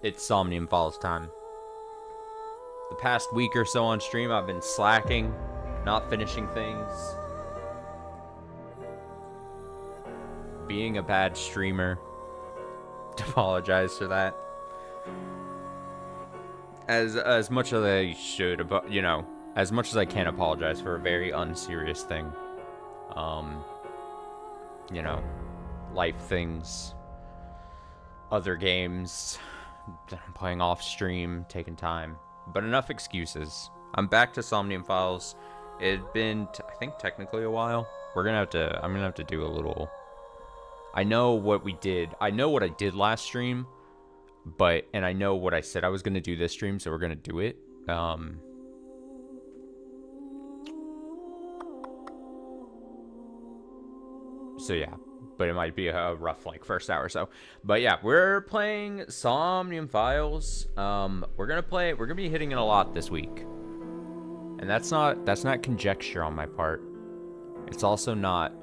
It's Somnium Falls time. The past week or so on stream, I've been slacking, not finishing things, being a bad streamer. Apologize for that. As much as I should, but you know, as much as I can apologize for a very unserious thing. You know, life things, other games, playing off stream, taking time. But enough excuses. I'm back to Somnium Files. It'd been, I think, technically a while. I'm gonna have to do a little. I know what we did. I know what I did last stream, and I know what I said I was gonna do this stream, so we're gonna do it. So yeah, but it might be a rough first hour or so. But yeah, we're playing Somnium Files. We're gonna be hitting it a lot this week, and that's not conjecture on my part. It's also not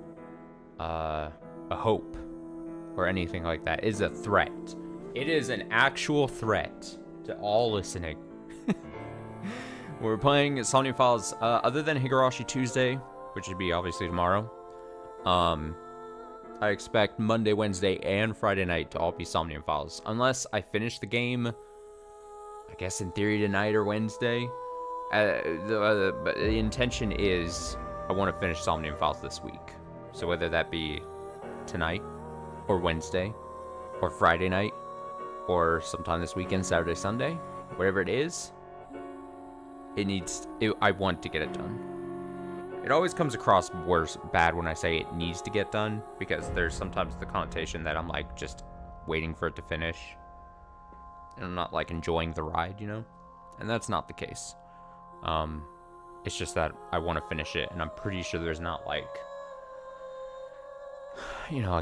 a hope or anything like that. It's a threat. It is an actual threat to all listening. We're playing Somnium Files. Other than Higurashi Tuesday, which would be obviously tomorrow. I expect Monday, Wednesday, and Friday night to all be Somnium Files. Unless I finish the game, I guess in theory tonight or Wednesday. But the intention is I want to finish Somnium Files this week. So whether that be tonight, or Wednesday, or Friday night, or sometime this weekend, Saturday, Sunday, whatever it is, I want to get it done. It always comes across bad when I say it needs to get done, because there's sometimes the connotation that I'm just waiting for it to finish, and I'm not enjoying the ride, you know? And that's not the case. It's just that I want to finish it, and I'm pretty sure there's not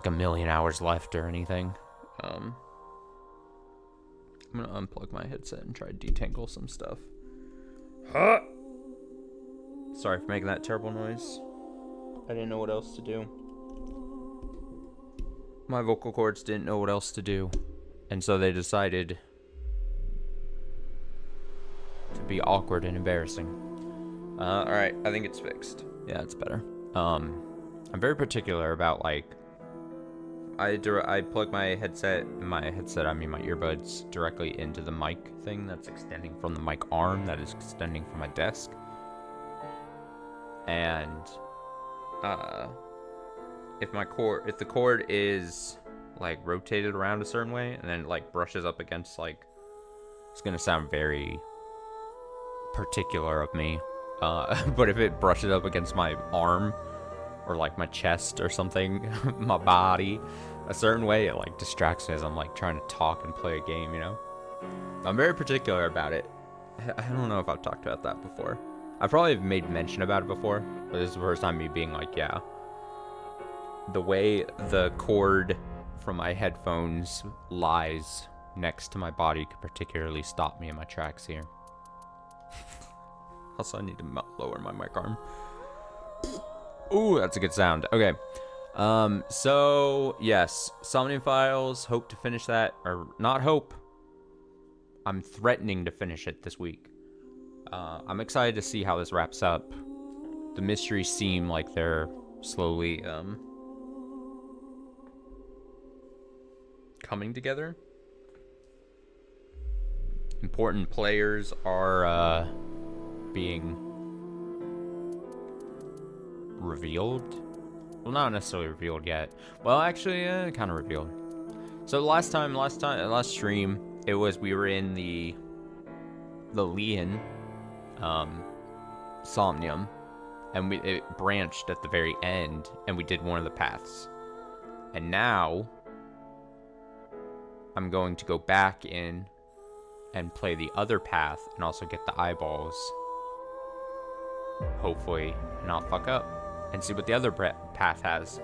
a million hours left or anything. I'm gonna unplug my headset and try to detangle some stuff. Huh! Sorry for making that terrible noise. I didn't know what else to do. My vocal cords didn't know what else to do. And so they decided to be awkward and embarrassing. Alright, I think it's fixed. Yeah, it's better. I'm very particular about, I plug my headset, my earbuds, directly into the mic thing that's extending from the mic arm that is extending from my desk. And if the cord is rotated around a certain way and then brushes up against it's gonna sound very particular of me, but if it brushes up against my arm or my chest or something, my body a certain way, it distracts me as I'm trying to talk and play a game, you know. I'm very particular about it. I don't know if I've talked about that before. I probably have made mention about it before, but this is the first time me being yeah. The way the cord from my headphones lies next to my body could particularly stop me in my tracks here. Also, I need to lower my mic arm. Ooh, that's a good sound. Okay. So, yes. Somnium Files, hope to finish that. Or, not hope. I'm threatening to finish it this week. I'm excited to see how this wraps up. The mysteries seem like they're slowly coming together. Important players are being revealed. Well, not necessarily revealed yet. Well, actually, kind of revealed. So last stream, we were in the Leon Somnium, and it branched at the very end, and we did one of the paths. And now I'm going to go back in and play the other path and also get the eyeballs, hopefully not fuck up, and see what the other path has,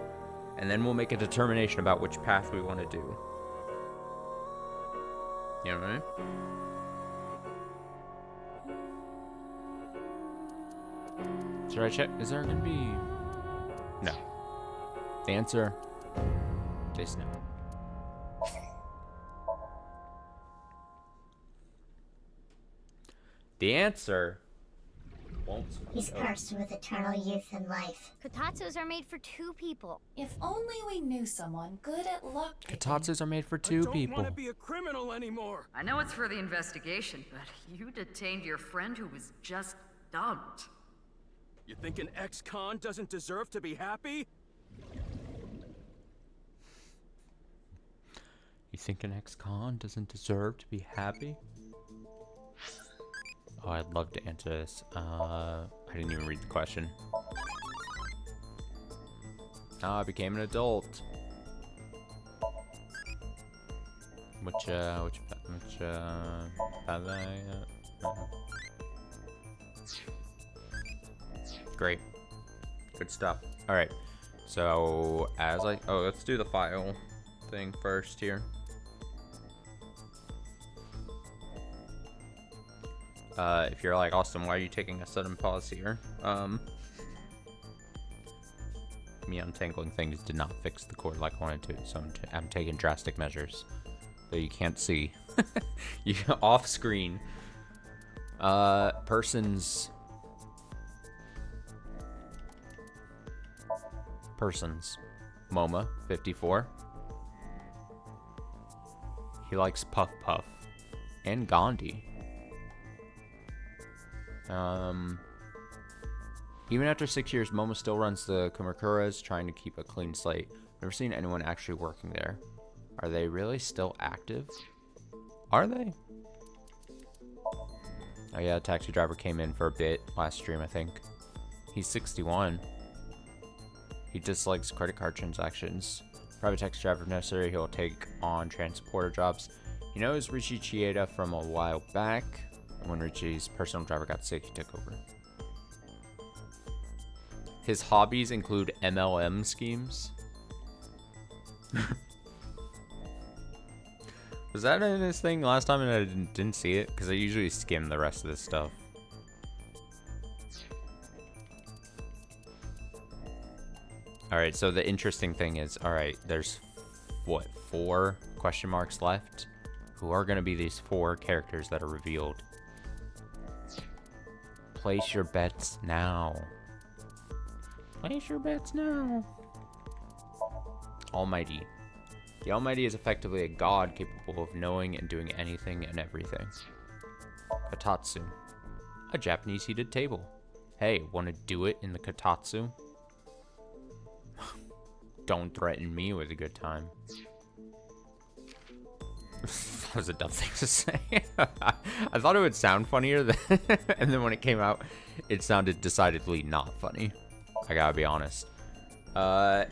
and then we'll make a determination about which path we want to do. You know what I mean? Should I check? Is there gonna be... No. The answer is no. The answer won't. He's cursed with eternal youth and life. Kotatsus are made for 2 people. If only we knew someone good at luck picking. Kotatsus are made for 2 people. I don't want to be a criminal anymore. I know it's for the investigation, but you detained your friend who was just dumped. You think an ex-con doesn't deserve to be happy? You think an ex-con doesn't deserve to be happy? Oh, I'd love to answer this. I didn't even read the question. I became an adult. Great. Good stuff. All right. So let's do the file thing first here. If you're like, Austin, why are you taking a sudden pause here? Me untangling things did not fix the cord like I wanted to, so I'm taking drastic measures that you can't see. You off screen. Persons. MoMA 54. He likes Puff Puff and Gandhi. Even after 6 years, Momo still runs the Kumakuras, trying to keep a clean slate. Never seen anyone actually working there. Are they really still active? Are they? Oh yeah, taxi driver came in for a bit last stream, I think. He's 61. He dislikes credit card transactions. Private taxi driver if necessary, he'll take on transporter jobs. He knows Richie Chieda from a while back. When Richie's personal driver got sick, he took over. His hobbies include MLM schemes. Was that in his thing last time and I didn't see it? Because I usually skim the rest of this stuff. Alright, so the interesting thing is, alright, there's, what, 4 question marks left? Who are going to be these 4 characters that are revealed? Place your bets now. Place your bets now. Almighty. The Almighty is effectively a god capable of knowing and doing anything and everything. Kotatsu. A Japanese heated table. Hey, want to do it in the Kotatsu? Don't threaten me with a good time. That was a dumb thing to say. I thought it would sound funnier, and then when it came out, it sounded decidedly not funny. I gotta be honest.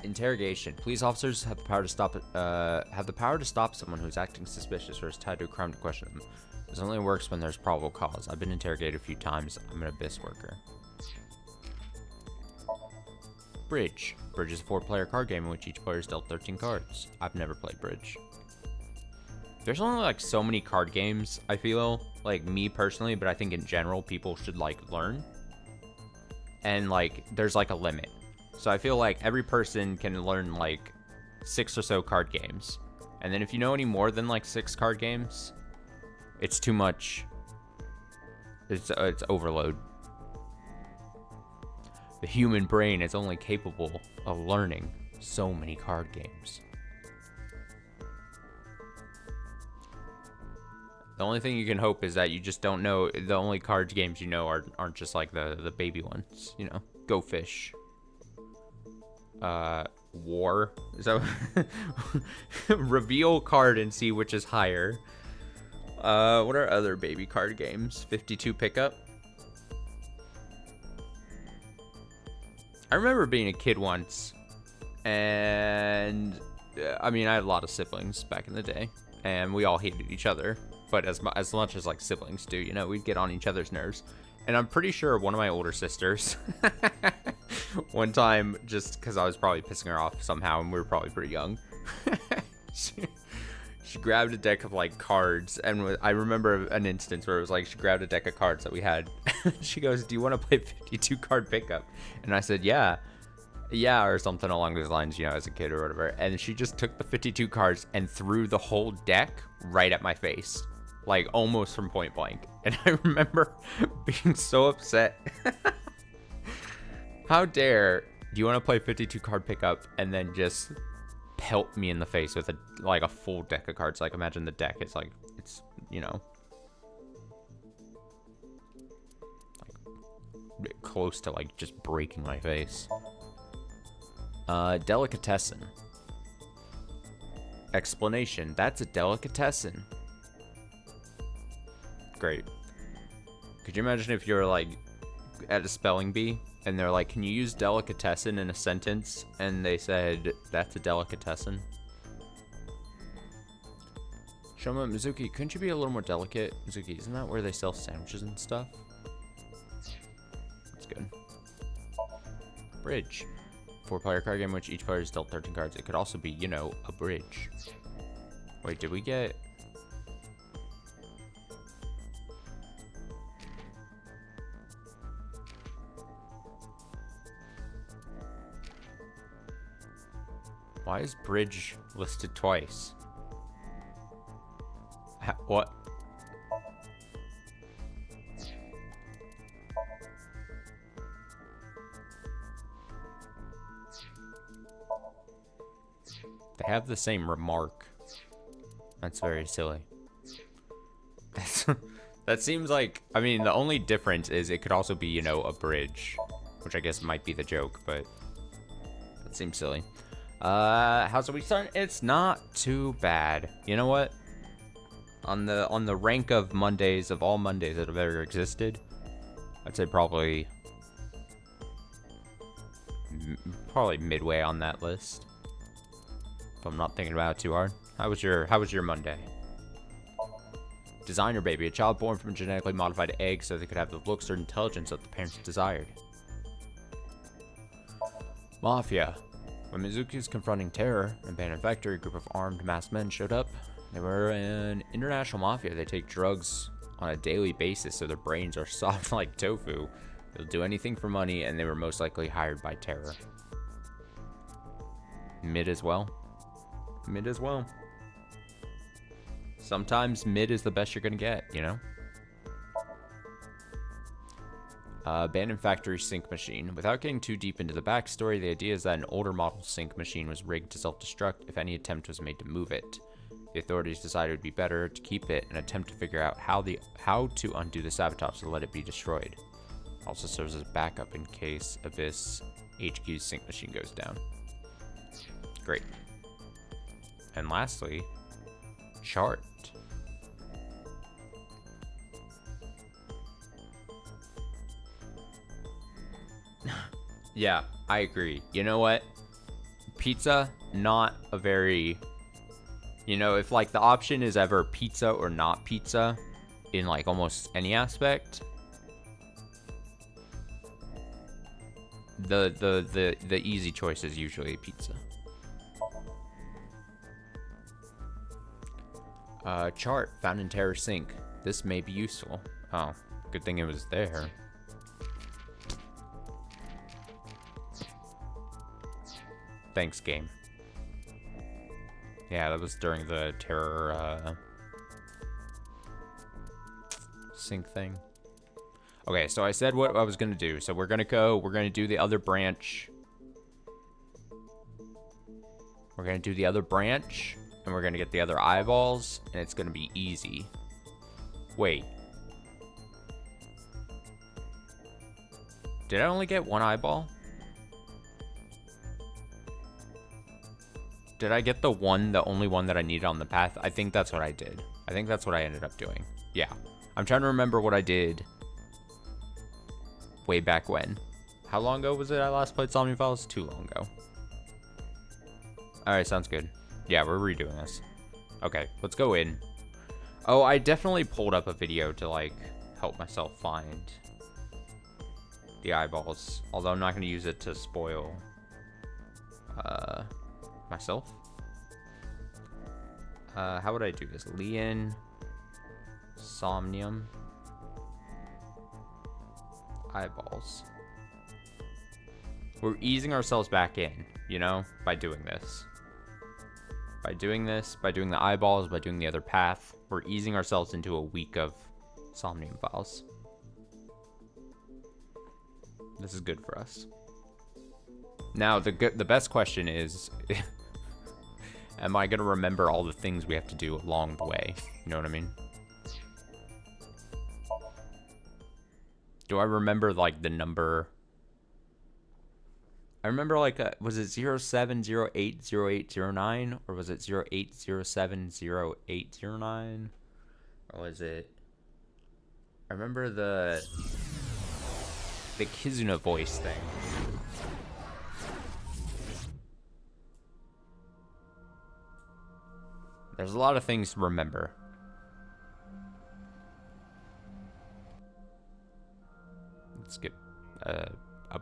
Interrogation. Police officers have the power to stop someone who's acting suspicious or is tied to a crime to question them. This only works when there's probable cause. I've been interrogated a few times. I'm an abyss worker. Bridge. Bridge is a 4-player card game in which each player is dealt 13 cards. I've never played Bridge. There's only like so many card games, I feel, like me personally, but I think in general people should like learn. And like there's like a limit. So I feel like every person can learn like 6 or so card games. And then if you know any more than like 6 card games, it's too much. It's overload. The human brain is only capable of learning so many card games. The only thing you can hope is that you just don't know, the only card games you know aren't just like the baby ones, you know. Go Fish. War. So reveal card and see which is higher. What are other baby card games? 52 Pickup. I remember being a kid once, and I mean, I had a lot of siblings back in the day, and we all hated each other. But as much as like siblings do, you know, we'd get on each other's nerves. And I'm pretty sure one of my older sisters, one time, just because I was probably pissing her off somehow, and we were probably pretty young, she grabbed a deck of like cards, and I remember an instance where it was like she grabbed a deck of cards that we had. She goes, "Do you want to play 52 card pickup?" And I said, "Yeah, or something along those lines, you know, as a kid or whatever." And she just took the 52 cards and threw the whole deck right at my face. like almost from point blank. And I remember being so upset. How dare you want to play 52 card pickup and then just pelt me in the face with a full deck of cards? Like, imagine the deck. It's like, it's, you know, like close to like just breaking my face. Delicatessen. Explanation. That's a delicatessen. Great. Could you imagine if you're like at a spelling bee and they're like, can you use delicatessen in a sentence? And they said, that's a delicatessen. Shoma, Mizuki, couldn't you be a little more delicate? Mizuki, isn't that where they sell sandwiches and stuff? That's good. Bridge. 4-player card game in which each player is dealt 13 cards. It could also be, you know, a bridge. Wait, did we get... Why is bridge listed twice? What? They have the same remark. That's very silly. That seems like, I mean, the only difference is it could also be, you know, a bridge, which I guess might be the joke, but that seems silly. How's the week starting? It's not too bad. You know what? On the rank of Mondays, of all Mondays that have ever existed, I'd say probably midway on that list. If I'm not thinking about it too hard. How was your Monday? Designer baby, a child born from a genetically modified egg so they could have the looks or intelligence that the parents desired. Mafia. When Mizuki was confronting terror, an abandoned factory, a group of armed masked men showed up. They were an international mafia. They take drugs on a daily basis so their brains are soft like tofu. They'll do anything for money, and they were most likely hired by terror. Mid as well. Mid as well. Sometimes mid is the best you're gonna get, you know? Abandoned factory sync machine. Without getting too deep into the backstory, the idea is that an older model sync machine was rigged to self-destruct if any attempt was made to move it. The authorities decided it would be better to keep it and attempt to figure out how to undo the sabotage to let it be destroyed. Also serves as backup in case Abyss HQ's sync machine goes down. Great. And lastly, chart. Yeah, I agree. You know what? Pizza, not a very... You know, if like the option is ever pizza or not pizza in like almost any aspect, the easy choice is usually pizza. Chart found in Terror Sync. This may be useful. Oh, good thing it was there. Thanks, game. Yeah, that was during the Terror Sync thing. Okay, so I said what I was gonna do. So we're gonna do the other branch. We're gonna do the other branch, and we're gonna get the other eyeballs, and it's gonna be easy. Wait. Did I only get one eyeball? Did I get the only one that I needed on the path? I think that's what I did. I think that's what I ended up doing. Yeah. I'm trying to remember what I did way back when. How long ago was it I last played Somnium Files? Too long ago. Alright, sounds good. Yeah, we're redoing this. Okay, let's go in. Oh, I definitely pulled up a video to, like, help myself find the eyeballs. Although I'm not going to use it to spoil myself. How would I do this? Leon, Somnium, eyeballs. We're easing ourselves back in, you know, by doing this. By doing this, by doing the eyeballs, by doing the other path, we're easing ourselves into a week of Somnium files. This is good for us. Now, the best question is, am I going to remember all the things we have to do along the way? You know what I mean? Do I remember, like, the number? I remember, like, was it 07080809? Or was it 08070809? Or was it... I remember the Kizuna voice thing. There's a lot of things to remember. Let's skip a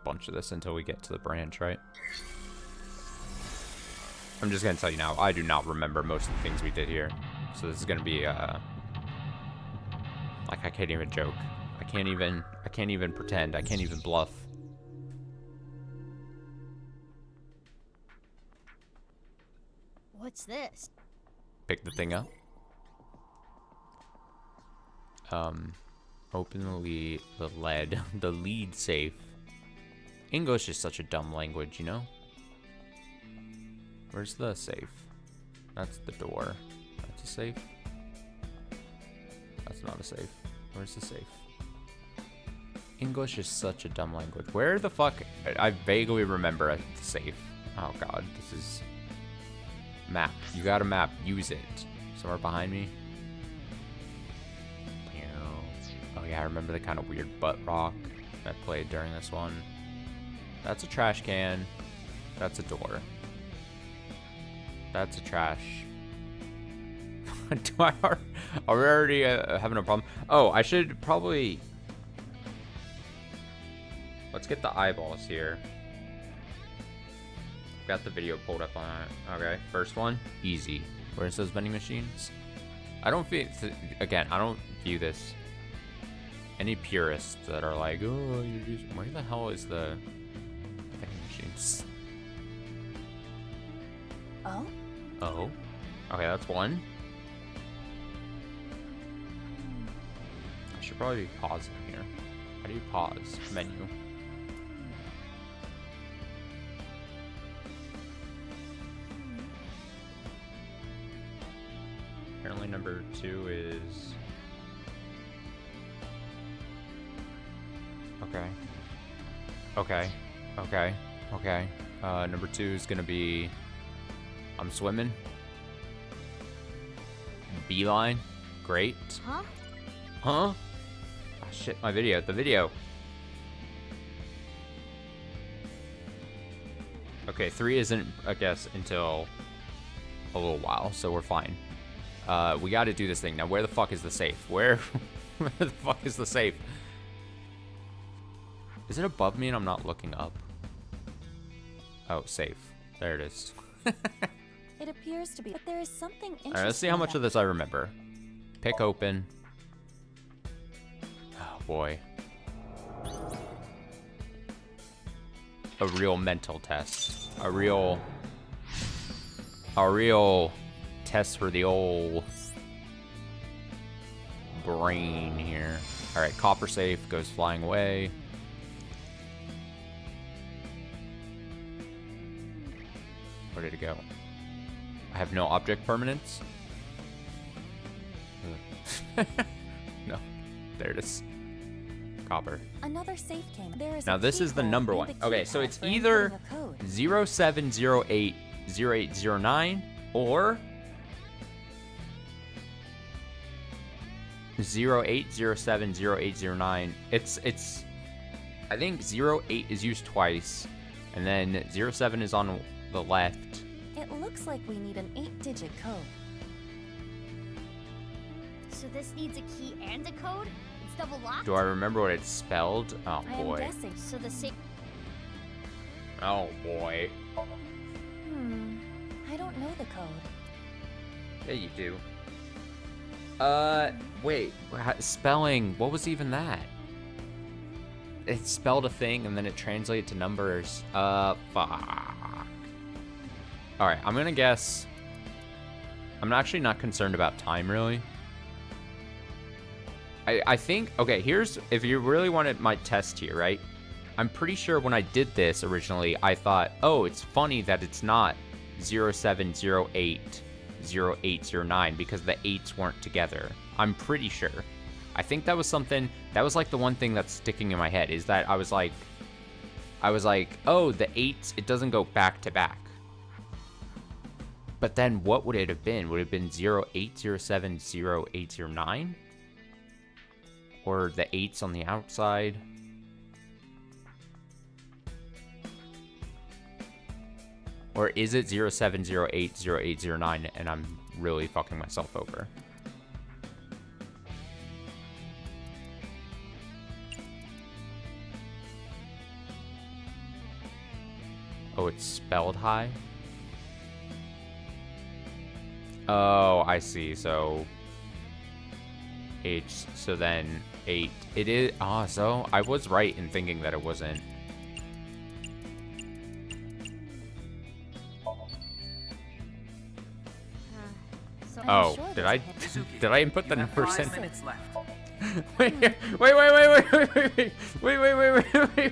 bunch of this until we get to the branch, right? I'm just gonna tell you now, I do not remember most of the things we did here. So this is gonna be like, I can't even joke. I can't even pretend. I can't even bluff. What's this? Pick the thing up. Open the lead safe. English is such a dumb language, you know? Where's the safe? That's the door. That's a safe? That's not a safe. Where's the safe? English is such a dumb language. Where the fuck? I vaguely remember the safe. Oh god, this is... Map. You got a map. Use it. Somewhere behind me. Oh yeah, I remember the kind of weird butt rock that played during this one. That's a trash can. That's a door. That's a trash. Are we already having a problem? Oh, I should probably... Let's get the eyeballs here. Got the video pulled up on it. Okay, first one, easy. Where's those vending machines? I don't feel... Again, I don't view this... Any purists that are like, oh, you're just... Where the hell is the vending machines? Oh? Oh. Okay, that's one. I should probably be pausing here. How do you pause? Menu. Apparently number 2 is... Okay. Okay. Okay. Okay. Number 2 is gonna be... I'm swimming. Beeline. Great. Huh? Huh? Oh, shit, my video. The video. Okay, 3 isn't, I guess, until a little while, so we're fine. We gotta do this thing. Now, where the fuck is the safe? Where the fuck is the safe? Is it above me and I'm not looking up? Oh, safe. There it is. It appears to be, but there is something interesting. Alright, let's see how much of this I remember. Pick open. Oh, boy. A real mental test. A real test for the old brain here. Alright, copper safe goes flying away. Where did it go? I have no object permanence. No. There it is. Copper. Another safe came. There is Now this is the number one. Okay, so it's either 07080809 or 08070809. It's I think 08 is used twice, and then 07 is on the left. It looks like we need an 8-digit code. So this needs a key and a code? It's double locked? Do I remember what it's spelled? Oh I am boy. guessing. So the safe... Oh boy. I don't know the code. Yeah, you do. Wait. Spelling. What was even that? It spelled a thing and then it translated to numbers. Fuck. Alright, I'm gonna guess I'm actually not concerned about time, really. I think, okay, here's, if you really wanted my test here, right? I'm pretty sure when I did this originally, I thought, oh, it's funny that it's not 0708 0809 because the 8s weren't together. I'm pretty sure. I think that was something, that was like the one thing that's sticking in my head, is that I was like, oh, the 8s, it doesn't go back to back. But then what would it have been? Would it have been 0807 0809? Or the 8s on the outside? Or is it 0708 0809 and I'm really fucking myself over? Oh, it's spelled high? Oh, I see. So H, so then 8. It is, so I was right in thinking that it wasn't. So Oh, sure did there's I did I input the You have numbers 5 in? minutes left. Wait,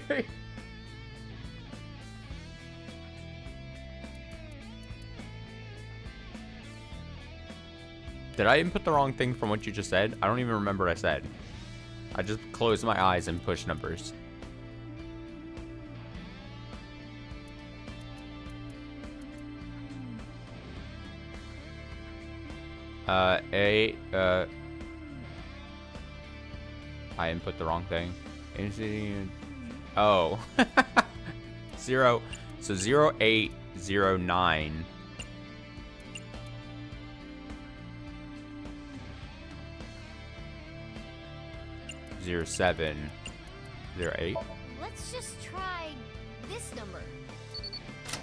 wait. Did I input the wrong thing from what you just said? I don't even remember what I said. I just closed my eyes and pushed numbers. I input the wrong thing. Oh. 0. So 0809. 0708. let's just try this number.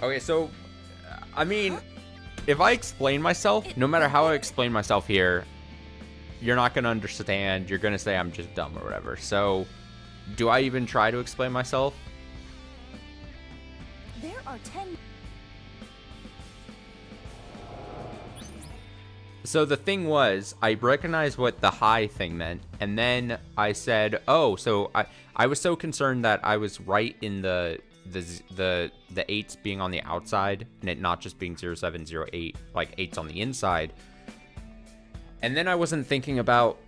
Okay, so I mean, if I explain myself, no matter how I explain myself here, you're not gonna understand. You're gonna say I'm just dumb or whatever. So, do I even try to explain myself? There are 10. So the thing was, I recognized what the high thing meant, and then I said, "Oh, so I was so concerned that I was right in the 8s being on the outside and it not just being 0708, like 8s on the inside." And then I wasn't thinking about,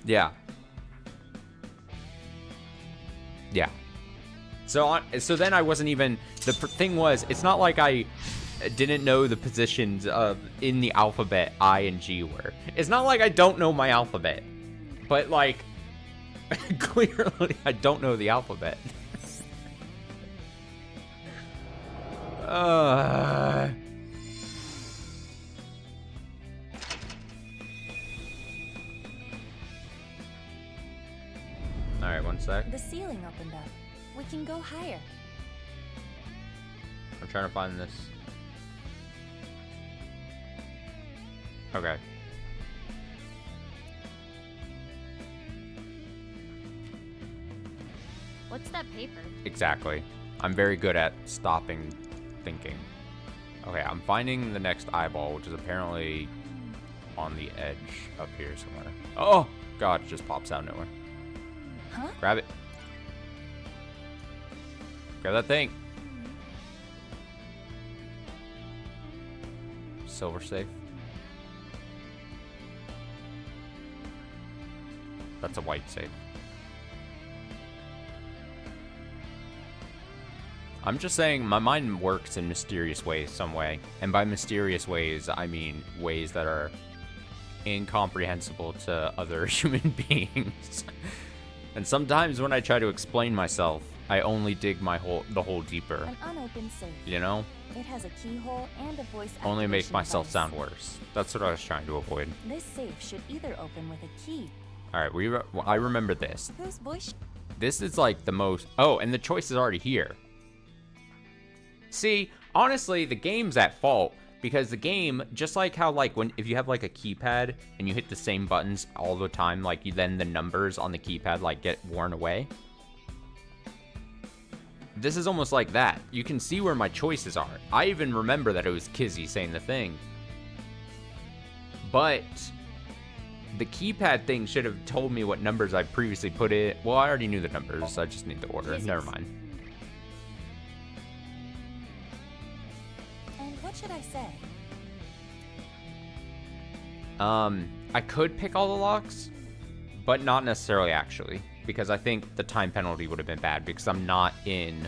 yeah. So then I wasn't even. The thing was, it's not like I didn't know the positions of in the alphabet I and G were. It's not like I don't know my alphabet, but like clearly I don't know the alphabet. All right, one sec. The ceiling opened up. We can go higher. I'm trying to find this. Okay. What's that paper? Exactly. I'm very good at stopping thinking. Okay, I'm finding the next eyeball, which is apparently on the edge up here somewhere. Oh, God, it just pops out of nowhere. Huh? Grab it. Grab that thing. Silver safe. That's a white safe. I'm just saying my mind works in mysterious ways some way. And by mysterious ways, I mean ways that are incomprehensible to other human beings. And sometimes when I try to explain myself, I only dig the hole deeper. An unopened safe. You know? It has a keyhole and a voice Only make activation myself device. sound worse. That's what I was trying to avoid. This safe should either open with a key. Alright, I remember this. Whose voice? This is like the most... Oh, and the choice is already here. See, honestly, the game's at fault. Because the game, just like how, like, if you have, like, a keypad and you hit the same buttons all the time, like, then the numbers on the keypad, like, get worn away. This is almost like that. You can see where my choices are. I even remember that it was Kizzy saying the thing. But the keypad thing should have told me what numbers I previously put in. Well, I already knew the numbers. I just need the order. Never mind. And what should I say? I could pick all the locks, but not necessarily actually, because I think the time penalty would have been bad because I'm not in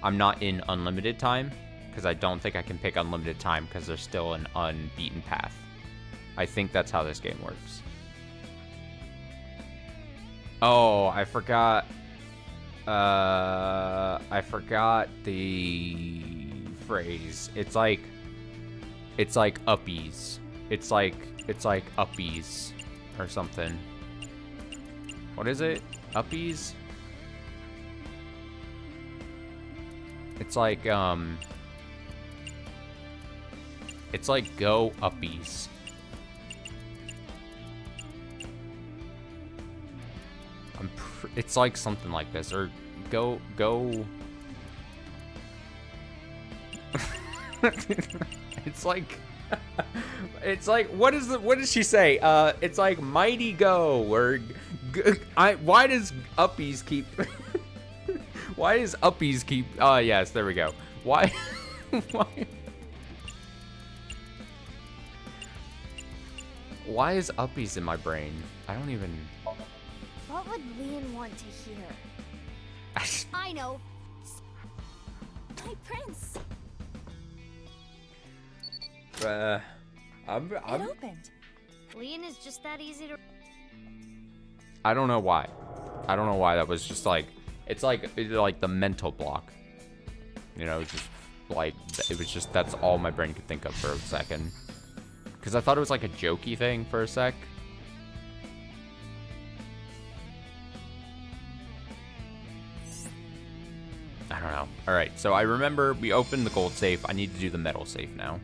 unlimited time, because I don't think I can pick unlimited time because there's still an unbeaten path. I think that's how this game works. Oh, I forgot. I forgot the phrase. It's like uppies. It's like uppies or something. What is it? Uppies? It's like go uppies. It's like something like this, or go. It's like what does she say? It's like mighty go, or why does uppies keep yes, there we go. Why why is uppies in my brain? I don't even. What would Leon want to hear? I know. My prince! I'm It opened. Leon is just that easy to. I don't know why. I don't know why that was just like, it's like the mental block. You know, just like, it was just, that's all my brain could think of for a second. Because I thought it was like a jokey thing for a sec. I don't know. All right, so I remember we opened the gold safe. I need to do the metal safe now.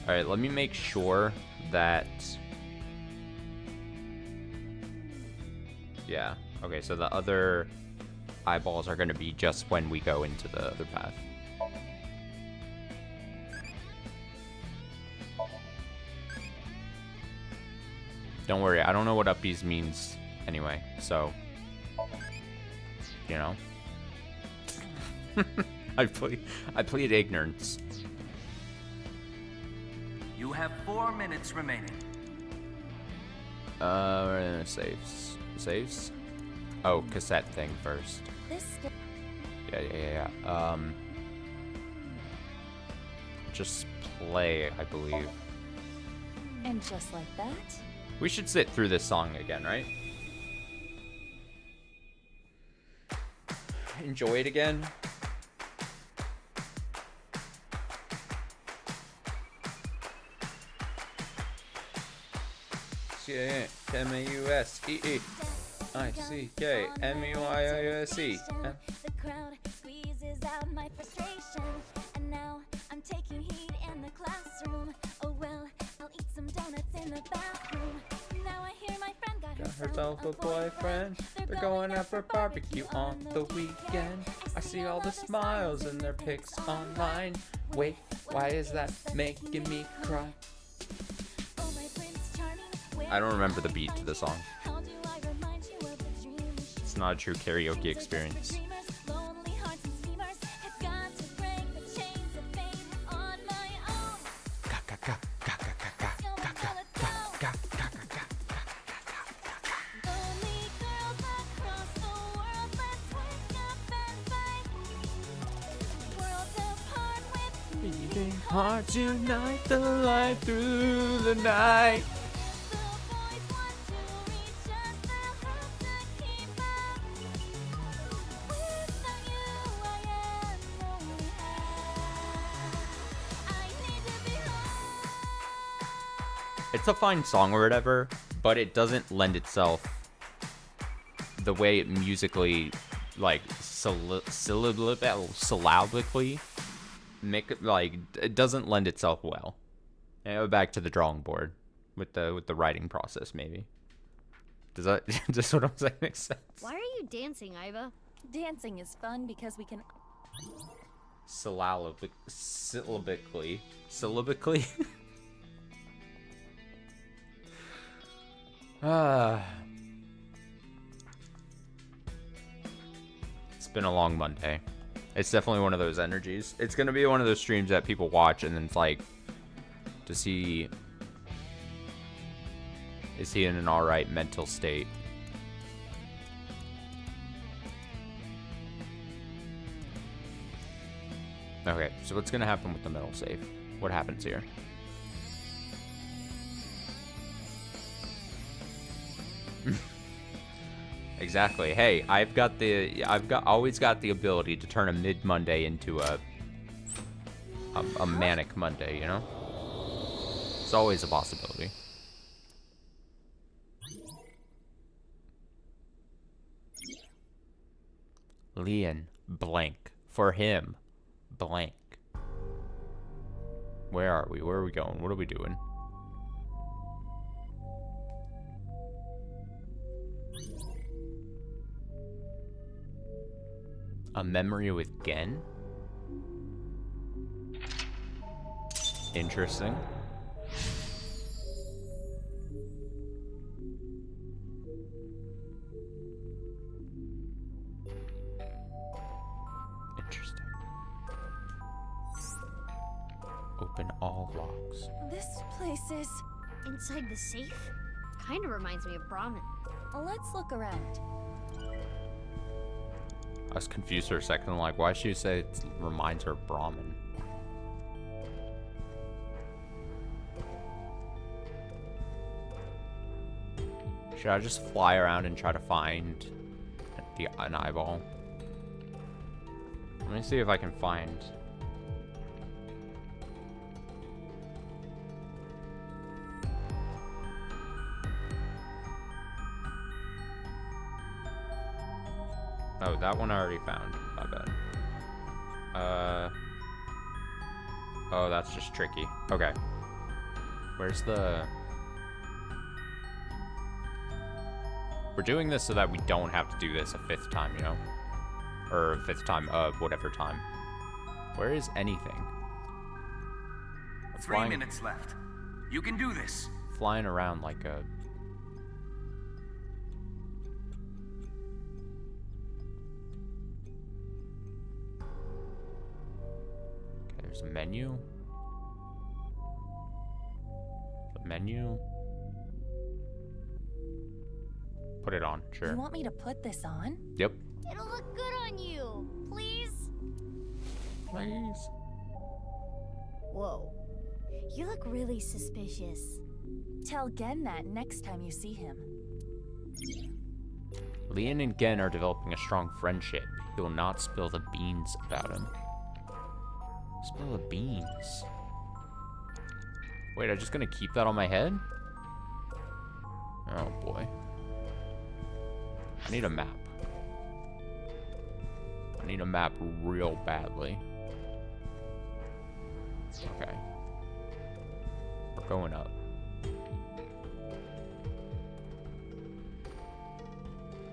All right, let me make sure that... Yeah, okay, so the other eyeballs are going to be just when we go into the other path. Don't worry, I don't know what uppies means anyway, so... You know? I plead ignorance. You have 4 minutes remaining. We're in saves. Saves? Oh, cassette thing first. This Yeah. Just play, I believe. and just like that, We should sit through this song again, right? Enjoy it again. C-A-M-A-U-S-E-E-I-C-K-M-U-I-O-U-S-E. the crowd squeezes out my frustration, and now I'm taking heat in the classroom. Oh well, I'll eat some donuts in the bathroom. Now I hear my friend got Herself a boyfriend. They're going out for barbecue on the weekend. I see all the smiles in their pics online. Wait, why is that making me cry? Oh, my Prince Charming, I don't remember the beat to the song. how do I remind you of the dream? It's not a true karaoke experience. Lonely hearts and schemers have got to break the chains of fame on my own. Lonely girls across the world, let's wake up and fight. Worlds apart with Beating hard tonight, the light through the night. the boys want to reach us, they'll have to keep up. Without you, I am lonely. I need to be home. It's a fine song or whatever, but it doesn't lend itself the way it musically, like, syllabically make it, like, it doesn't lend itself well. Back to the drawing board with the writing process, maybe. Does that just what I'm saying makes sense? Why are you dancing, Iva? Dancing is fun because we can. Syllabically. It's been a long Monday. It's definitely one of those energies. It's gonna be one of those streams that people watch and then it's like, is he in an alright mental state? Okay, so what's gonna happen with the metal safe? What happens here? Exactly. Hey, always got the ability to turn a mid Monday into a manic Monday, you know? It's always a possibility. Leon, blank. For him, blank. Where are we? Where are we going? What are we doing? A memory with Gen? Interesting. Interesting. Open all locks. This place is. Inside the safe? Kinda reminds me of Brahmin. Let's look around. I was confused for a second, like, why should you say it reminds her of Brahmin? Should I just fly around and try to find an eyeball? Let me see if I can find... Oh, that one I already found. My bad. Oh, that's just tricky. Okay. Where's the... We're doing this so that we don't have to do this a fifth time, you know? Or a fifth time, whatever time. Where is anything? 3 minutes left. You can do this. Flying around like a... Okay, there's a menu. The menu. Put it on, sure. You want me to put this on? Yep. It'll look good on you. Please? Please. Whoa. You look really suspicious. Tell Gen that next time you see him. Leon and Gen are developing a strong friendship. He will not spill the beans about him. Spill the beans. Wait, I'm just gonna keep that on my head? Oh boy. I need a map. I need a map real badly. Okay. We're going up.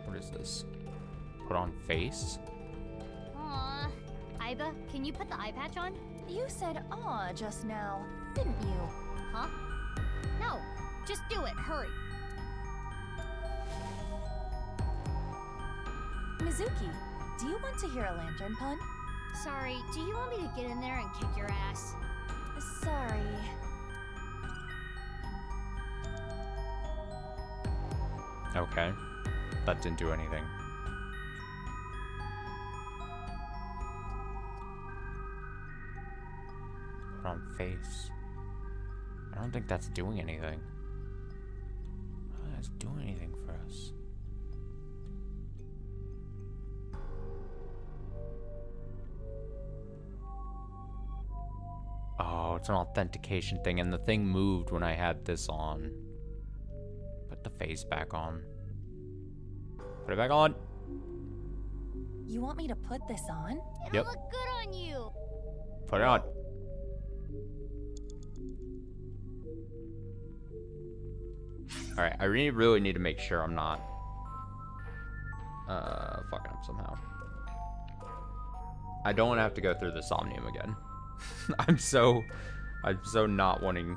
What is this? Put on face? Aww. Iba, can you put the eye patch on? You said "aw" just now, didn't you? Huh? No. Just do it. Hurry. Mizuki, do you want to hear a lantern pun? Sorry, do you want me to get in there and kick your ass? Sorry. Okay. That didn't do anything. Put on face. I don't think that's doing anything. I don't think that's doing anything for us. Oh, it's an authentication thing, and the thing moved when I had this on. Put the face back on. Put it back on. You want me to put this on? It'll Yep. look good on you. Put it on. Alright, I really need to make sure I'm not fucking up somehow. I don't want to have to go through the Somnium again. I'm so not wanting.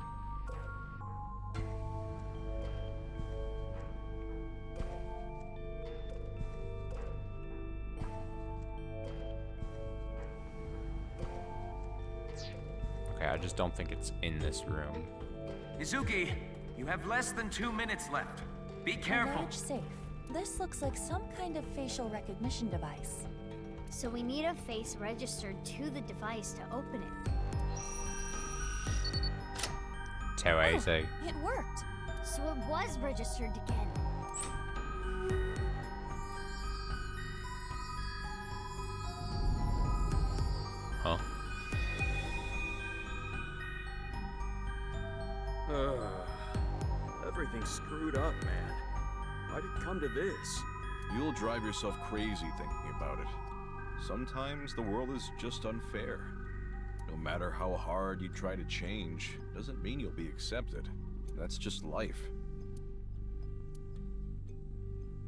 Okay, I just don't think it's in this room. Izuki, you have less than 2 minutes left. Be careful. Large safe. This looks like some kind of facial recognition device. So we need a face registered to the device to open it. Toei. It worked. So it was registered again. Huh? Everything's screwed up, man. Why'd it come to this? You'll drive yourself crazy thinking about it. Sometimes the world is just unfair. No matter how hard you try to change, doesn't mean you'll be accepted. That's just life.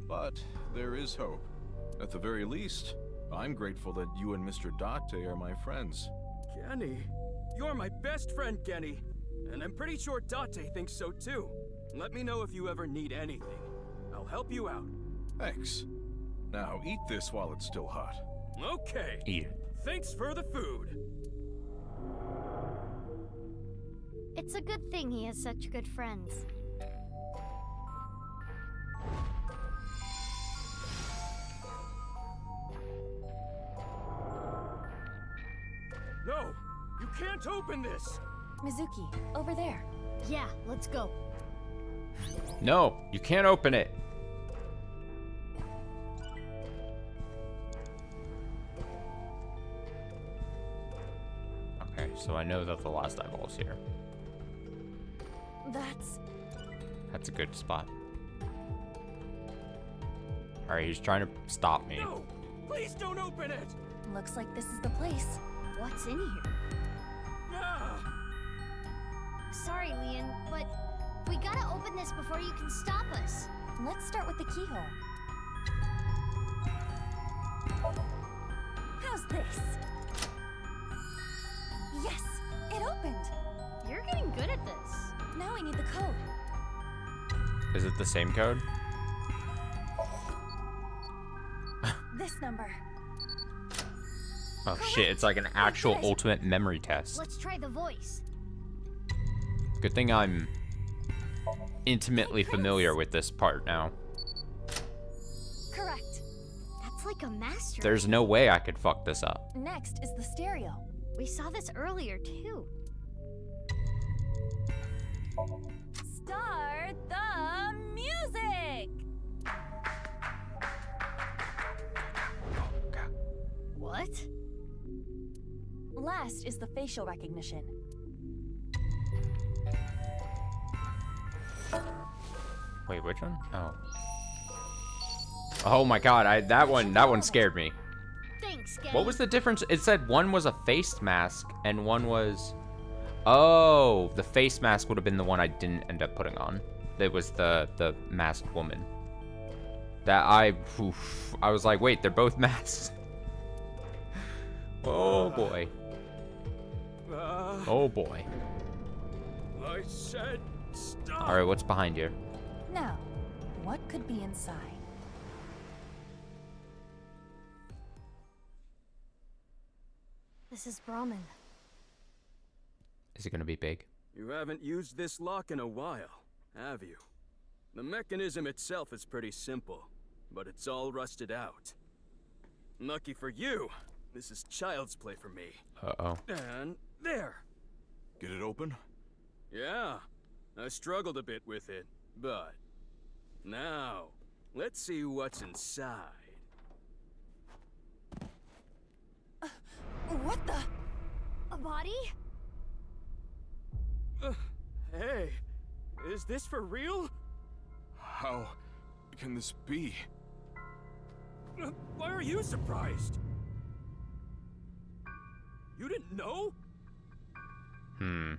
But there is hope. At the very least, I'm grateful that you and Mr. Date are my friends. Genny? You're my best friend, Genny. And I'm pretty sure Date thinks so too. Let me know if you ever need anything. I'll help you out. Thanks. Now eat this while it's still hot. Okay. Eat it. Thanks for the food. It's a good thing he has such good friends. No! You can't open this! Mizuki, over there. Yeah, let's go. No, you can't open it. Okay, so I know that the last eyeball's here. That's a good spot. Alright, he's trying to stop me. No! Please don't open it! Looks like this is the place. What's in here? Ah! Sorry, Leon, but we gotta open this before you can stop us. Let's start with the keyhole. How's this? Yes, it opened. You're getting good at this. Now I need the code. Is it the same code? This number. Oh shit, it's like an actual Yes. ultimate memory test. Let's try the voice. Good thing I'm intimately familiar with this part now. Correct. That's like a master. There's no way I could fuck this up. Next is the stereo. We saw this earlier, too. Start the music! What? Last is the facial recognition. Wait, which one? Oh. Oh my god, that one scared me. Thanks, Genny. What was the difference? It said one was a face mask and one was... Oh, the face mask would have been the one I didn't end up putting on. It was the masked woman. That I was like, wait, they're both masks. Oh boy. Oh boy. I said stop! Alright, what's behind you? Now, what could be inside? This is Brahmin. Is it gonna be big? You haven't used this lock in a while, have you? The mechanism itself is pretty simple, but it's all rusted out. Lucky for you, this is child's play for me. Uh-oh. And there! Get it open? Yeah, I struggled a bit with it, but... Now, let's see what's inside. What the? A body? Hey, is this for real? How can this be? Why are you surprised? You didn't know? Hmm.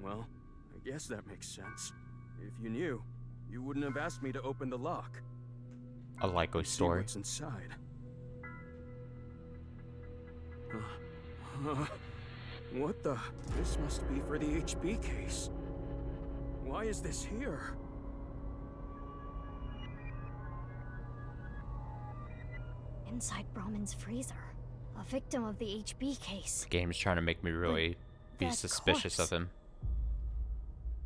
Well, I guess that makes sense. If you knew, you wouldn't have asked me to open the lock. A likely See story. what's inside. What the? This must be for the HB case. Why is this here? Inside Brahman's freezer. A victim of the HB case. The game's trying to make me really be that suspicious corpse. of him.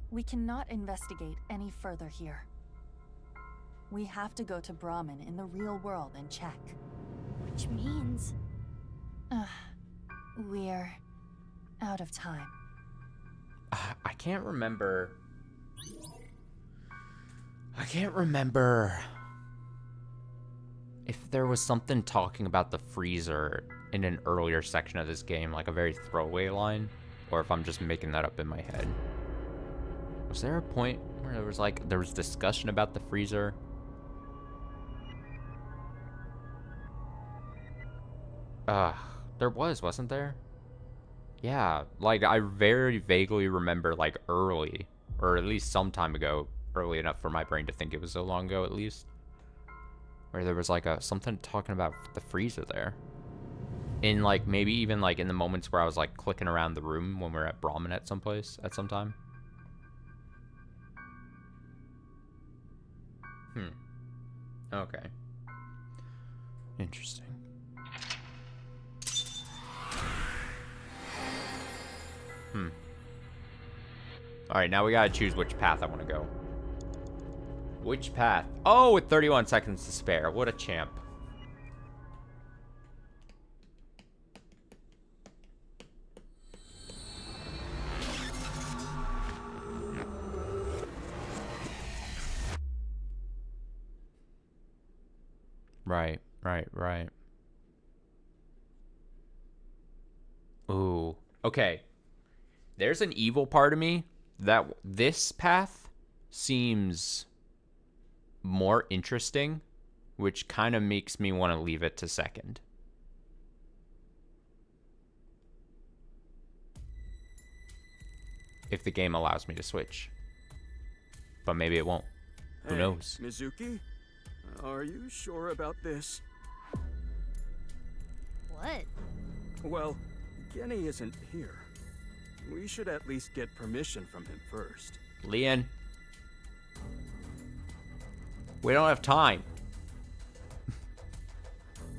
We cannot investigate any further here. We have to go to Brahman in the real world and check. Which means... We're out of time. I can't remember. If there was something talking about the freezer in an earlier section of this game, like a very throwaway line, or if I'm just making that up in my head. Was there a point where there was discussion about the freezer? There wasn't there? Yeah, like I very vaguely remember like early, or at least some time ago, early enough for my brain to think it was so long ago at least, where there was like something talking about the freezer there. In like maybe even like in the moments where I was like clicking around the room when we were at Brahman at some time. Okay. Interesting. Alright, now we gotta choose which path I want to go. Which path? Oh, with 31 seconds to spare. What a champ. Right. Ooh. Okay. There's an evil part of me that this path seems more interesting, which kind of makes me want to leave it to second. If the game allows me to switch. But maybe it won't. Who knows? Mizuki? Are you sure about this? What? Well, Genny isn't here. We should at least get permission from him first. Leon. We don't have time.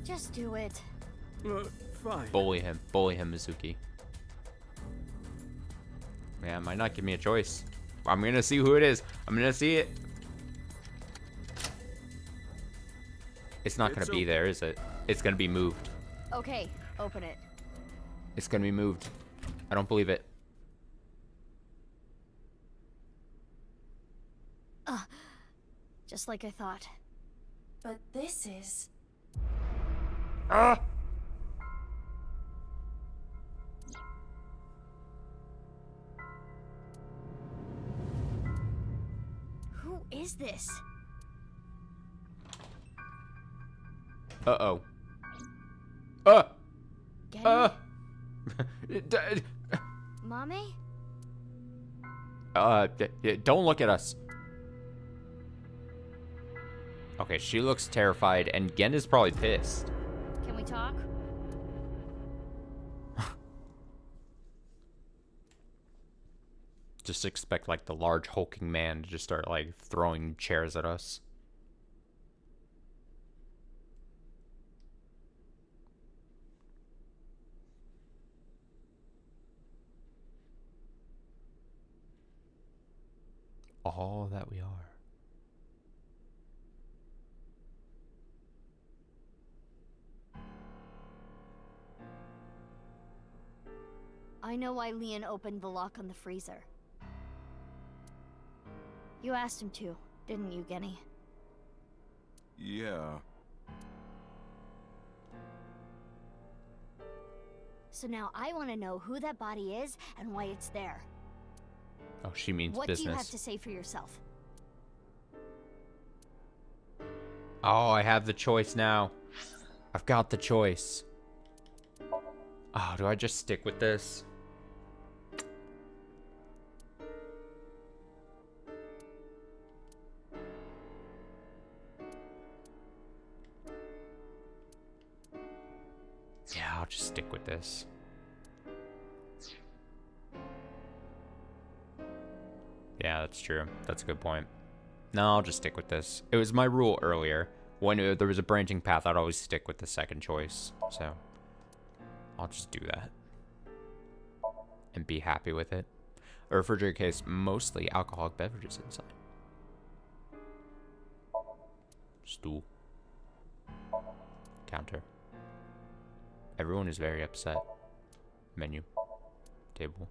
Just do it. Fine. Bully him, Mizuki. Yeah, might not give me a choice. I'm gonna see who it is. I'm gonna see it. It's not gonna be there, is it? It's gonna be moved. Okay, open it. It's gonna be moved. I don't believe it. Just like I thought. But this is... Who is this? Uh-oh. Genny? Mommy? Don't look at us. Okay, she looks terrified, and Gen is probably pissed. Can we talk? Just expect, like, the large hulking man to just start, like, throwing chairs at us. All that we are. I know why Leon opened the lock on the freezer. You asked him to, didn't you, Genny? Yeah. So now I want to know who that body is and why it's there. Oh, she means What business. do you have to say for yourself? Oh, I have the choice now. I've got the choice. Oh, do I just stick with this? with this. Yeah, that's true. That's a good point. No, I'll just stick with this. It was my rule earlier. When there was a branching path, I'd always stick with the second choice. So, I'll just do that. And be happy with it. A refrigerator case, mostly alcoholic beverages inside. Stool. Counter. Everyone is very upset. Menu. Table.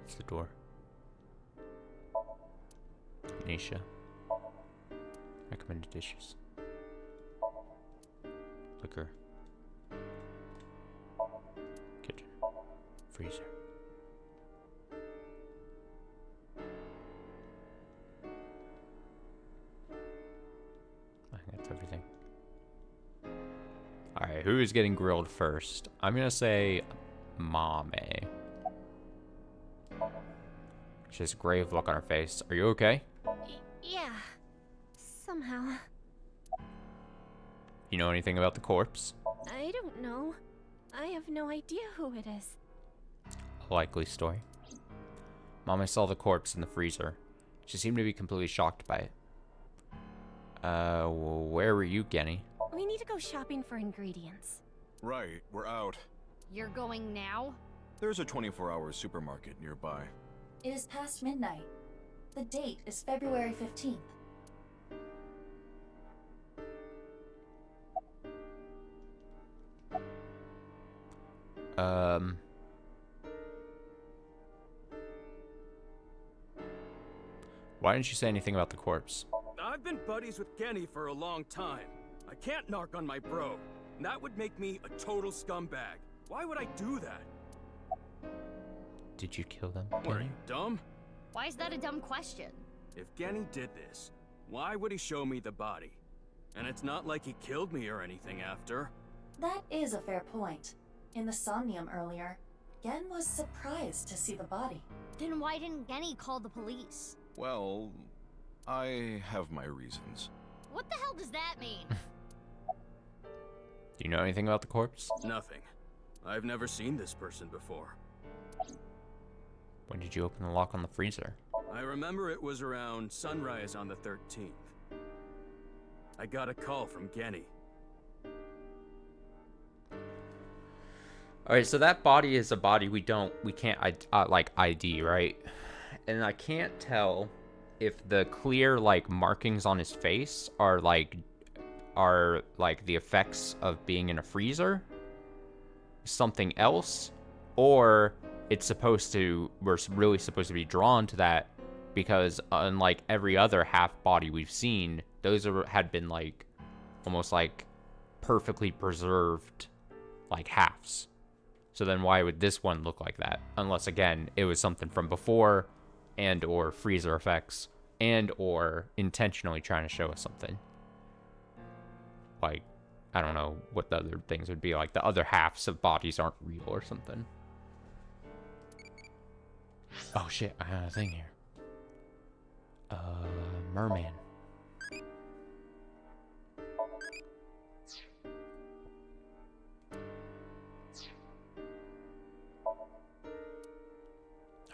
It's the door. Nisha. Recommended dishes. Liquor. Kitchen. Freezer. I think that's everything. Alright, who is getting grilled first? I'm gonna say Mame. She has a grave look on her face. Are you okay? Yeah. Somehow. You know anything about the corpse? I don't know. I have no idea who it is. A likely story. Mama saw the corpse in the freezer. She seemed to be completely shocked by it. Where were you, Genny? We need to go shopping for ingredients. Right, we're out. You're going now? There's a 24-hour supermarket nearby. It is past midnight. The date is February 15th. Why didn't you say anything about the corpse? I've been buddies with Genny for a long time. I can't narc on my bro. That would make me a total scumbag. Why would I do that? Did you kill them, What, are Genny? you dumb? Why is that a dumb question? If Genny did this, why would he show me the body? And it's not like he killed me or anything after. That is a fair point. In the Somnium earlier, Gen was surprised to see the body. Then why didn't Genny call the police? Well, I have my reasons. What the hell does that mean? Do you know anything about the corpse? Nothing. I've never seen this person before. When did you open the lock on the freezer? I remember it was around sunrise on the 13th. I got a call from Genny. Alright, so that body is a body we can't like ID, right? And I can't tell if the clear like markings on his face are like the effects of being in a freezer, something else, or we're really supposed to be drawn to that because unlike every other half body we've seen, those had been like almost like perfectly preserved like halves. So then why would this one look like that? Unless again, it was something from before and or freezer effects and or intentionally trying to show us something. Like, I don't know what the other things would be, like the other halves of bodies aren't real or something. Oh shit, I got a thing here. Merman.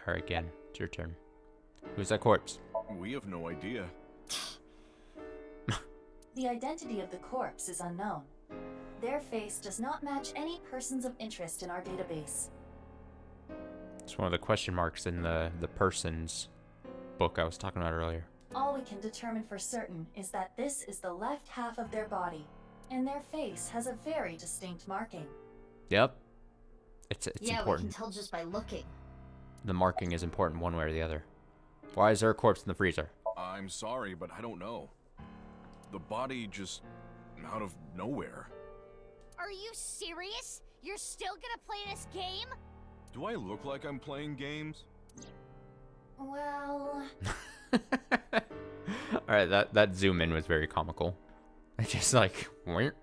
Alright, again, it's your turn. Who's that corpse? We have no idea. The identity of the corpse is unknown. Their face does not match any persons of interest in our database. It's one of the question marks in the persons book I was talking about earlier. All we can determine for certain is that this is the left half of their body, and their face has a very distinct marking. Yep. It's Yeah, important. we can tell just by looking. The marking is important one way or the other. Why is there a corpse in the freezer? I'm sorry, but I don't know. The body just out of nowhere. Are you serious? You're still gonna play this game? Do I look like I'm playing games? Well... Alright, that zoom in was very comical. Just like, where?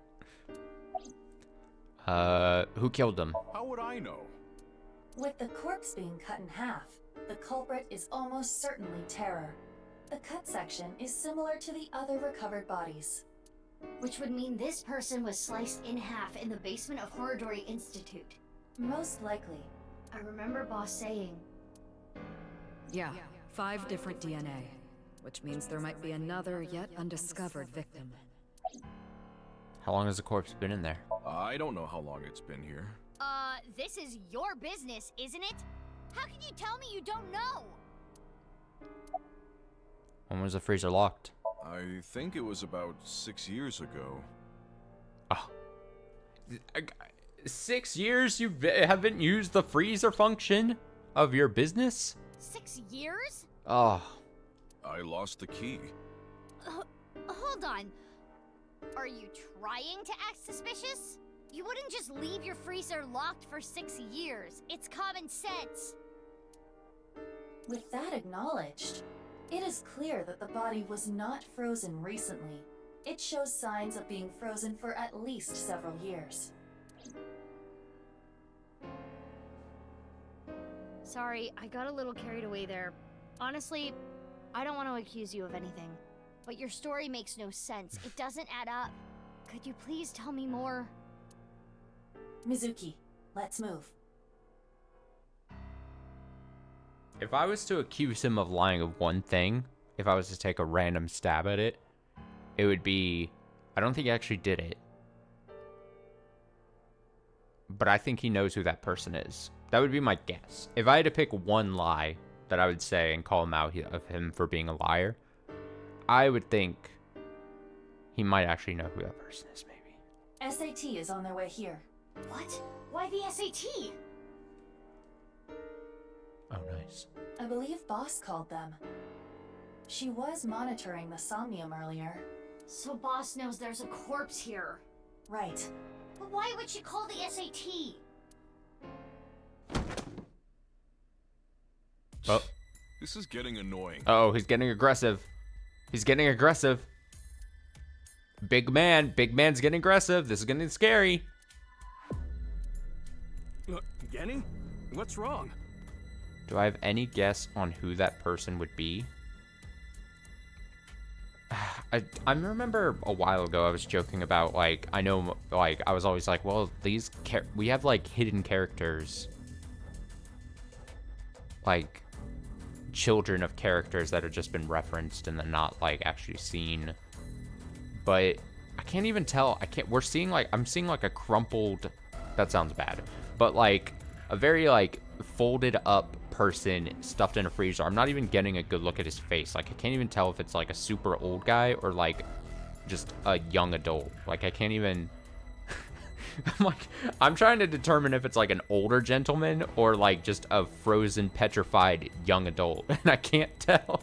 Who killed them? How would I know? With the corpse being cut in half, the culprit is almost certainly Terror. The cut section is similar to the other recovered bodies. Which would mean this person was sliced in half in the basement of Horridori Institute. Most likely. I remember Boss saying. Yeah, 5 different DNA. Which means there might be another yet undiscovered victim. How long has the corpse been in there? I don't know how long it's been here. This is your business, isn't it? How can you tell me you don't know? When was the freezer locked? I think it was about 6 years ago. Oh. 6 years you haven't used the freezer function of your business? 6 years? Oh. I lost the key. Hold on. Are you trying to act suspicious? You wouldn't just leave your freezer locked for 6 years. It's common sense. With that acknowledged, it is clear that the body was not frozen recently. It shows signs of being frozen for at least several years. Sorry, I got a little carried away there. Honestly, I don't want to accuse you of anything. But your story makes no sense. It doesn't add up. Could you please tell me more? Mizuki, let's move. If I was to accuse him of lying of one thing, if I was to take a random stab at it, it would be, I don't think he actually did it. But I think he knows who that person is. That would be my guess. If I had to pick one lie that I would say and call him out of him for being a liar, I would think he might actually know who that person is, maybe. SAT is on their way here. What? Why the SAT? Oh, nice. I believe Boss called them. She was monitoring the Somnium earlier. So Boss knows there's a corpse here. Right. But why would she call the SAT? Oh. This is getting annoying. Oh, he's getting aggressive. He's getting aggressive. Big man's getting aggressive. This is getting scary. Genny? What's wrong? Do I have any guess on who that person would be? I remember a while ago I was joking about, like, I know, like, I was always like, well, we have, like, hidden characters. Like, children of characters that have just been referenced and then not, like, actually seen. But I can't even tell. I'm seeing, like, a crumpled, that sounds bad, but, like, a very, like, folded up person stuffed in a freezer. I'm not even getting a good look at his face. Like, I can't even tell if it's like a super old guy or like just a young adult. Like, I can't even I'm trying to determine if it's like an older gentleman or like just a frozen, petrified young adult, and I can't tell.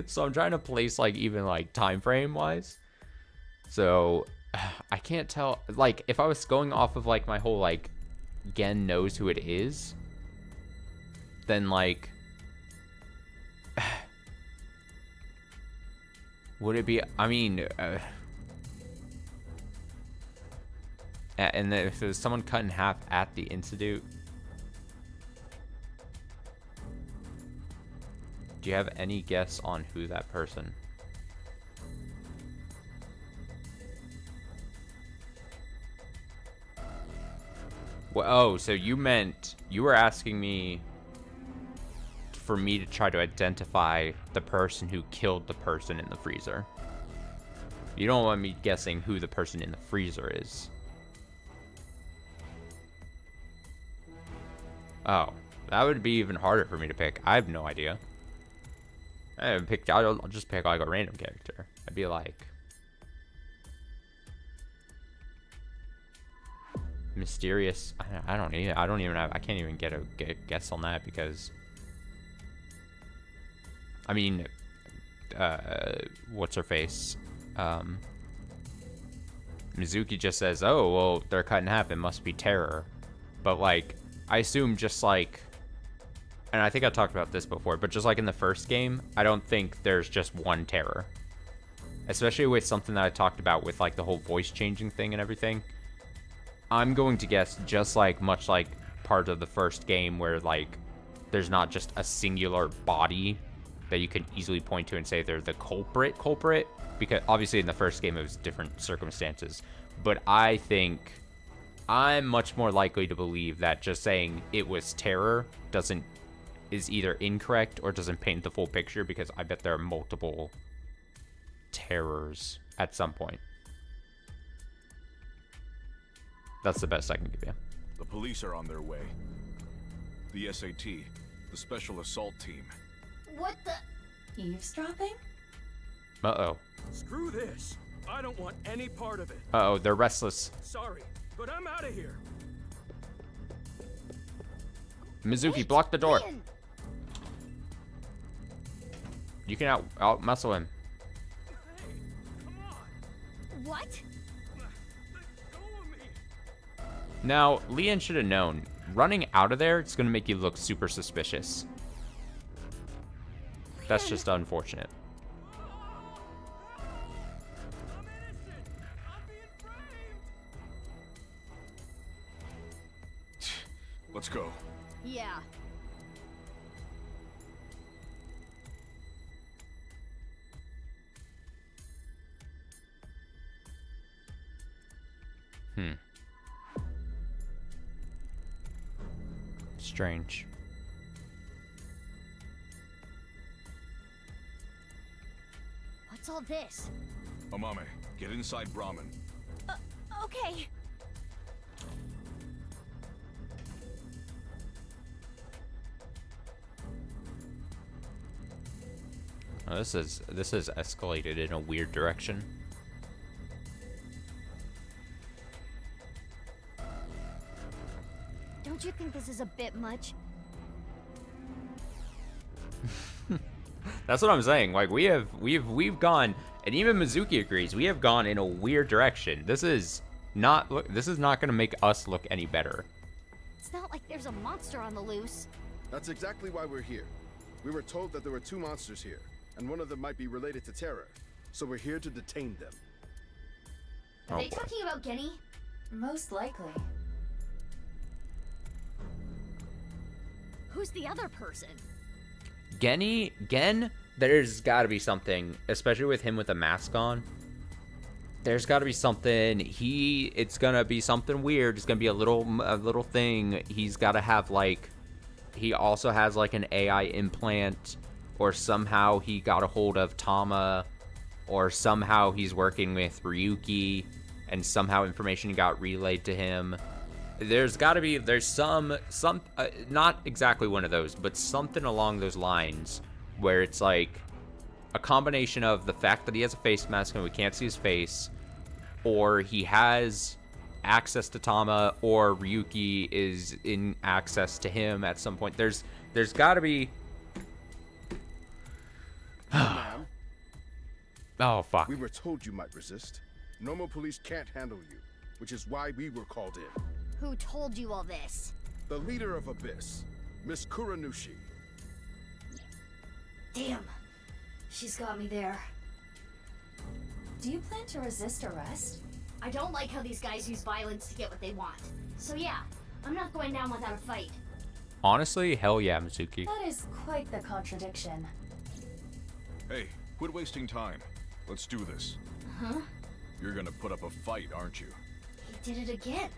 So I'm trying to place like even like time frame wise. So I can't tell. Like, if I was going off of like my whole like Gen knows who it is, then like would it be, I mean, and then if there's someone cut in half at the Institute, do you have any guess on who that person? Well, oh, so you were asking me for me to try to identify the person who killed the person in the freezer. You don't want me guessing who the person in the freezer is. Oh, that would be even harder for me to pick. I have no idea. I'll just pick like a random character. I'd be like mysterious. I can't even get a guess on that because I mean, what's her face? Mizuki just says, oh, well, they're cut in half. It must be Terror. But, like, I assume just, like, and I think I talked about this before, but just like in the first game, I don't think there's just one Terror. Especially with something that I talked about with, like, the whole voice changing thing and everything. I'm going to guess just like, much like part of the first game where, like, there's not just a singular body that you can easily point to and say they're the culprit, because obviously in the first game it was different circumstances. But I think I'm much more likely to believe that just saying it was terror is either incorrect or doesn't paint the full picture, because I bet there are multiple terrors at some point. That's the best I can give you. The police are on their way. The SAT, the Special Assault Team. What the? Eavesdropping? Uh-oh. Screw this. I don't want any part of it. Uh-oh, they're restless. Sorry, but I'm out of here. Mizuki, block the door. Leon! You can out muscle him. Hey, come on. What? Let go of me. Now, Leon should have known. Running out of there, it's going to make you look super suspicious. That's just unfortunate. I'm innocent. I'm being framed. Let's go. Yeah. Strange. What's all this? Amame, get inside Brahmin. Okay. Oh, this has escalated in a weird direction. Don't you think this is a bit much? That's what I'm saying. Like we've gone, and even Mizuki agrees, we have gone in a weird direction. This is not going to make us look any better. It's not like there's a monster on the loose. That's exactly why we're here. We were told that there were 2 monsters here, and one of them might be related to terror. So we're here to detain them. Are they talking about Genny? Most likely. Who's the other person? Gen, there's got to be something, especially with him with a mask on. There's got to be something. It's gonna be something weird. It's gonna be a little thing. He's got to have like, he also has like an AI implant, or somehow he got a hold of Tama, or somehow he's working with Ryuki, and somehow information got relayed to him. There's some not exactly one of those, but something along those lines, where it's like a combination of the fact that he has a face mask and we can't see his face, or he has access to Tama, or Ryuki is in access to him at some point. There's got to be. Ma'am, Oh fuck. we were told you might resist. Normal police can't handle you, which is why we were called in. Who told you all this? The leader of Abyss, Miss Kuranushi. Damn. She's got me there. Do you plan to resist arrest? I don't like how these guys use violence to get what they want. So yeah, I'm not going down without a fight. Honestly, hell yeah, Mizuki. That is quite the contradiction. Hey, quit wasting time. Let's do this. Huh? You're gonna put up a fight, aren't you? He did it again.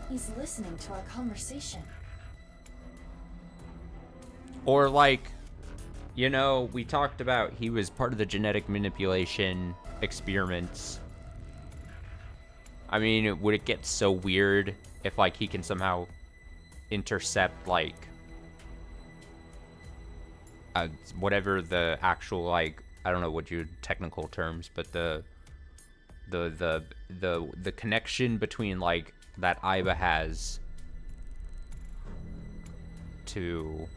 He's listening to our conversation. Or like, we talked about he was part of the genetic manipulation experiments. I mean, would it get so weird if like he can somehow intercept like whatever the actual, like, I don't know what your technical terms, but the connection between like that Aiba has to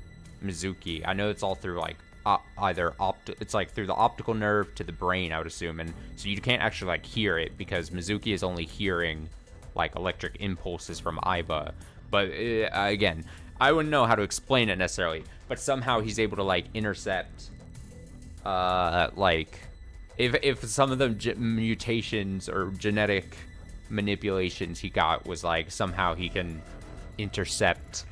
Mizuki. I know it's all through like it's like through the optical nerve to the brain, I would assume, and so you can't actually like hear it because Mizuki is only hearing like electric impulses from Aiba. But again, I wouldn't know how to explain it necessarily, but somehow he's able to like intercept like if some of the mutations or genetic manipulations he got was like somehow he can intercept.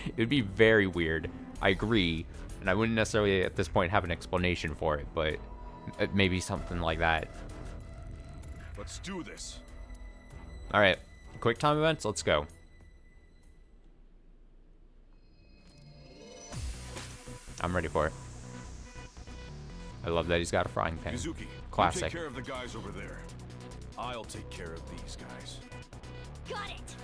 It would be very weird, I agree, And I wouldn't necessarily at this point have an explanation for it, but maybe something like that. Let's do this. All right, quick time events. Let's go. I'm ready for it. I love that he's got a frying pan. Mizuki, Classic. you take care of the guys over there. I'll take care of these guys. Got it.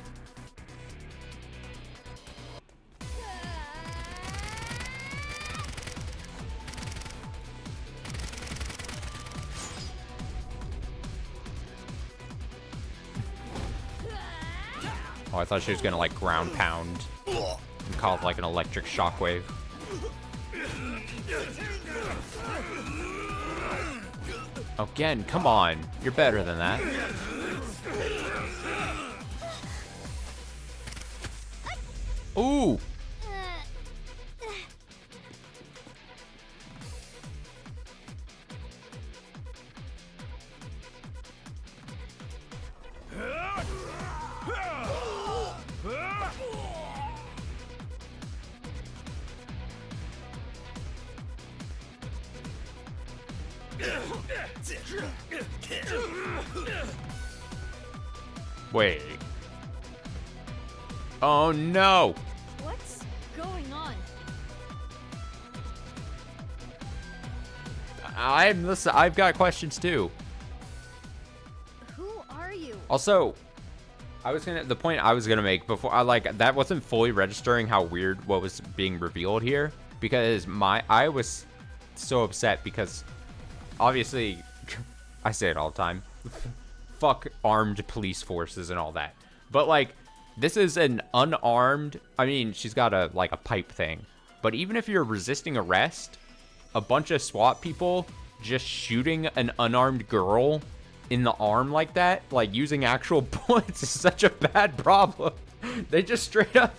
Oh, I thought she was gonna like ground pound and cause like an electric shockwave. Again, come on. You're better than that. Ooh. Wait. Oh no. What's going on? Listen, I've got questions too. Who are you? Also, the point I was gonna make before that wasn't fully registering how weird what was being revealed here, because I was so upset because obviously I say it all the time. Fuck armed police forces and all that. But like, this is an unarmed, I mean, she's got a pipe thing. But even if you're resisting arrest, a bunch of SWAT people just shooting an unarmed girl in the arm like that, like using actual bullets, is such a bad problem. They just straight up,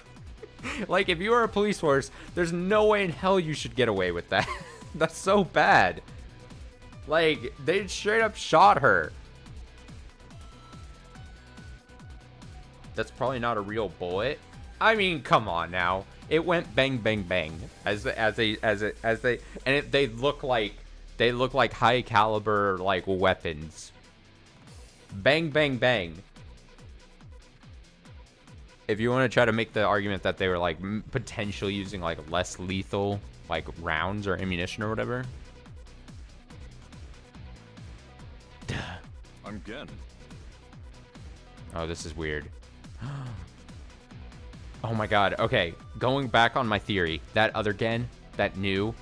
like, if you are a police force, there's no way in hell you should get away with that. That's so bad. Like, they straight up shot her. That's probably not a real bullet. I mean, come on now. It went bang, bang, bang they look like high caliber like weapons. Bang, bang, bang. If you want to try to make the argument that they were like potentially using like less lethal like rounds or ammunition or whatever. Again. Oh, this is weird. Oh my god. Okay, going back on my theory, that other Gen, that new,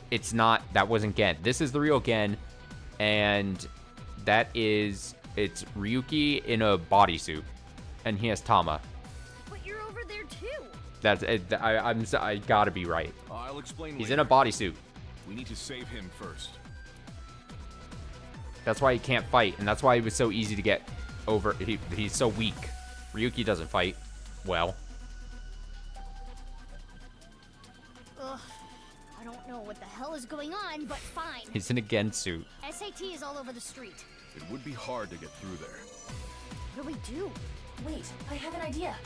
that wasn't Gen. This is the real Gen, and it's Ryuki in a bodysuit, and he has Tama. But you're over there too. That's it. I gotta be right. I'll explain. He's later. in a bodysuit. We need to save him first. That's why he can't fight, and that's why he was so easy to get over. He's so weak. Ryuki doesn't fight well. Ugh. I don't know what the hell is going on, but fine. He's in a Gen suit. SAT is all over the street. It would be hard to get through there. What do we do? Wait, I have an idea.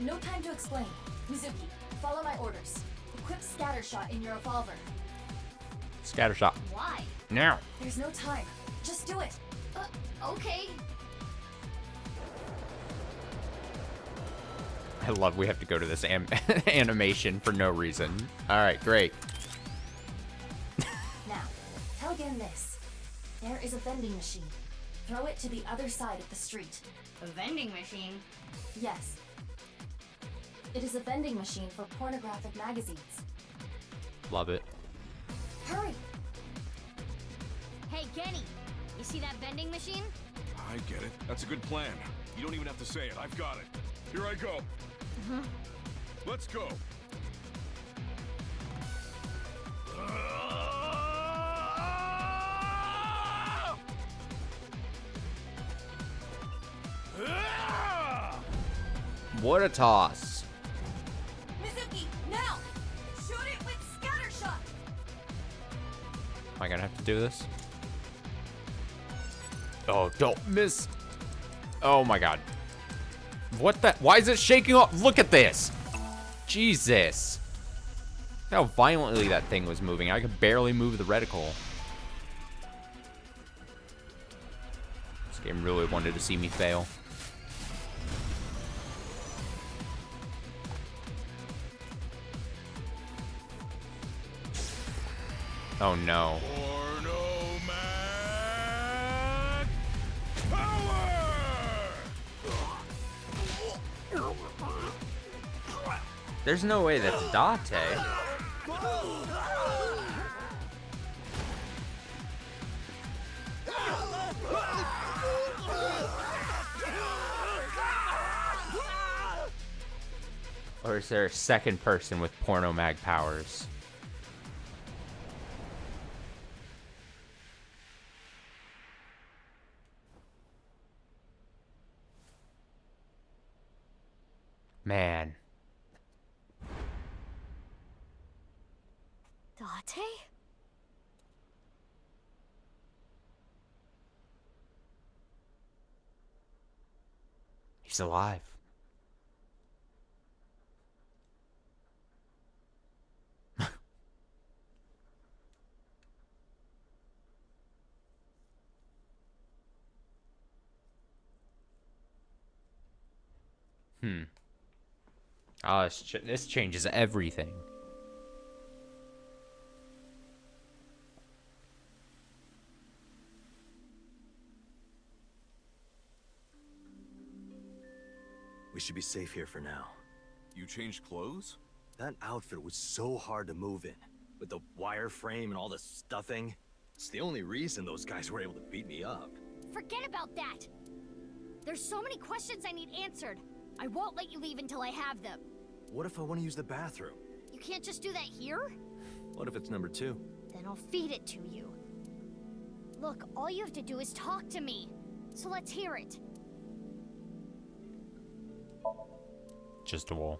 No time to explain. Mizuki, follow my orders. Equip Scattershot in your revolver. Scattershot. Why? Now. There's no time. Just do it. Okay. I love we have to go to this animation for no reason. All right, great. Now, tell Gen this. There is a vending machine. Throw it to the other side of the street. A vending machine? Yes. It is a vending machine for pornographic magazines. Love it. Hurry! Hey, Genny, you see that vending machine? I get it. That's a good plan. You don't even have to say it. I've got it. Here I go. Let's go. What a toss. Mizuki, now! Shoot it with Scattershot! Am I gonna have to do this? Oh, don't miss. Oh my god. What the? Why is it shaking off? Look at this. Jesus. How violently that thing was moving. I could barely move the reticle. This game really wanted to see me fail. Oh no. There's no way that's Date. Or is there a second person with porno mag powers? Man. Date? He's alive. Oh, this changes everything. We should be safe here for now. You changed clothes? That outfit was so hard to move in. With the wireframe and all the stuffing. It's the only reason those guys were able to beat me up. Forget about that! There's so many questions I need answered. I won't let you leave until I have them. What if I want to use the bathroom? You can't just do that here? What if it's number 2? Then I'll feed it to you. Look, all you have to do is talk to me. So let's hear it. Just a wall.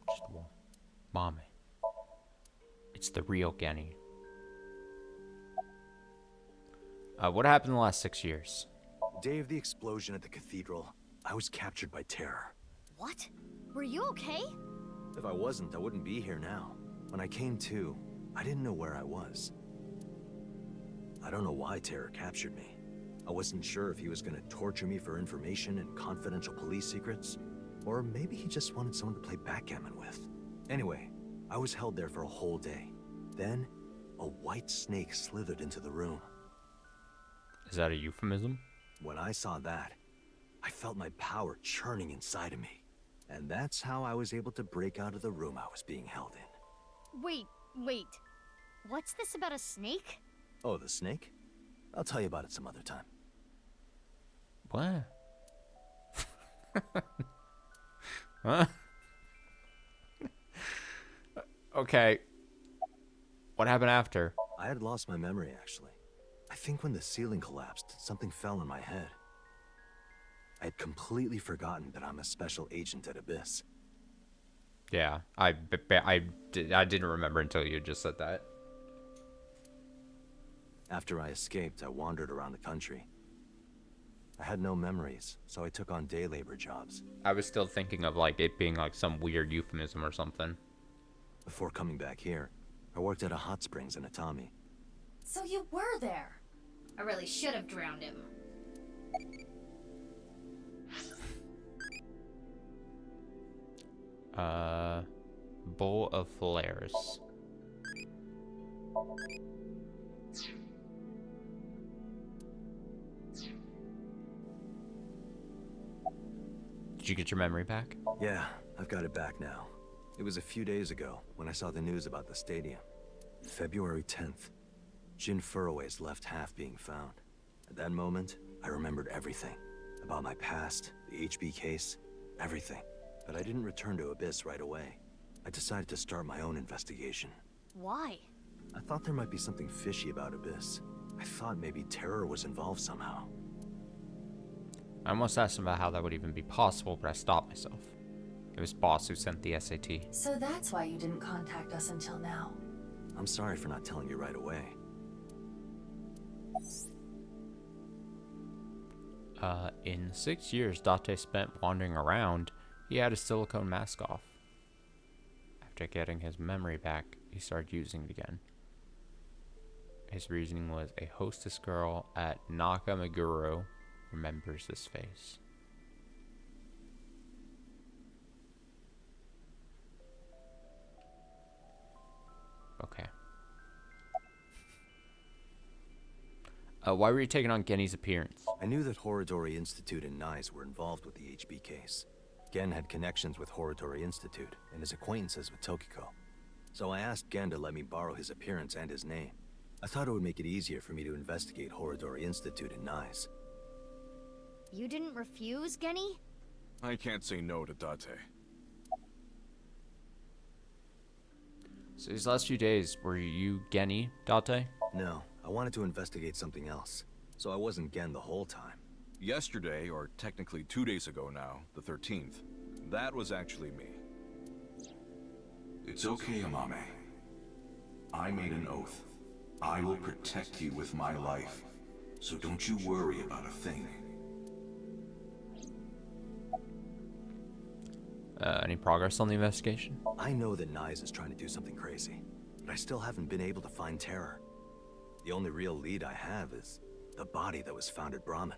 Just a wall. Mommy. It's the real Genny. What happened in the last 6 years? The day of the explosion at the cathedral, I was captured by terror. What? Were you okay? If I wasn't, I wouldn't be here now. When I came to, I didn't know where I was. I don't know why terror captured me. I wasn't sure if he was going to torture me for information and confidential police secrets, or maybe he just wanted someone to play backgammon with. Anyway, I was held there for a whole day. Then, a white snake slithered into the room. Is that a euphemism? When I saw that, I felt my power churning inside of me. And that's how I was able to break out of the room I was being held in. Wait. What's this about a snake? Oh, the snake? I'll tell you about it some other time. What? Huh? Okay. What happened after? I had lost my memory, actually. I think when the ceiling collapsed, something fell on my head. I had completely forgotten that I'm a special agent at Abyss. Yeah, I didn't remember until you just said that. After I escaped, I wandered around the country. I had no memories, so I took on day labor jobs. I was still thinking of like it being like some weird euphemism or something. Before coming back here, I worked at a hot springs in Atami. So you were there. I really should have drowned him. Bowl of flares. Did you get your memory back? Yeah, I've got it back now. It was a few days ago when I saw the news about the stadium. February 10th. Jin Furroway's left half being found. At that moment, I remembered everything. About my past, the HB case, everything. But I didn't return to Abyss right away. I decided to start my own investigation. Why? I thought there might be something fishy about Abyss. I thought maybe terror was involved somehow. I almost asked him about how that would even be possible, but I stopped myself. It was Boss who sent the SAT. So that's why you didn't contact us until now. I'm sorry for not telling you right away. In 6 years Date spent wandering around, He had his silicone mask off. After getting his memory back, he started using it again. His reasoning was a hostess girl at Nakameguro remembers this face. Okay. Why were you taking on Genny's appearance? I knew that Horodori Institute and NICE were involved with the HB case. Gen had connections with Horodori Institute and his acquaintances with Tokiko. So I asked Gen to let me borrow his appearance and his name. I thought it would make it easier for me to investigate Horodori Institute and NICE. You didn't refuse, Genny? I can't say no to Date. So these last few days, were you Genny, Date? No, I wanted to investigate something else. So I wasn't Gen the whole time. Yesterday, or technically 2 days ago now, the 13th, that was actually me. It's okay, Amame. I made an oath. I will protect you with my life. So don't you worry about a thing. Any progress on the investigation? I know that NICE is trying to do something crazy, but I still haven't been able to find Terror. The only real lead I have is the body that was found at Brahmin,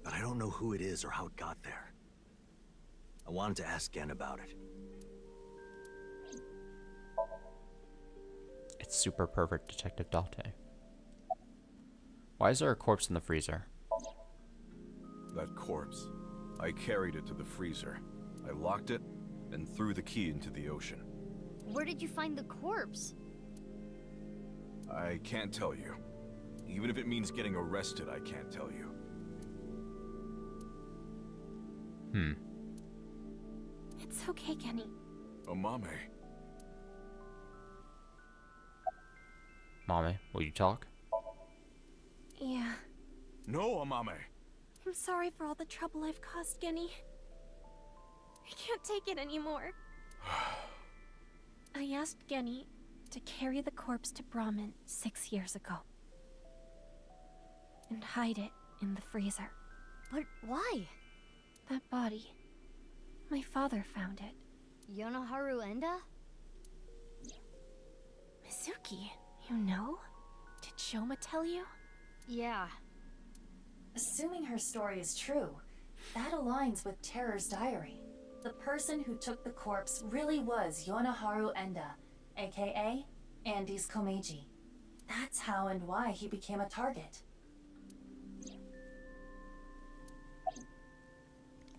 but I don't know who it is or how it got there. I wanted to ask Gen about it. It's super perfect, Detective Date. Why is there a corpse in the freezer? That corpse. I carried it to the freezer. I locked it and threw the key into the ocean. Where did you find the corpse? I can't tell you. Even if it means getting arrested, I can't tell you. It's okay, Genny. Amame. Mame, will you talk? Yeah. No, Amame. I'm sorry for all the trouble I've caused, Genny. I can't take it anymore. I asked Genny to carry the corpse to Brahmin 6 years ago. And hide it in the freezer. But why? That body. My father found it. Yonoharu Enda? Mizuki, you know? Did Shoma tell you? Yeah. Assuming her story is true, that aligns with Terror's diary. The person who took the corpse really was Yonoharu Enda, aka Andy's Komeiji. That's how and why he became a target.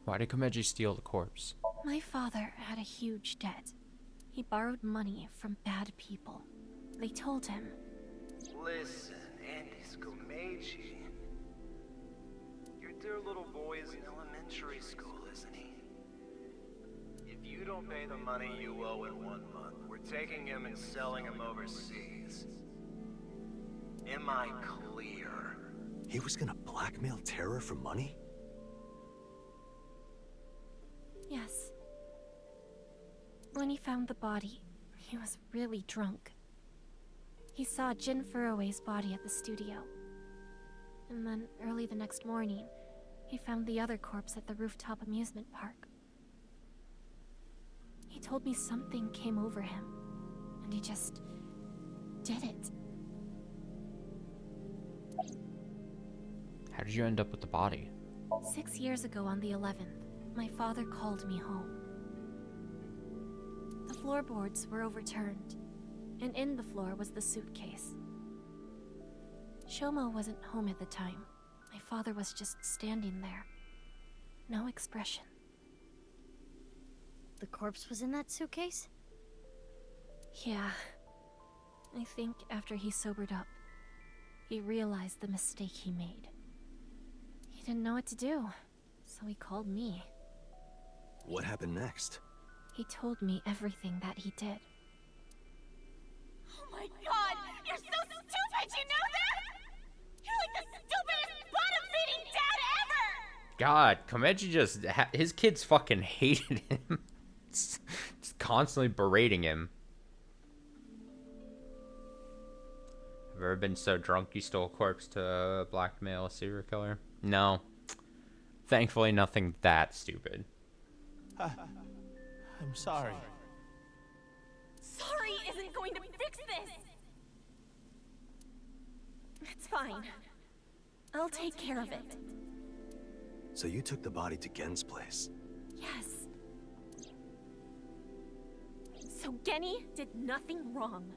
Why did Komeiji steal the corpse? My father had a huge debt. He borrowed money from bad people. They told him, Listen, Andy's Komeiji. Your dear little boy is in elementary school, isn't he? If you don't pay the money you owe in 1 month, we're taking him and selling him overseas. Am I clear? He was gonna blackmail Terror for money? yes. When he found the body, he was really drunk. He saw Jin Furue's body at the studio. And then, early the next morning, he found the other corpse at the rooftop amusement park. He told me something came over him, and he just did it. How did you end up with the body? 6 years ago on the 11th, my father called me home. The floorboards were overturned, and in the floor was the suitcase. Shoma wasn't home at the time. My father was just standing there. No expression. The corpse was in that suitcase? Yeah. I think after he sobered up, he realized the mistake he made. He didn't know what to do, so he called me. What happened next? He told me everything that he did. Oh my god! You're so stupid, you know that? You're like the stupidest bottom-feeding dad ever! God, Komeiji just... his kids fucking hated him. Just constantly berating him. Have you ever been so drunk you stole a corpse to blackmail a serial killer? No. Thankfully, nothing that stupid. I'm sorry. Sorry isn't going to fix this! It's fine. I'll take care of it. So you took the body to Gen's place? Yes. So Genny did nothing wrong.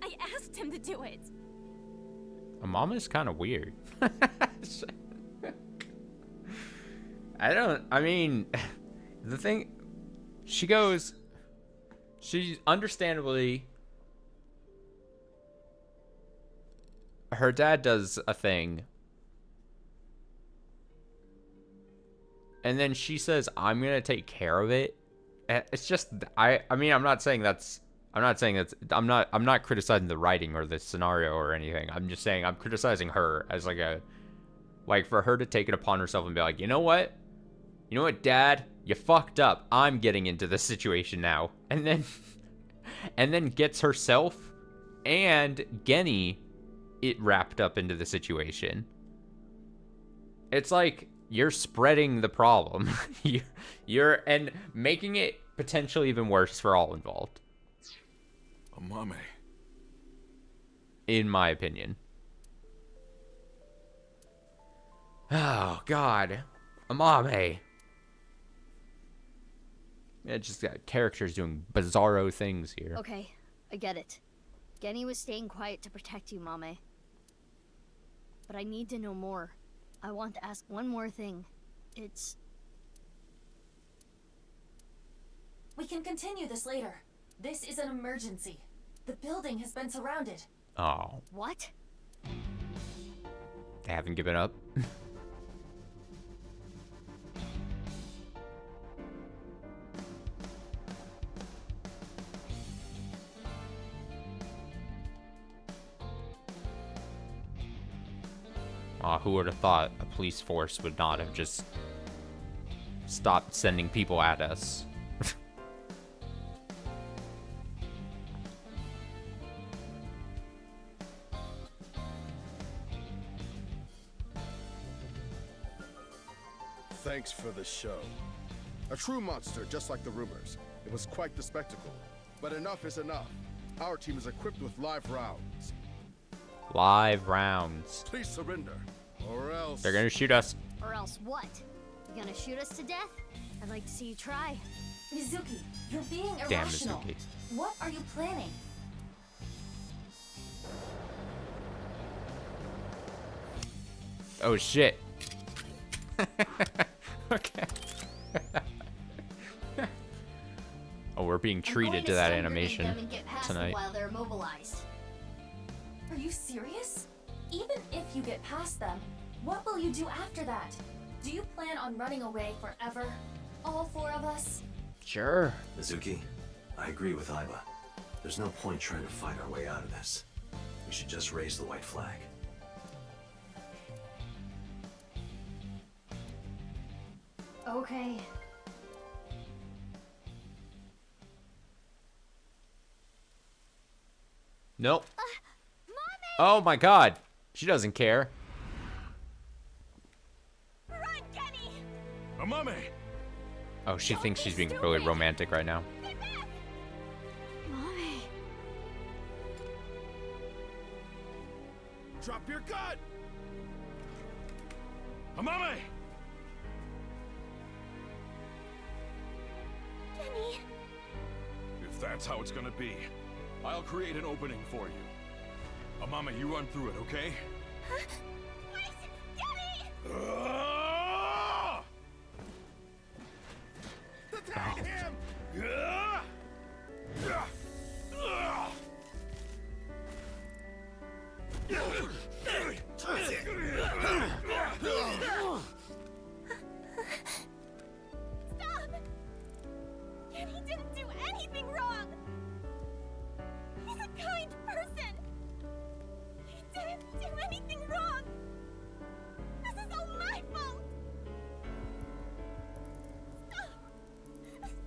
I asked him to do it. Mama's kind of weird. I mean, the thing, she's understandably, her dad does a thing, and then she says, I'm gonna take care of it. It's just, I'm not criticizing the writing or the scenario or anything. I'm just saying I'm criticizing her as for her to take it upon herself and be like, you know what, Dad, you fucked up. I'm getting into this situation now, and then gets herself and Genny it wrapped up into the situation. It's like you're spreading the problem. you're and making it potentially even worse for all involved. Amame. In my opinion. Oh, God. Amame. It's just got characters doing bizarro things here. Okay, I get it. Genny was staying quiet to protect you, Mame. But I need to know more. I want to ask one more thing. It's... We can continue this later. This is an emergency. The building has been surrounded. Oh. What? They haven't given up. Who would have thought a police force would not have just stopped sending people at us? Thanks for the show. A true monster, just like the rumors. It was quite the spectacle. But enough is enough. Our team is equipped with live rounds. Live rounds. Please surrender, or else... They're gonna shoot us. Or else what? You gonna shoot us to death? I'd like to see you try. Mizuki, you're being Damn, irrational. Mizuki. What are you planning? Oh, shit. Okay. Oh, we're being treated to that animation tonight. While they're immobilized. Are you serious? Even if you get past them, what will you do after that? Do you plan on running away forever? All four of us? Sure. Mizuki, I agree with Aiba. There's no point trying to fight our way out of this. We should just raise the white flag. Okay. Nope. Oh my God. She doesn't care. Run, Genny! Amame! Oh, she thinks she's being really romantic right now. Mommy. Drop your gun! Amame! Genny. If that's how it's gonna be, I'll create an opening for you. Amame, you run through it, okay? Huh? Wait! Genny! Attack him! Stop! Genny didn't do anything wrong! He's a kind person! He didn't do anything wrong! This is all my fault! Stop!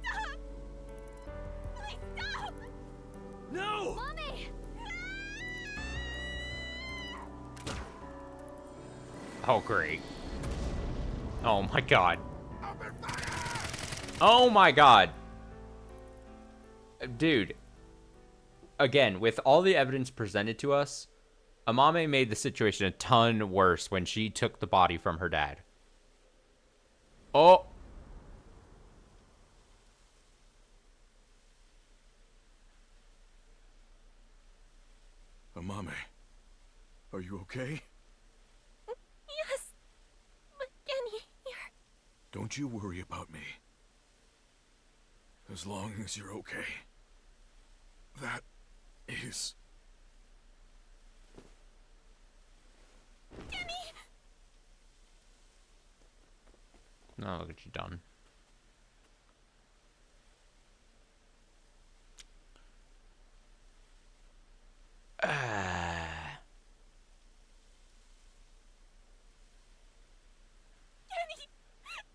Stop! Please stop! No! Mommy! Oh, great. Oh my God. Oh my god. Dude. Again, with all the evidence presented to us, Amame made the situation a ton worse when she took the body from her dad. Oh. Amame, are you okay? Yes, but Genny here. Don't you worry about me. As long as you're okay. That is... Genny! Oh, look at you done. Genny!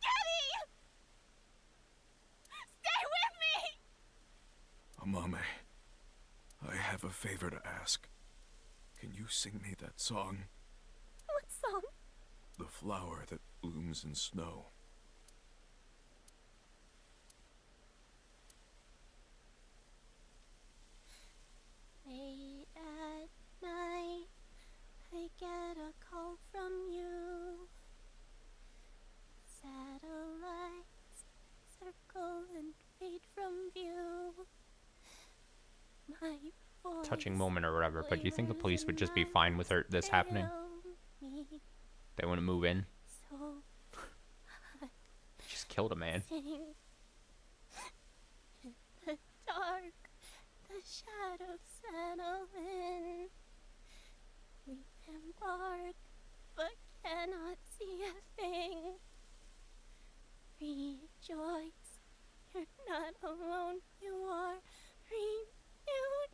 Genny! Stay with me! Amame, I have a favor to ask. Can you sing me that song? What song? The flower that blooms in snow. Late at night, I get a call from you. Satellites circle and fade from view. My voice Touching moment or whatever, but do you think the police would just be fine with this happening? They wouldn't move in? So Just killed a man. sing. In the dark, the shadows settle in. We embark, but cannot see a thing. Rejoice, you're not alone, you are renewed.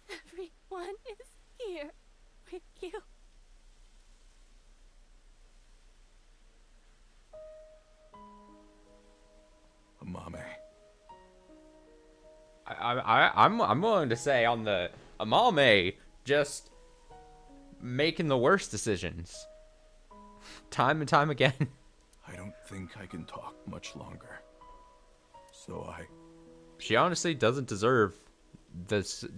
Everyone is here with you. Amame. I'm willing to say on the Amame just making the worst decisions. Time and time again. I don't think I can talk much longer. So She honestly doesn't deserve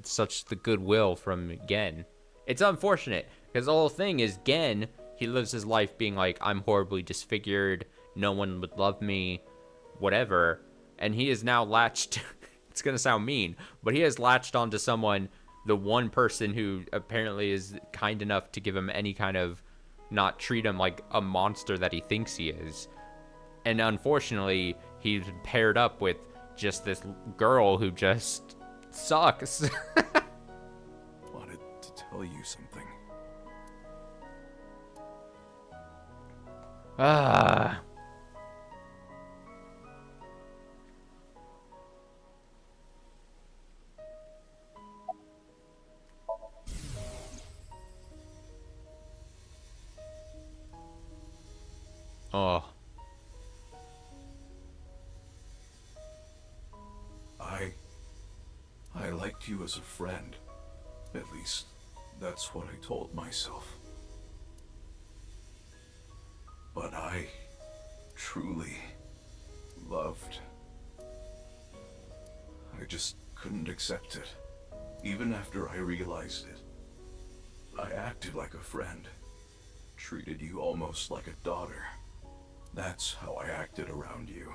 such the goodwill from Gen. It's unfortunate, because the whole thing is Gen, he lives his life being like, I'm horribly disfigured, no one would love me, whatever, and he is now latched, it's gonna sound mean, but he has latched onto someone, the one person who apparently is kind enough to give him any kind of, not treat him like a monster that he thinks he is. And unfortunately, he's paired up with just this girl who just sucks. wanted to tell you something. Ah. Oh. I liked you as a friend. At least, that's what I told myself. But I truly loved. I just couldn't accept it. Even after I realized it. I acted like a friend. Treated you almost like a daughter. That's how I acted around you.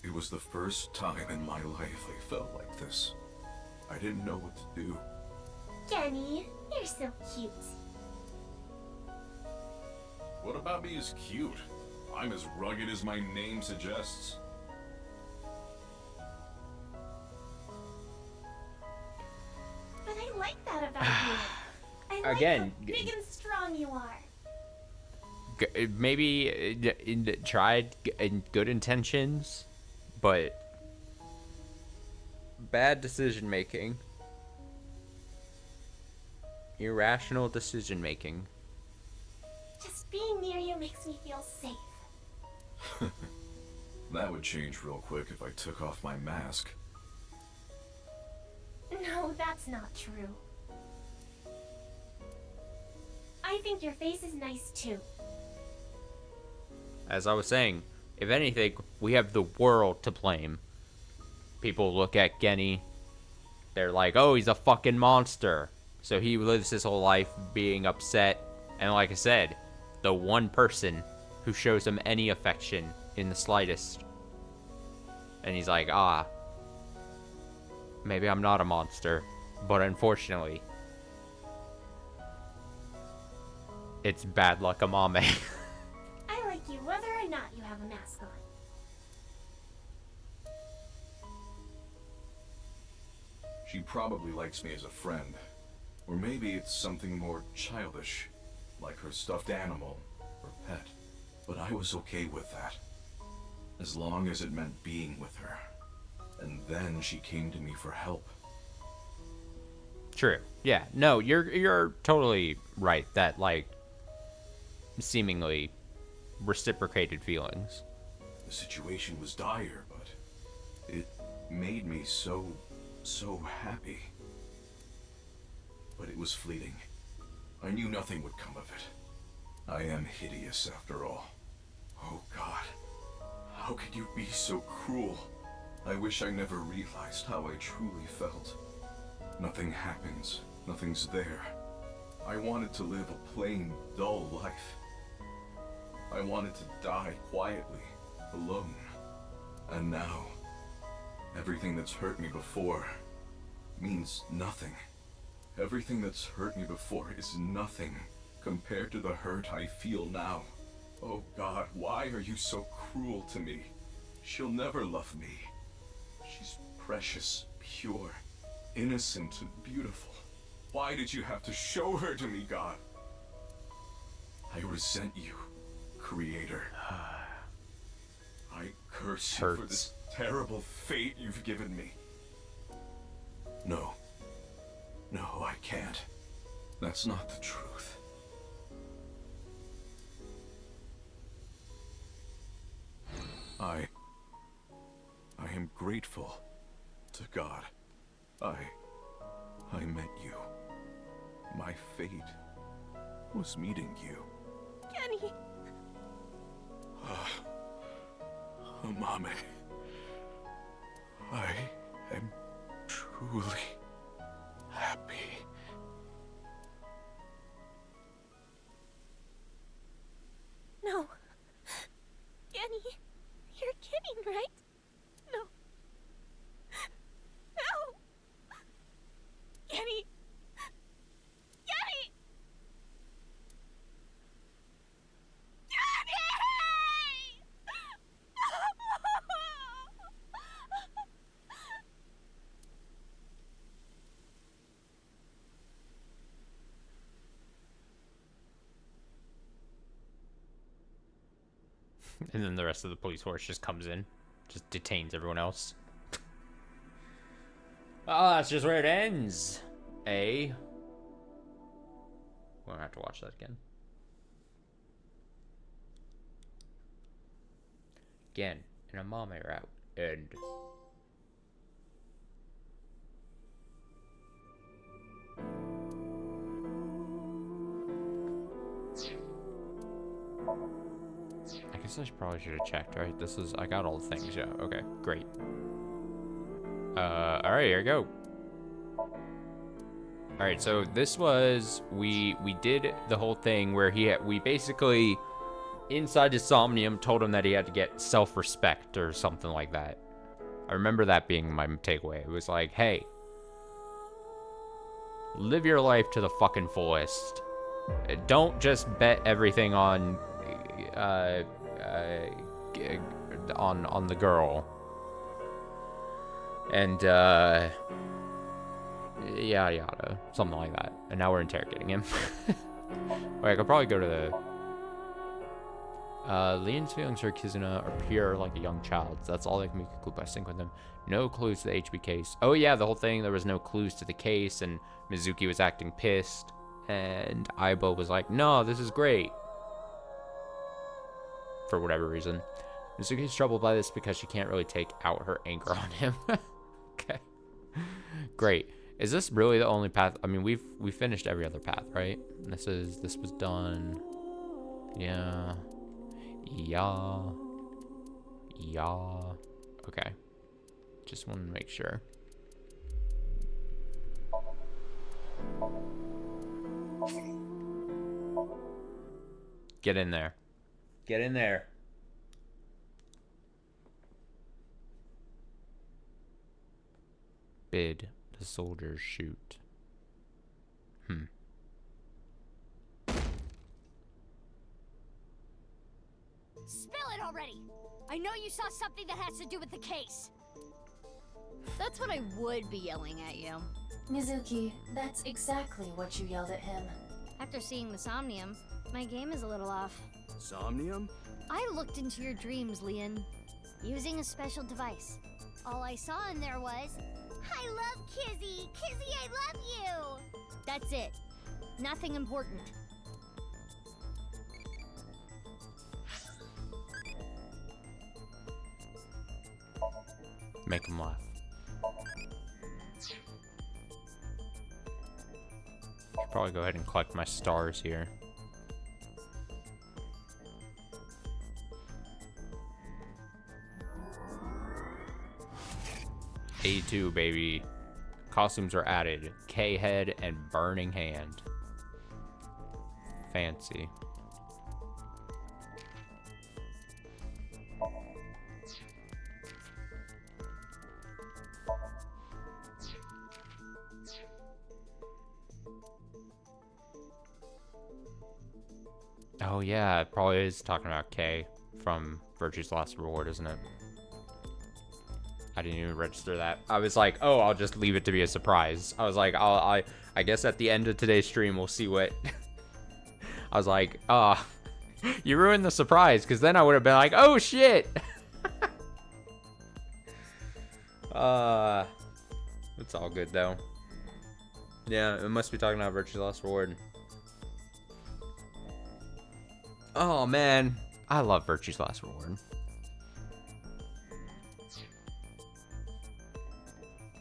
It was the first time in my life I felt like this. I didn't know what to do. Genny, you're so cute. What about me is cute? I'm as rugged as my name suggests. But I like that about you. I like Again, how big and strong you are. Maybe tried in good intentions, but bad decision making. Irrational decision making. Just being near you makes me feel safe. That would change real quick if I took off my mask. No, that's not true. I think your face is nice too. As I was saying, if anything, we have the world to blame. People look at Genny, they're like, oh, he's a fucking monster. So he lives his whole life being upset. And like I said, the one person who shows him any affection in the slightest. And he's like, ah, maybe I'm not a monster, but unfortunately, it's bad luck Amame. I like you whether or not you have a mask on. She probably likes me as a friend. Or maybe it's something more childish, like her stuffed animal or pet. But I was okay with that, as long as it meant being with her. And then she came to me for help. True. Yeah. No, you're totally right that, like, seemingly reciprocated feelings. The situation was dire, but it made me so happy. But it was fleeting. I knew nothing would come of it. I am hideous after all. Oh God, how could you be so cruel? I wish I never realized how I truly felt. Nothing happens, nothing's there. I wanted to live a plain, dull life. I wanted to die quietly, alone. And now, everything that's hurt me before means nothing. Everything that's hurt me before is nothing compared to the hurt I feel now. Oh God, why are you so cruel to me? She'll never love me. She's precious, pure, innocent, and beautiful. Why did you have to show her to me, God? I resent you, Creator. I curse you for this terrible fate you've given me. No. No, I can't. That's not the truth. I am grateful to God. I met you. My fate was meeting you. Kenny! Amame. I am truly happy. No. Kenny, you're kidding, right? No. No! Kenny! Kenny! And then the rest of the police force just comes in, just detains everyone else. Oh, that's just where it ends. We're gonna have to watch that again. Again, in a Mame route. End. I guess I probably should have checked, right? I got all the things, yeah. Okay, great. Alright, here we go. Alright, so this was, we did the whole thing where we basically, inside the Somnium, told him that he had to get self-respect or something like that. I remember that being my takeaway. It was like, hey, live your life to the fucking fullest. Don't just bet everything on the girl. And yada yada, something like that. And now we're interrogating him. Wait, I could probably go to the Leon's feelings for Kizuna are pure like a young child. So that's all they can be concluded by sync with them. No clues to the HB case. Oh yeah, the whole thing, there was no clues to the case, and Mizuki was acting pissed, and Aiba was like, no, this is great. For whatever reason. Mizuki's troubled by this because she can't really take out her anger on him. Okay. Great. Is this really the only path? I mean, we finished every other path, right? This was done. Yeah. Yeah. Okay. Just wanted to make sure. Get in there. Get in there. Bid the soldiers shoot. Spill it already! I know you saw something that has to do with the case. That's what I would be yelling at you. Mizuki, that's exactly what you yelled at him. After seeing the Somnium, my game is a little off. Somnium? I looked into your dreams, Leon, using a special device. All I saw in there was, I love Kizzy! Kizzy, I love you! That's it. Nothing important. Make them laugh. Should probably go ahead and collect my stars here. A2, baby. Costumes are added. K-head and burning hand. Fancy. Oh yeah, it probably is talking about K from Virtue's Last Reward, isn't it? I didn't even register that. I was like, oh, I'll just leave it to be a surprise. I was like, I guess at the end of today's stream we'll see what. I was like, you ruined the surprise, because then I would have been like, oh shit. It's all good though. Yeah, it must be talking about Virtue's Last Reward. Oh man, I love Virtue's Last Reward.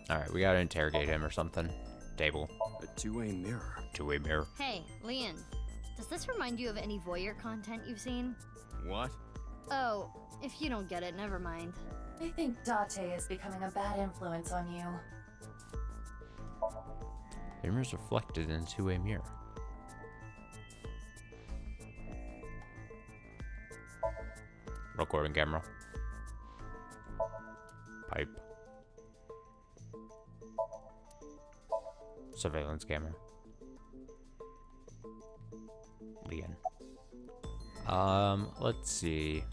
Alright, we gotta interrogate him or something. Table. A two-way mirror. Two-way mirror. Hey, Leon, does this remind you of any voyeur content you've seen? What? Oh, if you don't get it, never mind. I think Date is becoming a bad influence on you. The mirror's reflected in a two-way mirror. Recording camera. Pipe. Surveillance camera. Leon. Let's see.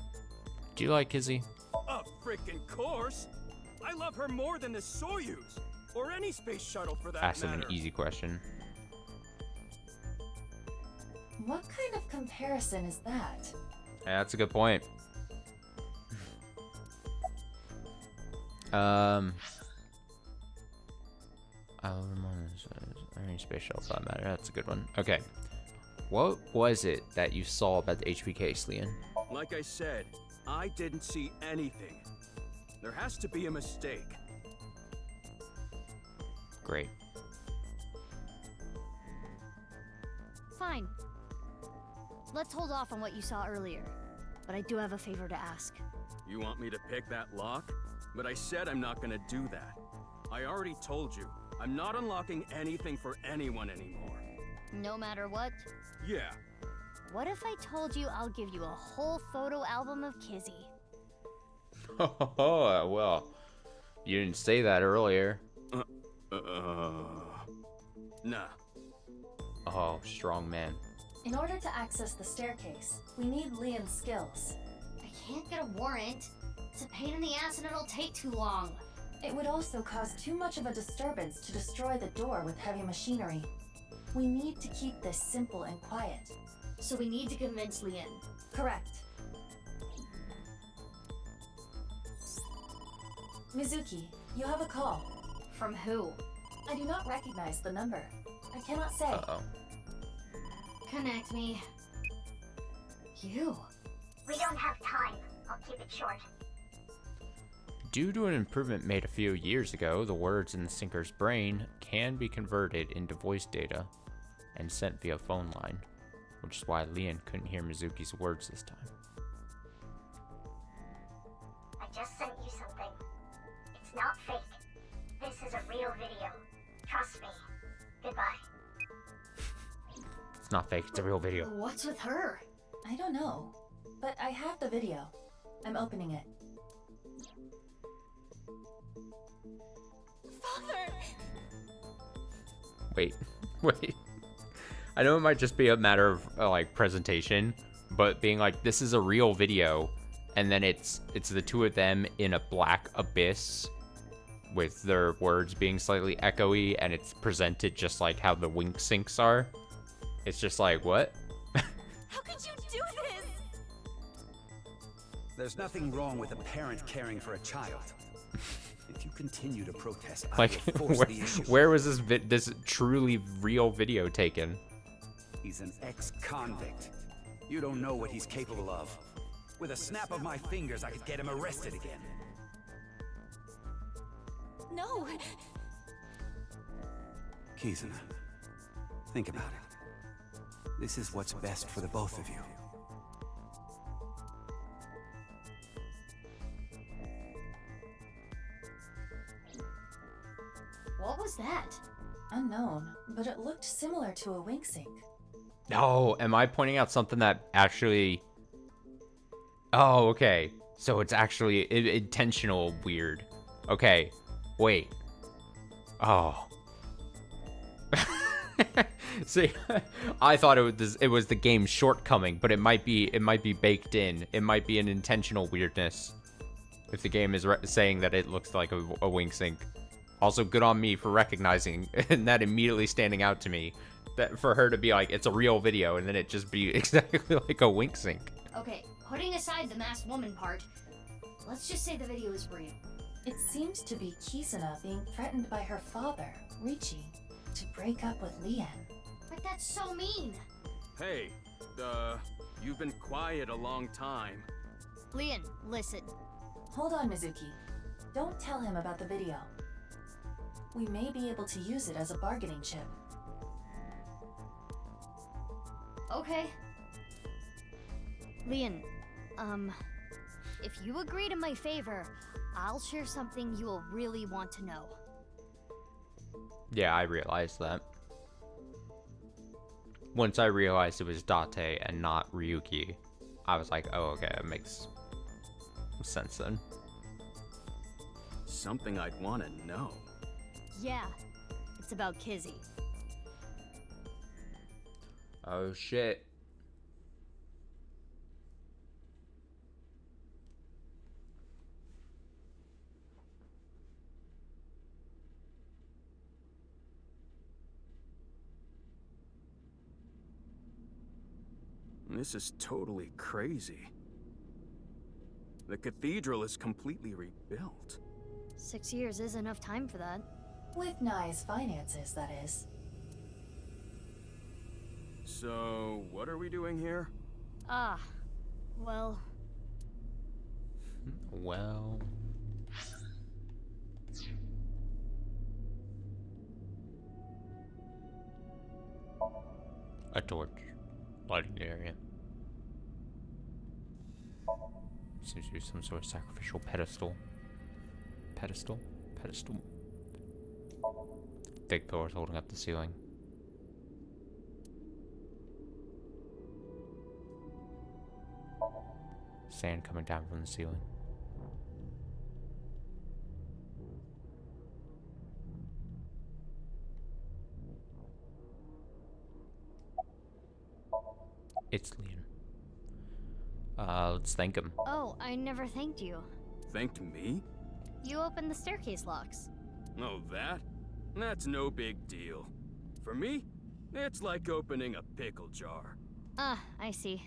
Do you like Kizzy? Of frickin' course! I love her more than the Soyuz, or any space shuttle for that Ask him matter. an easy question. What kind of comparison is that? Yeah, that's a good point. Any space shuttle for that matter. That's a good one. Okay. What was it that you saw about the HP case, Leon? Like I said, I didn't see anything. There has to be a mistake. Great. Fine. Let's hold off on what you saw earlier. But I do have a favor to ask. You want me to pick that lock? But I said I'm not gonna do that. I already told you, I'm not unlocking anything for anyone anymore. No matter what? Yeah. What if I told you I'll give you a whole photo album of Kizzy? Oh, well, you didn't say that earlier. Nah. Oh, strong man. In order to access the staircase, we need Leon's skills. I can't get a warrant. It's a pain in the ass and it'll take too long. It would also cause too much of a disturbance to destroy the door with heavy machinery. We need to keep this simple and quiet. So we need to convince Leon. Correct. Mizuki, you have a call. From who? I do not recognize the number. I cannot say. Uh-oh. Connect me. You? We don't have time. I'll keep it short. Due to an improvement made a few years ago, the words in the sinker's brain can be converted into voice data and sent via phone line, which is why Leon couldn't hear Mizuki's words this time. I not fake. This is a real video. Trust me. Goodbye. It's not fake, it's a real video. What's with her? I don't know. But I have the video. I'm opening it. Father! Wait. I know it might just be a matter of like presentation, but being like, this is a real video, and then it's the two of them in a black abyss with their words being slightly echoey, and it's presented just like how the wink syncs are. It's just like, what? How could you do this? There's nothing wrong with a parent caring for a child. If you continue to protest, I Like, will force the issue. where was this truly real video taken? He's an ex-convict. You don't know what he's capable of. With a snap of my fingers, I could get him arrested again. No. Kizuna, think about it. This is what's best for the both of you. What was that? Unknown, but it looked similar to a wink sync. Oh, am I pointing out something that actually... Oh, okay. So it's actually intentional weird. Okay, wait. Oh. See, I thought it was the game's shortcoming, but it might be baked in. It might be an intentional weirdness. If the game is saying that it looks like a wink sync. Also, good on me for recognizing and that immediately standing out to me. That for her to be like, it's a real video, and then it just be exactly like a wink sync. Okay, putting aside the masked woman part, let's just say the video is real. It seems to be Kizuna being threatened by her father, Richie, to break up with Leanne. But that's so mean. Hey, you've been quiet a long time. Leon, listen. Hold on, Mizuki. Don't tell him about the video. We may be able to use it as a bargaining chip. Okay. Leon, if you agree to my favor, I'll share something you will really want to know. Yeah, I realized that. Once I realized it was Date and not Ryuki, I was like, oh, okay, that makes sense then. Something I'd want to know. Yeah, it's about Kizzy. Oh, shit. This is totally crazy. The cathedral is completely rebuilt. 6 years is enough time for that. With Nai's finances, that is. So, what are we doing here? Well... Well... A torch. Lighting the area. Seems to be some sort of sacrificial pedestal. Pedestal? Big pillars holding up the ceiling. Sand coming down from the ceiling. It's Leon. Let's thank him. Oh, I never thanked you. Thanked me? You opened the staircase locks. Oh, that? That's no big deal. For me, it's like opening a pickle jar. I see.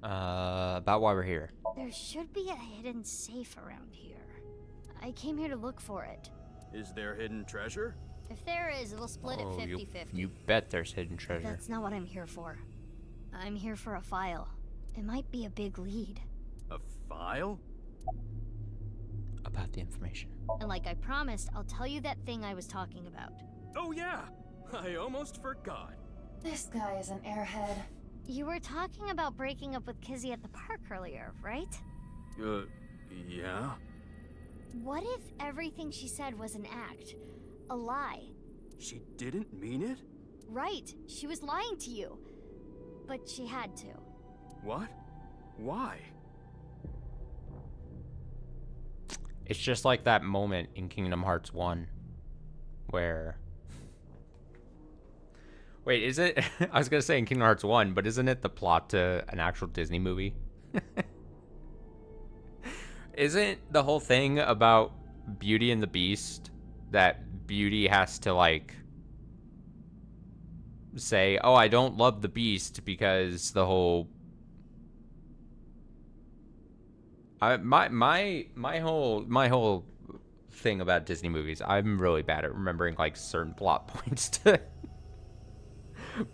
About why we're here. There should be a hidden safe around here. I came here to look for it. Is there hidden treasure? If there is, we'll split it 50-50. You bet there's hidden treasure. That's not what I'm here for. I'm here for a file. It might be a big lead. A file? About the information. And like I promised, I'll tell you that thing I was talking about. Oh yeah! I almost forgot. This guy is an airhead. You were talking about breaking up with Kizzy at the park earlier, right? Yeah? What if everything she said was an act? A lie? She didn't mean it? Right, she was lying to you. But she had to. What? Why? It's just like that moment in Kingdom Hearts 1 where... Wait, is it... I was going to say in Kingdom Hearts 1, but isn't it the plot to an actual Disney movie? Isn't the whole thing about Beauty and the Beast that Beauty has to, like, say, oh, I don't love the Beast because the whole... My whole thing about Disney movies, I'm really bad at remembering, like, certain plot points to...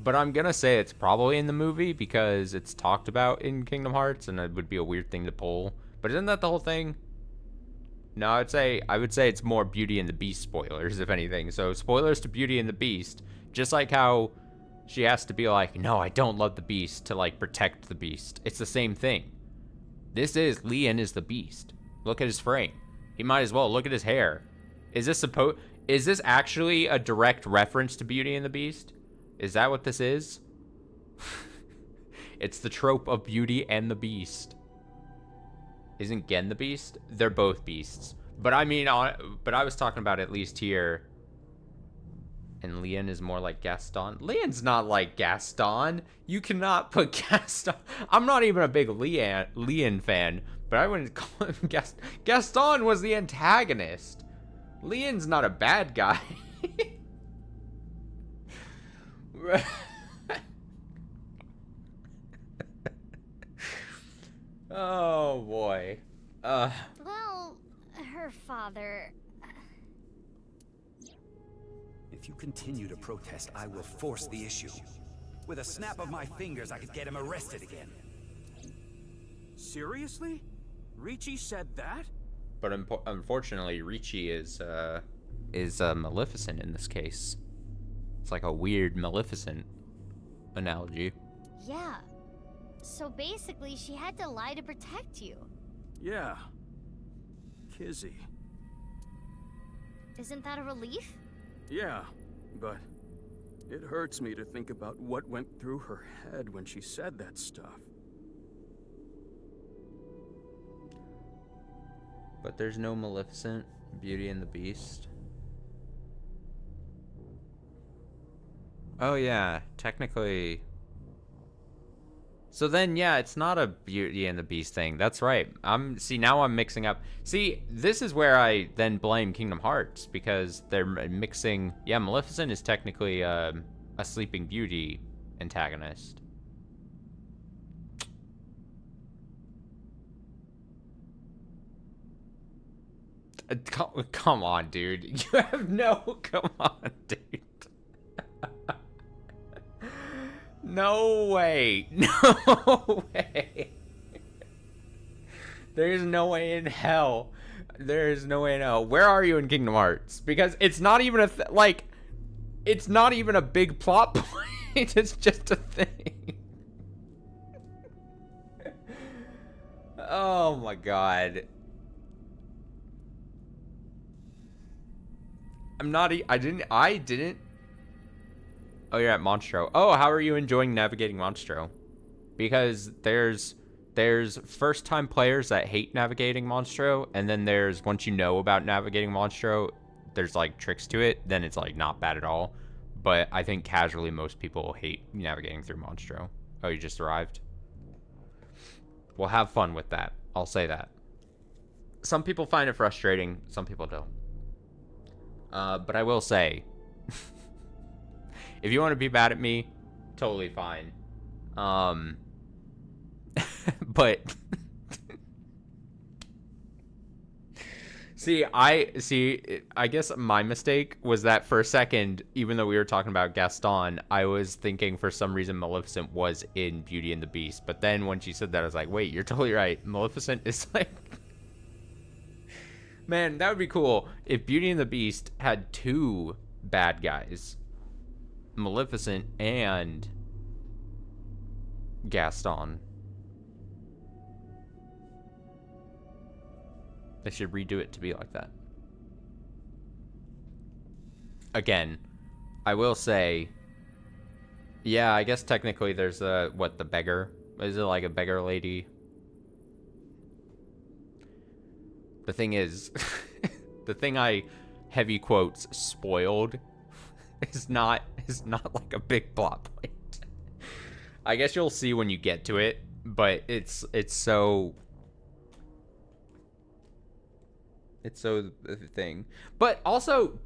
But I'm gonna say it's probably in the movie because it's talked about in Kingdom Hearts, and it would be a weird thing to pull. But isn't that the whole thing? No, I would say it's more Beauty and the Beast spoilers, if anything. So spoilers to Beauty and the Beast, just like how she has to be like, no, I don't love the Beast to, like, protect the Beast. It's the same thing. This is Leon is the Beast. Look at his frame. He might as well look at his hair. Is this actually a direct reference to Beauty and the Beast? Is that what this is? It's the trope of Beauty and the Beast. Isn't Gen the Beast? They're both beasts. But I mean, but I was talking about at least here. And Leon is more like Gaston. Leon's not like Gaston. You cannot put Gaston. I'm not even a big Leon fan, but I wouldn't call him Gaston. Gaston was the antagonist. Leon's not a bad guy. Oh boy. Well, her father... If you continue to protest, I will force the issue. With a snap of my fingers, I could get him arrested again. Seriously? Ricci said that? But unfortunately, Ricci is Maleficent in this case. It's like a weird Maleficent analogy. Yeah. So basically, she had to lie to protect you. Yeah. Kizzy. Isn't that a relief? Yeah, but it hurts me to think about what went through her head when she said that stuff. But there's no Maleficent, Beauty and the Beast. Oh yeah, technically. So then, yeah, it's not a Beauty and the Beast thing. That's right. Now I'm mixing up. See, this is where I then blame Kingdom Hearts, because they're mixing. Yeah, Maleficent is technically a Sleeping Beauty antagonist. Come on, dude. You have no. Come on, dude. No way. No way. There's no way in hell. There's no way in hell. Where are you in Kingdom Hearts? Because it's not even it's not even a big plot point. It's just a thing. Oh my god. I didn't. Oh, you're at Monstro. Oh, how are you enjoying navigating Monstro? Because there's first-time players that hate navigating Monstro, and then there's, once you know about navigating Monstro, there's, like, tricks to it, then it's, like, not bad at all. But I think casually most people hate navigating through Monstro. Oh, you just arrived? Well, have fun with that. I'll say that. Some people find it frustrating, some people don't. But I will say... If you want to be mad at me, totally fine. But I guess my mistake was that for a second, even though we were talking about Gaston, I was thinking for some reason Maleficent was in Beauty and the Beast. But then when she said that, I was like, wait, you're totally right. Maleficent is like... Man, that would be cool if Beauty and the Beast had two bad guys. Maleficent and Gaston. They should redo it to be like that. Again, I will say, yeah, I guess technically there's the beggar? Is it like a beggar lady? The thing is, the thing I heavy quotes spoiled is not like a big plot point. I guess you'll see when you get to it, but it's so the thing. But also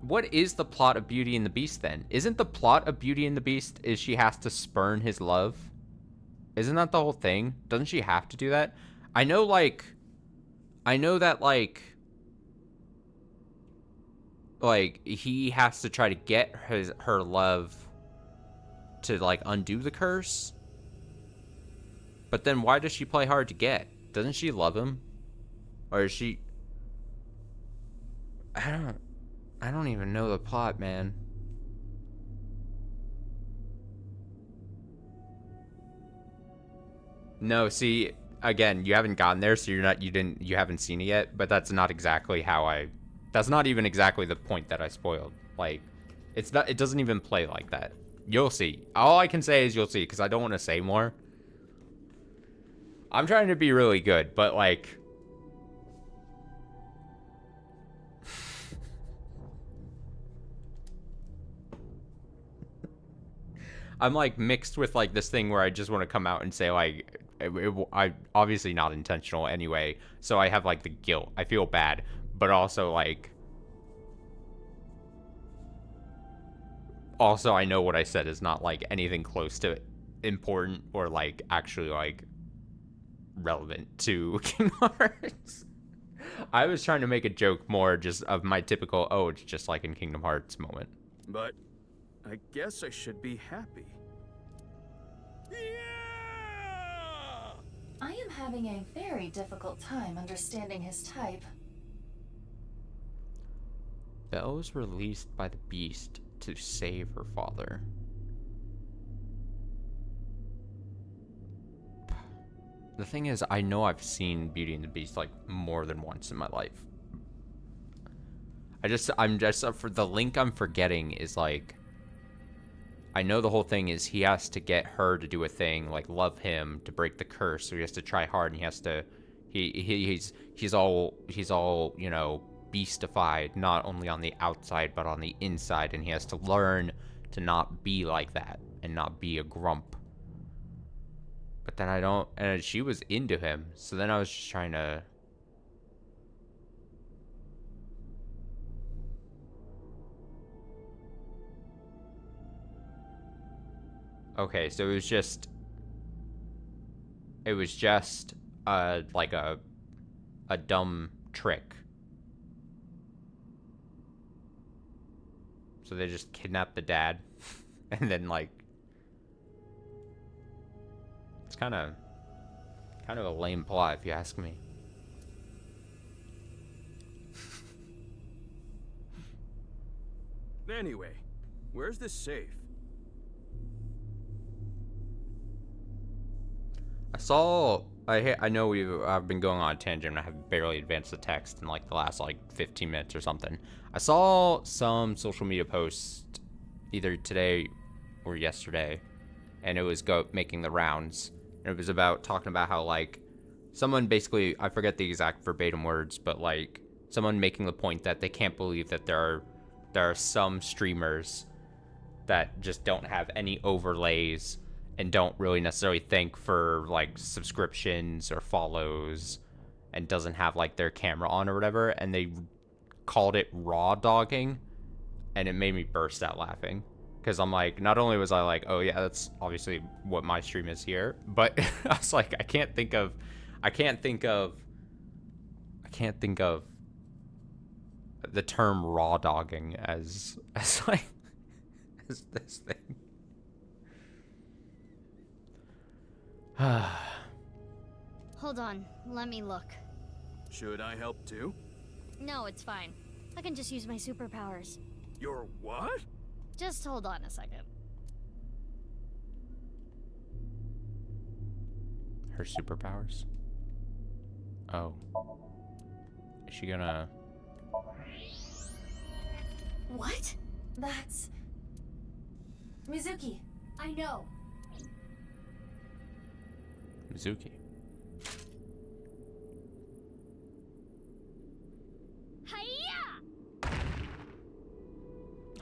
what is the plot of Beauty and the Beast then? Isn't the plot of Beauty and the Beast is she has to spurn his love? Isn't that the whole thing? Doesn't she have to do that? I know that he has to try to get her love to like undo the curse. But then why does she play hard to get? Doesn't she love him? Or is she... I don't even know the plot, man. No, see, again, you haven't gotten there, so you haven't seen it yet, but that's not exactly that's not even exactly the point that I spoiled. Like, it doesn't even play like that. You'll see. All I can say is you'll see, because I don't want to say more. I'm trying to be really good, but like... I'm like mixed with like this thing where I just want to come out and say like I obviously not intentional anyway, so I have like the guilt. I feel bad, but also like I know what I said is not like anything close to important or like actually like relevant to Kingdom Hearts. I was trying to make a joke more just of my typical it's just like in Kingdom Hearts moment. But I guess I should be happy. I am having a very difficult time understanding his type. Belle was released by the Beast to save her father. The thing is, I know I've seen Beauty and the Beast like more than once in my life. I'm just for the link I'm forgetting is like, I know the whole thing is he has to get her to do a thing, like love him to break the curse. So he has to try hard, and he has to, he's all, you know, beastified, not only on the outside, but on the inside. And he has to learn to not be like that and not be a grump. But then and she was into him. So then I was just trying to, okay, so it was just like a dumb trick. So they just kidnapped the dad, and then like, it's kind of a lame plot if you ask me. Anyway, where's this safe? I know I've been going on a tangent and I have barely advanced the text in like the last like 15 minutes or something. I saw some social media post either today or yesterday, and it was making the rounds. And it was talking about how like someone basically, I forget the exact verbatim words, but like someone making the point that they can't believe that there are some streamers that just don't have any overlays and don't really necessarily thank for like subscriptions or follows, and doesn't have like their camera on or whatever, and they called it raw dogging, and it made me burst out laughing, because I'm like, not only was I like, oh yeah, that's obviously what my stream is here, but I was like, I can't think of the term raw dogging as like as this thing. Hold on, let me look. Should I help too? No, it's fine. I can just use my superpowers. Your what? Just hold on a second. Her superpowers? Oh. Is she gonna... What? That's... Mizuki. I know. Mizuki. Hiya!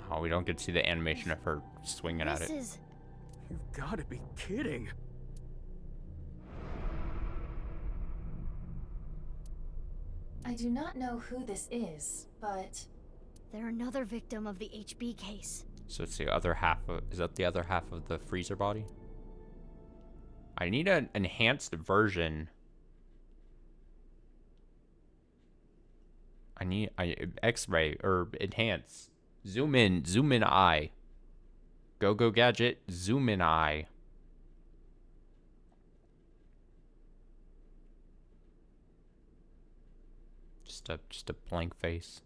Oh, we don't get to see the animation of her swinging at it. You've got to be kidding. I do not know who this is, but... They're another victim of the HB case. So it's the other half of... Is that the other half of the freezer body? I need an enhanced version. I need... X-ray, or enhance. Zoom in eye. Go gadget, zoom in eye. Just a blank face.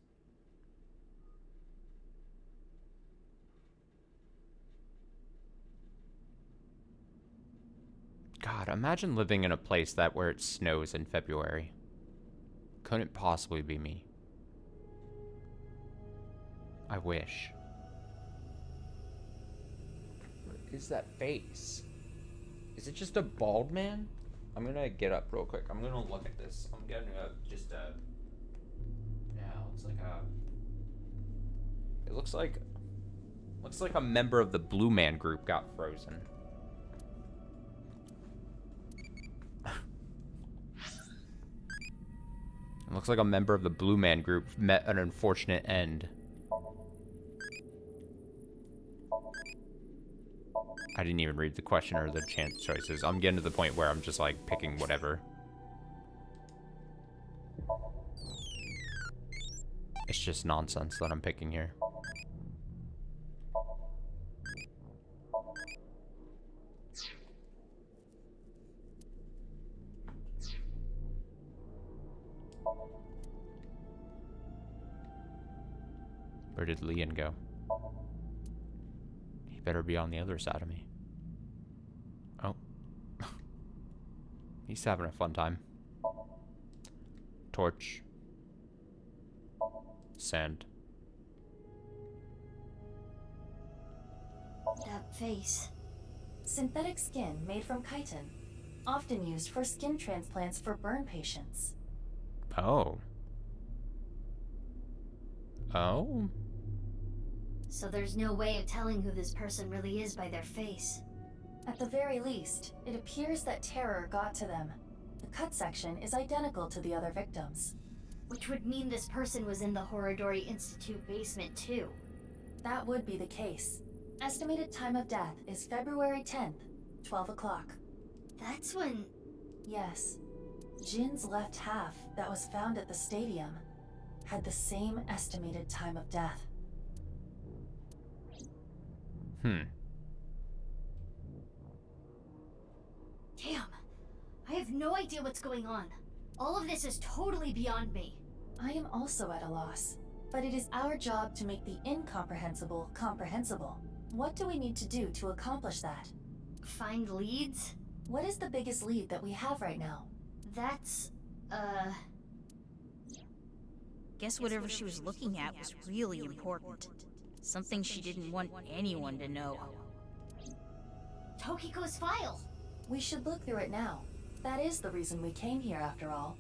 God, imagine living in a place where it snows in February. Couldn't possibly be me. I wish. What is that face? Is it just a bald man? I'm gonna get up real quick. I'm gonna look at this. I'm getting it looks like a member of the Blue Man Group got frozen. It looks like a member of the Blue Man Group met an unfortunate end. I didn't even read the question or the chance choices. I'm getting to the point where I'm just like picking whatever. It's just nonsense that I'm picking here. Where did Leon go? He better be on the other side of me. Oh. He's having a fun time. Torch. Sand. That face. Synthetic skin made from chitin. Often used for skin transplants for burn patients. Oh. Oh? So there's no way of telling who this person really is by their face. At the very least, it appears that terror got to them. The cut section is identical to the other victims. Which would mean this person was in the Horodori Institute basement too. That would be the case. Estimated time of death is February 10th, 12 o'clock. That's when... Yes. Jin's left half that was found at the stadium had the same estimated time of death. Damn. I have no idea what's going on. All of this is totally beyond me. I am also at a loss. But it is our job to make the incomprehensible comprehensible. What do we need to do to accomplish that? Find leads? What is the biggest lead that we have right now? That's, Guess whatever she was looking at was really important. Something she didn't want anyone to know. Tokiko's file! We should look through it now. That is the reason we came here, after all.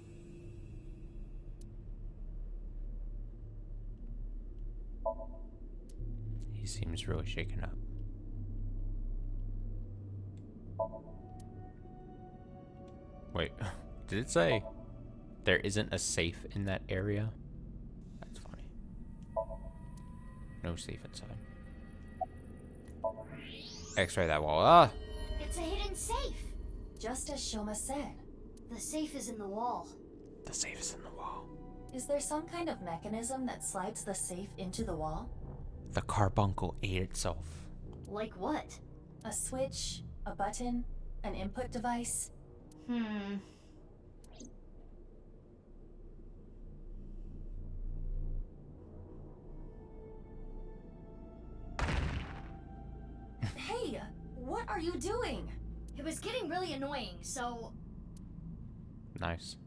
He seems really shaken up. Wait, did it say there isn't a safe in that area? That's funny. No safe inside. X-ray that wall. Ah! It's a hidden safe! Just as Shoma said. The safe is in the wall. The safe is in the wall. Is there some kind of mechanism that slides the safe into the wall? The carbuncle ate itself. Like what? A switch, a button, an input device? Hey, what are you doing? It was getting really annoying, so Nice.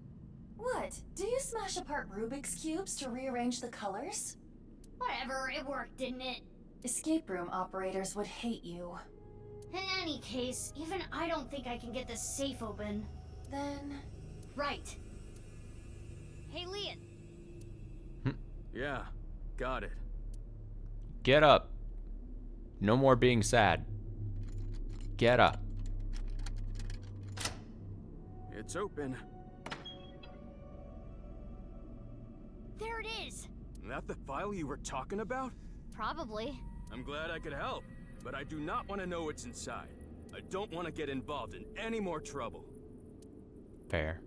What? Do you smash apart Rubik's Cubes to rearrange the colors? Whatever, it worked, didn't it? Escape room operators would hate you. In any case, even I don't think I can get this safe open. Then... Right. Hey, Leon. Yeah, got it. Get up. No more being sad. Get up. It's open. There it is. That the file you were talking about? Probably. I'm glad I could help, but I do not want to know what's inside. I don't want to get involved in any more trouble. Fair.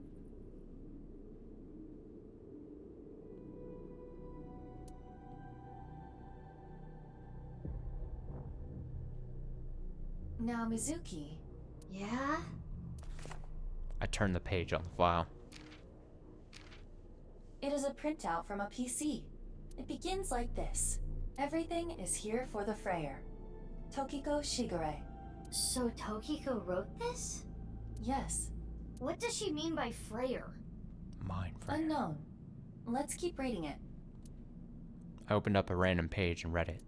Now, Mizuki. Yeah? I turned the page on the file. It is a printout from a PC. It begins like this. Everything is here for the Freyer. Tokiko Shigure. So Tokiko wrote this? Yes. What does she mean by Freyer? Mind Freyer. Unknown. Let's keep reading it. I opened up a random page and read it.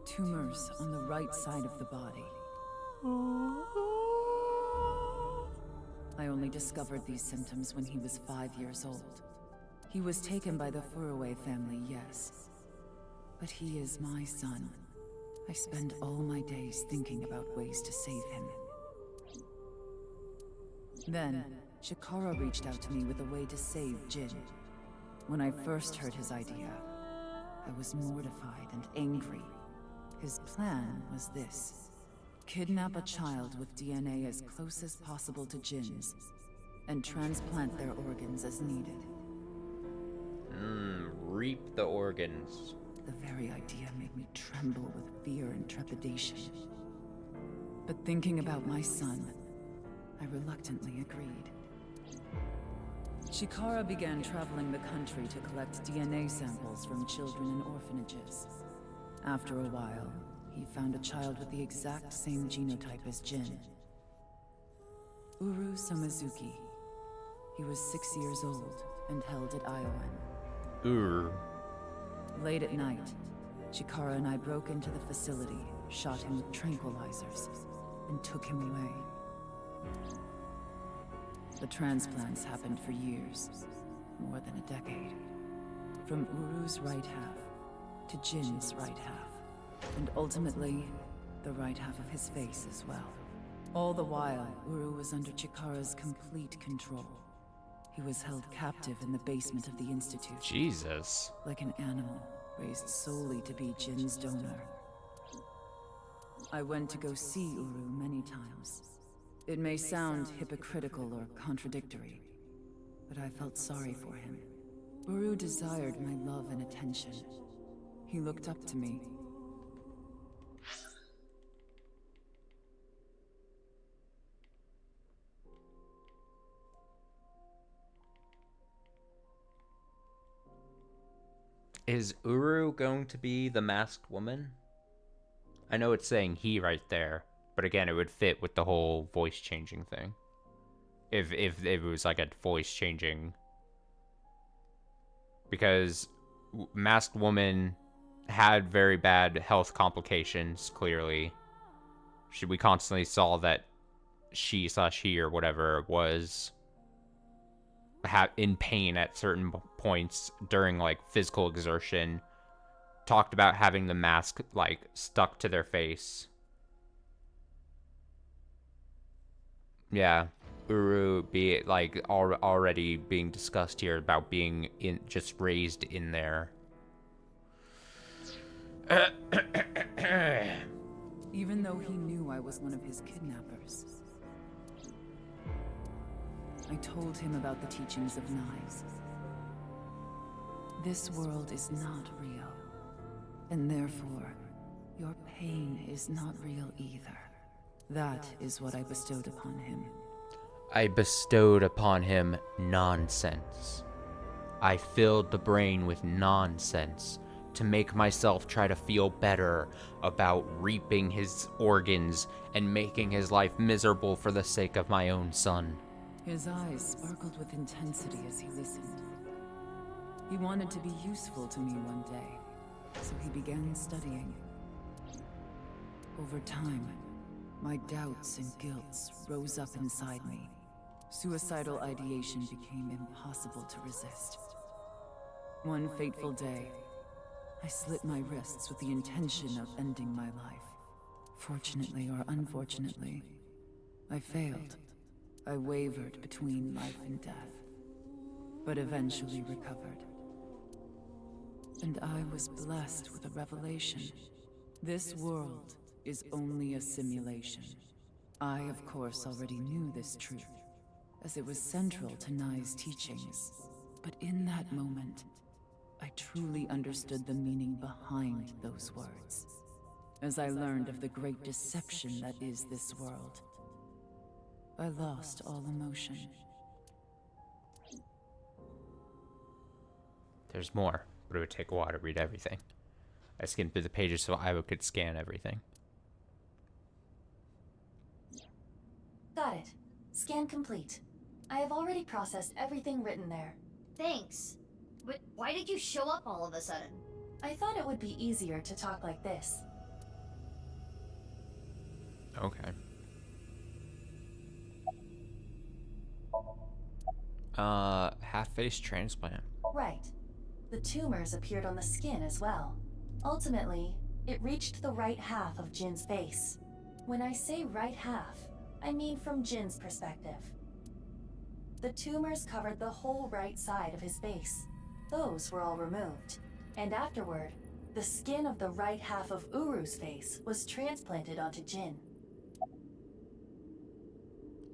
Tumors on the right side of the body. I only discovered these symptoms when he was 5 years old. He was taken by the Furue family, yes. But he is my son. I spend all my days thinking about ways to save him. Then, Shikara reached out to me with a way to save Jin. When I first heard his idea, I was mortified and angry. His plan was this. Kidnap a child with DNA as close as possible to Jin's, and transplant their organs as needed. Reap the organs. The very idea made me tremble with fear and trepidation. But thinking about my son, I reluctantly agreed. Shikara began traveling the country to collect DNA samples from children in orphanages. After a while, he found a child with the exact same genotype as Jin. Uru Somizuki. He was 6 years old and held at Iowan. Late at night, Shikara and I broke into the facility, shot him with tranquilizers, and took him away. The transplants happened for years, more than a decade. From Uru's right half to Jin's right half, and ultimately, the right half of his face as well. All the while, Uru was under Chikara's complete control. He was held captive in the basement of the Institute. Jesus. Like an animal, raised solely to be Jin's donor. I went to go see Uru many times. It may sound hypocritical or contradictory, but I felt sorry for him. Uru desired my love and attention. He looked up to me. Is Uru going to be the masked woman? I know it's saying he right there, but again, it would fit with the whole voice changing thing. If it was like a voice changing, because masked woman had very bad health complications. Clearly, we constantly saw that she/he or whatever was in pain at certain points during like physical exertion. Talked about having the mask like stuck to their face. Yeah, Uru be like already being discussed here about being just raised in there. Even though he knew I was one of his kidnappers. I told him about the teachings of knives. This world is not real, and therefore, your pain is not real either. That is what I bestowed upon him. I bestowed upon him nonsense. I filled the brain with nonsense, to make myself try to feel better about reaping his organs and making his life miserable for the sake of my own son. His eyes sparkled with intensity as he listened. He wanted to be useful to me one day, so he began studying. Over time, my doubts and guilts rose up inside me. Suicidal ideation became impossible to resist. One fateful day, I slit my wrists with the intention of ending my life. Fortunately or unfortunately, I failed. I wavered between life and death, but eventually recovered. And I was blessed with a revelation. This world is only a simulation. I, of course, already knew this truth, as it was central to Nai's teachings. But in that moment, I truly understood the meaning behind those words, as I learned of the great deception that is this world. I lost all emotion. There's more, but it would take a while to read everything. I skimmed through the pages so I could scan everything. Got it. Scan complete. I have already processed everything written there. Thanks. But why did you show up all of a sudden? I thought it would be easier to talk like this. Okay. Half-face transplant. Right. The tumors appeared on the skin as well. Ultimately, it reached the right half of Jin's face. When I say right half, I mean from Jin's perspective. The tumors covered the whole right side of his face. Those were all removed. And afterward, the skin of the right half of Uru's face was transplanted onto Jin.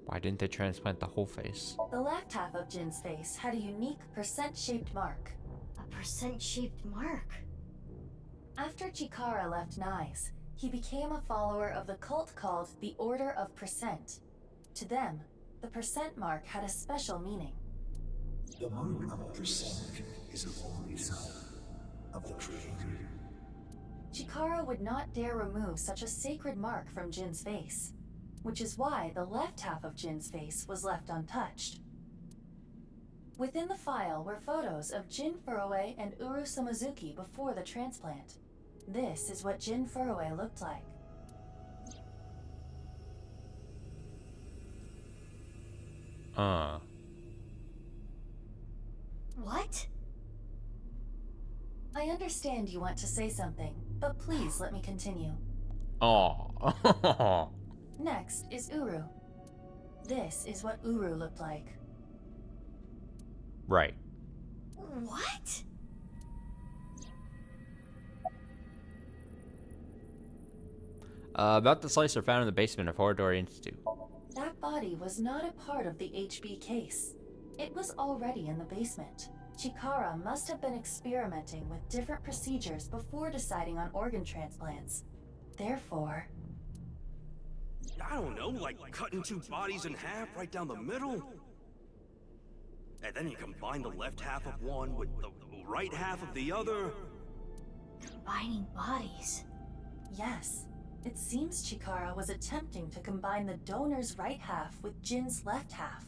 Why didn't they transplant the whole face? The left half of Jin's face had a unique percent-shaped mark. A percent-shaped mark? After Chikara left Nai's, he became a follower of the cult called the Order of Percent. To them, the percent mark had a special meaning. The mark of percent is the holy sign of the Creator. Chikara would not dare remove such a sacred mark from Jin's face, which is why the left half of Jin's face was left untouched. Within the file were photos of Jin Furue and Uru Samazuki before the transplant. This is what Jin Furue looked like. What? I understand you want to say something, but please let me continue. Oh. Next is Uru. This is what Uru looked like. Right. What? About the slicer found in the basement of Horadori Institute. That body was not a part of the HB case. It was already in the basement. Chikara must have been experimenting with different procedures before deciding on organ transplants. Therefore... I don't know, like cutting two bodies in half right down the middle? And then you combine the left half of one with the right half of the other? Combining bodies? Yes. It seems Chikara was attempting to combine the donor's right half with Jin's left half,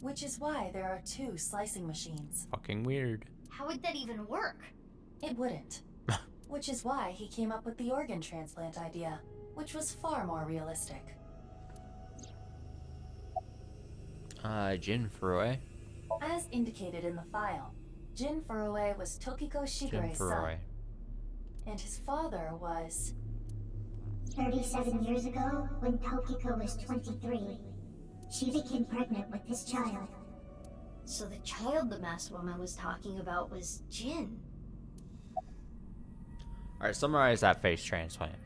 which is why there are two slicing machines. Fucking weird. How would that even work? It wouldn't. Which is why he came up with the organ transplant idea, which was far more realistic. Jin Furue? As indicated in the file, Jin Furue was Tokiko Shigere's son, and his father was... 37 years ago, when Tokiko was 23, she became pregnant with this child. So the child the masked woman was talking about was Jin. Alright, summarize that face transplant.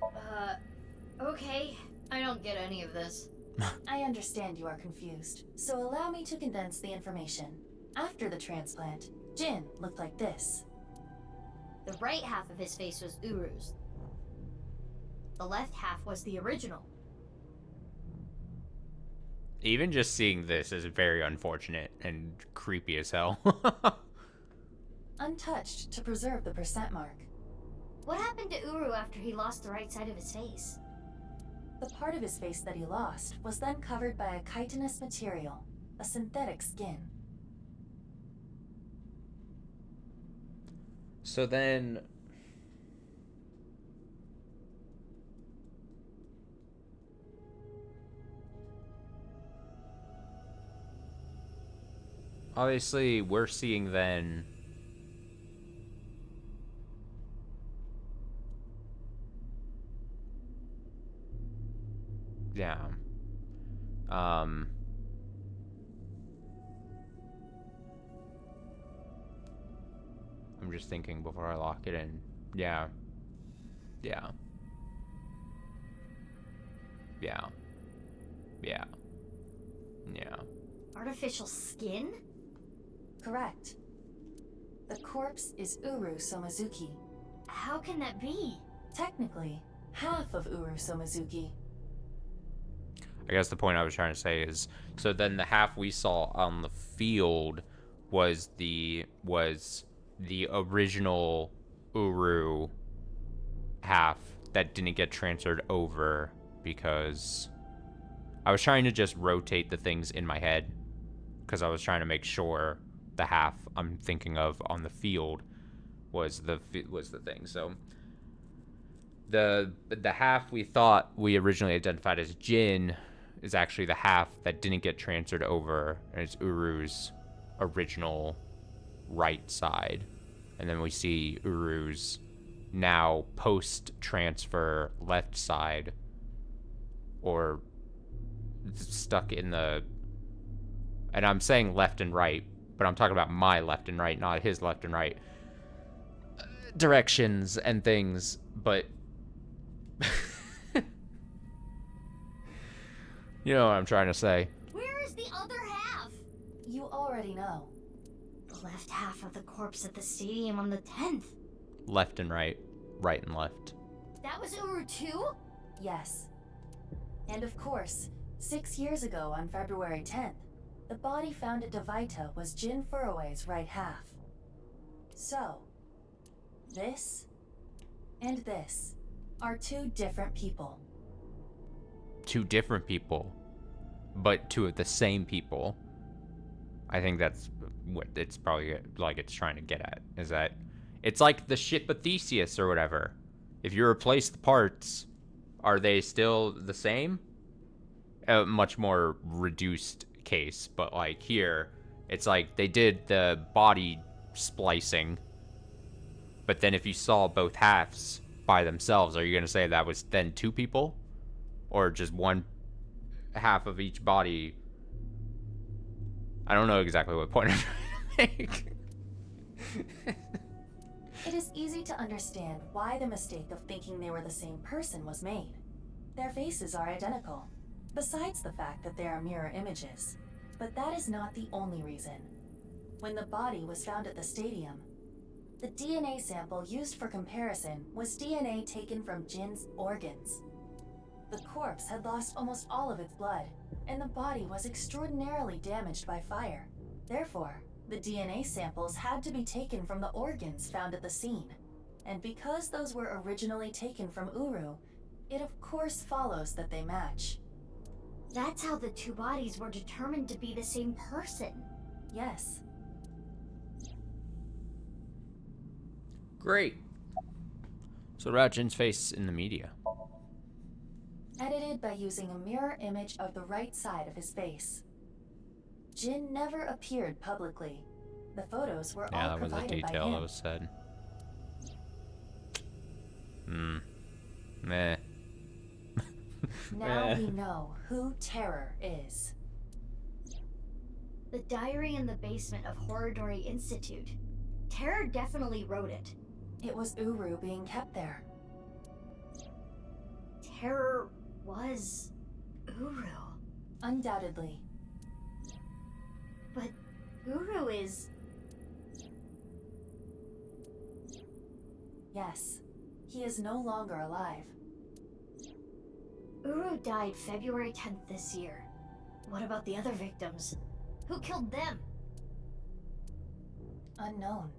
Okay. I don't get any of this. I understand you are confused, so allow me to condense the information. After the transplant, Jin looked like this. The right half of his face was Uru's. The left half was the original. Even just seeing this is very unfortunate and creepy as hell. Untouched to preserve the percent mark. What happened to Uru after he lost the right side of his face? The part of his face that he lost was then covered by a chitinous material, a synthetic skin. So then... obviously, we're seeing then... yeah. I'm just thinking before I lock it in. Yeah. Yeah. Yeah. Yeah. Yeah. Artificial skin? Correct. The corpse is Uru Somazuki. How can that be? Technically, half of Uru Somazuki. I guess the point I was trying to say is, so then the half we saw on the field was the original Uru half that didn't get transferred over because I was trying to just rotate the things in my head because I was trying to make sure the half I'm thinking of on the field was the thing. So the half we thought we originally identified as Jin is actually the half that didn't get transferred over, and it's Uru's original right side. And then we see Uru's now post-transfer left side, or stuck in the... and I'm saying left and right, but I'm talking about my left and right, not his left and right directions and things, but... you know what I'm trying to say. Where is the other half? You already know. The left half of the corpse at the stadium on the 10th. Left and right. Right and left. That was Uru too? Yes. And of course, 6 years ago on February 10th, the body found at Devaita was Jin Furue's right half. So, this and this are two different people. Two different people, but two of the same people. I think that's what it's probably like it's trying to get at, is that it's like the ship of Theseus or whatever. If you replace the parts, are they still the same? A much more reduced case, but like here, it's like they did the body splicing, but then if you saw both halves by themselves, are you going to say that was then two people? Or just one half of each body? I don't know exactly what point I'm trying to make. It is easy to understand why the mistake of thinking they were the same person was made. Their faces are identical, besides the fact that they are mirror images. But that is not the only reason. When the body was found at the stadium, the DNA sample used for comparison was DNA taken from Jin's organs. The corpse had lost almost all of its blood, and the body was extraordinarily damaged by fire. Therefore, the DNA samples had to be taken from the organs found at the scene. And because those were originally taken from Uru, it of course follows that they match. That's how the two bodies were determined to be the same person. Yes. Great. So about Jin's face in the media. Edited by using a mirror image of the right side of his face. Jin never appeared publicly. The photos were all provided by him. Yeah, that was a detail that was said. Meh. Now we know who Terror is. The diary in the basement of Horridori Institute. Terror definitely wrote it. It was Uru being kept there. Terror was Uru. Undoubtedly. But Uru is... Yes. He is no longer alive. Uru died February 10th this year. What about the other victims? Who killed them? Unknown.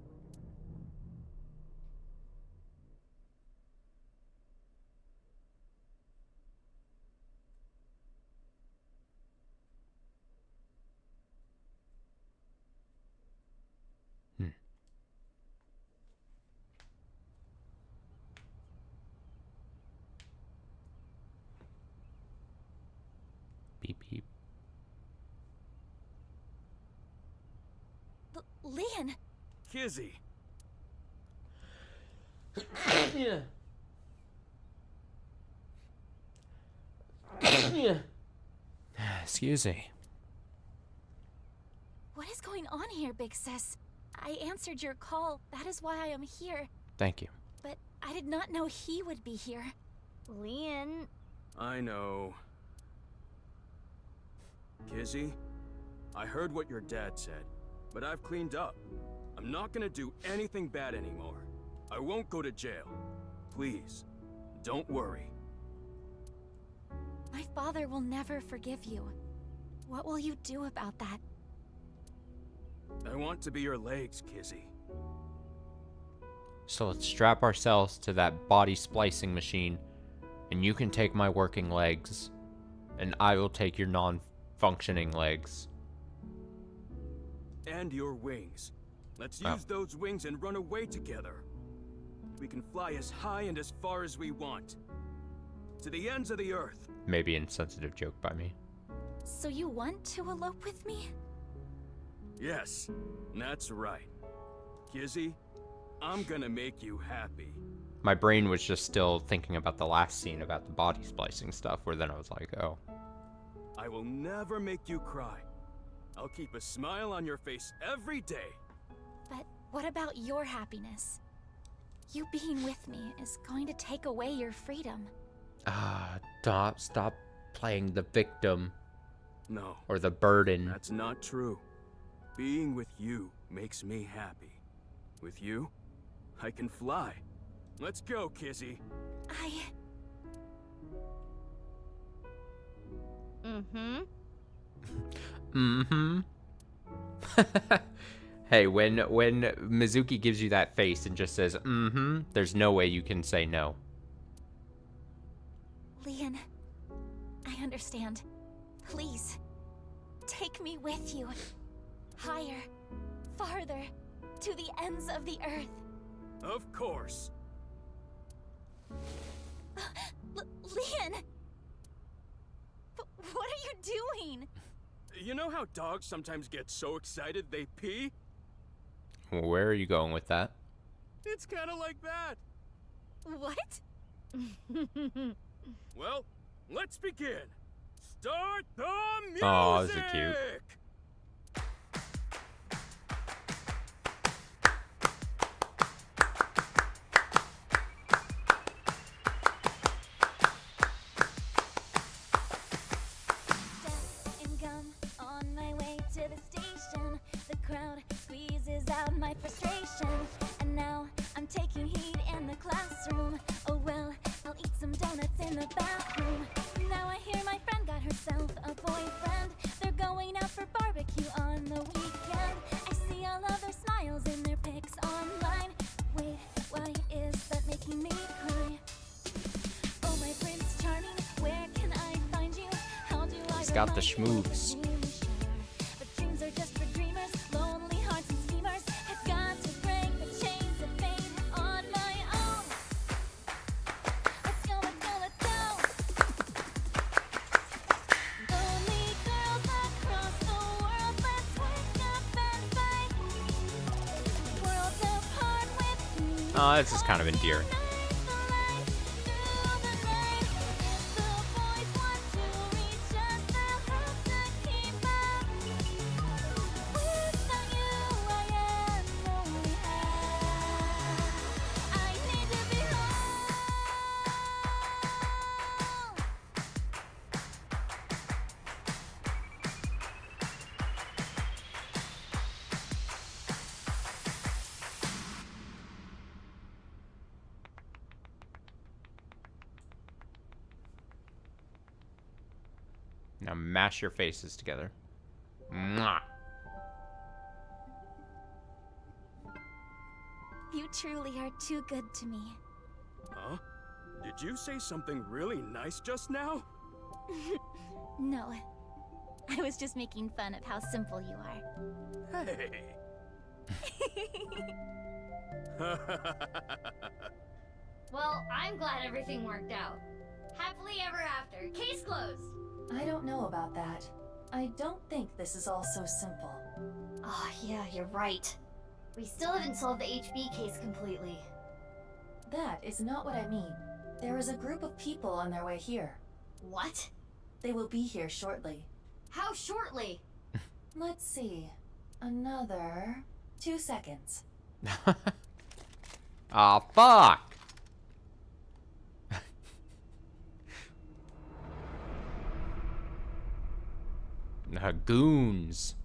Leon! Kizzy! Excuse me. What is going on here, Big Sis? I answered your call. That is why I am here. Thank you. But I did not know he would be here. Leon. I know. Kizzy, I heard what your dad said, but I've cleaned up. I'm not gonna do anything bad anymore. I won't go to jail. Please, don't worry. My father will never forgive you. What will you do about that? I want to be your legs, Kizzy. So let's strap ourselves to that body splicing machine, and you can take my working legs, and I will take your non-functioning legs. And your wings. Let's use those wings and run away together. We can fly as high and as far as we want. To the ends of the earth. Maybe insensitive joke by me. So you want to elope with me? Yes, that's right. Kizzy, I'm gonna make you happy. My brain was just still thinking about the last scene about the body splicing stuff, where then I was like, oh. I will never make you cry. I'll keep a smile on your face every day. But what about your happiness? You being with me is going to take away your freedom. Stop playing the victim. No. Or the burden. That's not true. Being with you makes me happy. With you, I can fly. Let's go, Kizzy. Hey, when Mizuki gives you that face and just says, there's no way you can say no. Leon, I understand. Please, take me with you. Higher, farther, to the ends of the earth. Of course. Leon! What are you doing? You know how dogs sometimes get so excited they pee? Where are you going with that? It's kind of like that. What? Well, let's begin. Start the music! Oh, this is cute. On my way to the station, the crowd squeezes out my frustration, and now I'm taking heat in the classroom. Oh well, I'll eat some donuts in the bathroom. Now I hear my friend got herself a boyfriend. They're going out for barbecue on the weekend. I see all of their smiles in their pics online. Wait, why is that making me cry? Oh my Prince Charming, where can I find you? How do I? He's got the schmooves. Oh, this is kind of endearing. Now mash your faces together. Mwah. You truly are too good to me. Huh? Did you say something really nice just now? No. I was just making fun of how simple you are. Hey. Well, I'm glad everything worked out. Happily ever after. Case closed. I don't know about that. I don't think this is all so simple. Oh, yeah, you're right. We still haven't solved the HB case completely. That is not what I mean. There is a group of people on their way here. What? They will be here shortly. How shortly? Let's see. Another 2 seconds. Ah, fuck! Goons.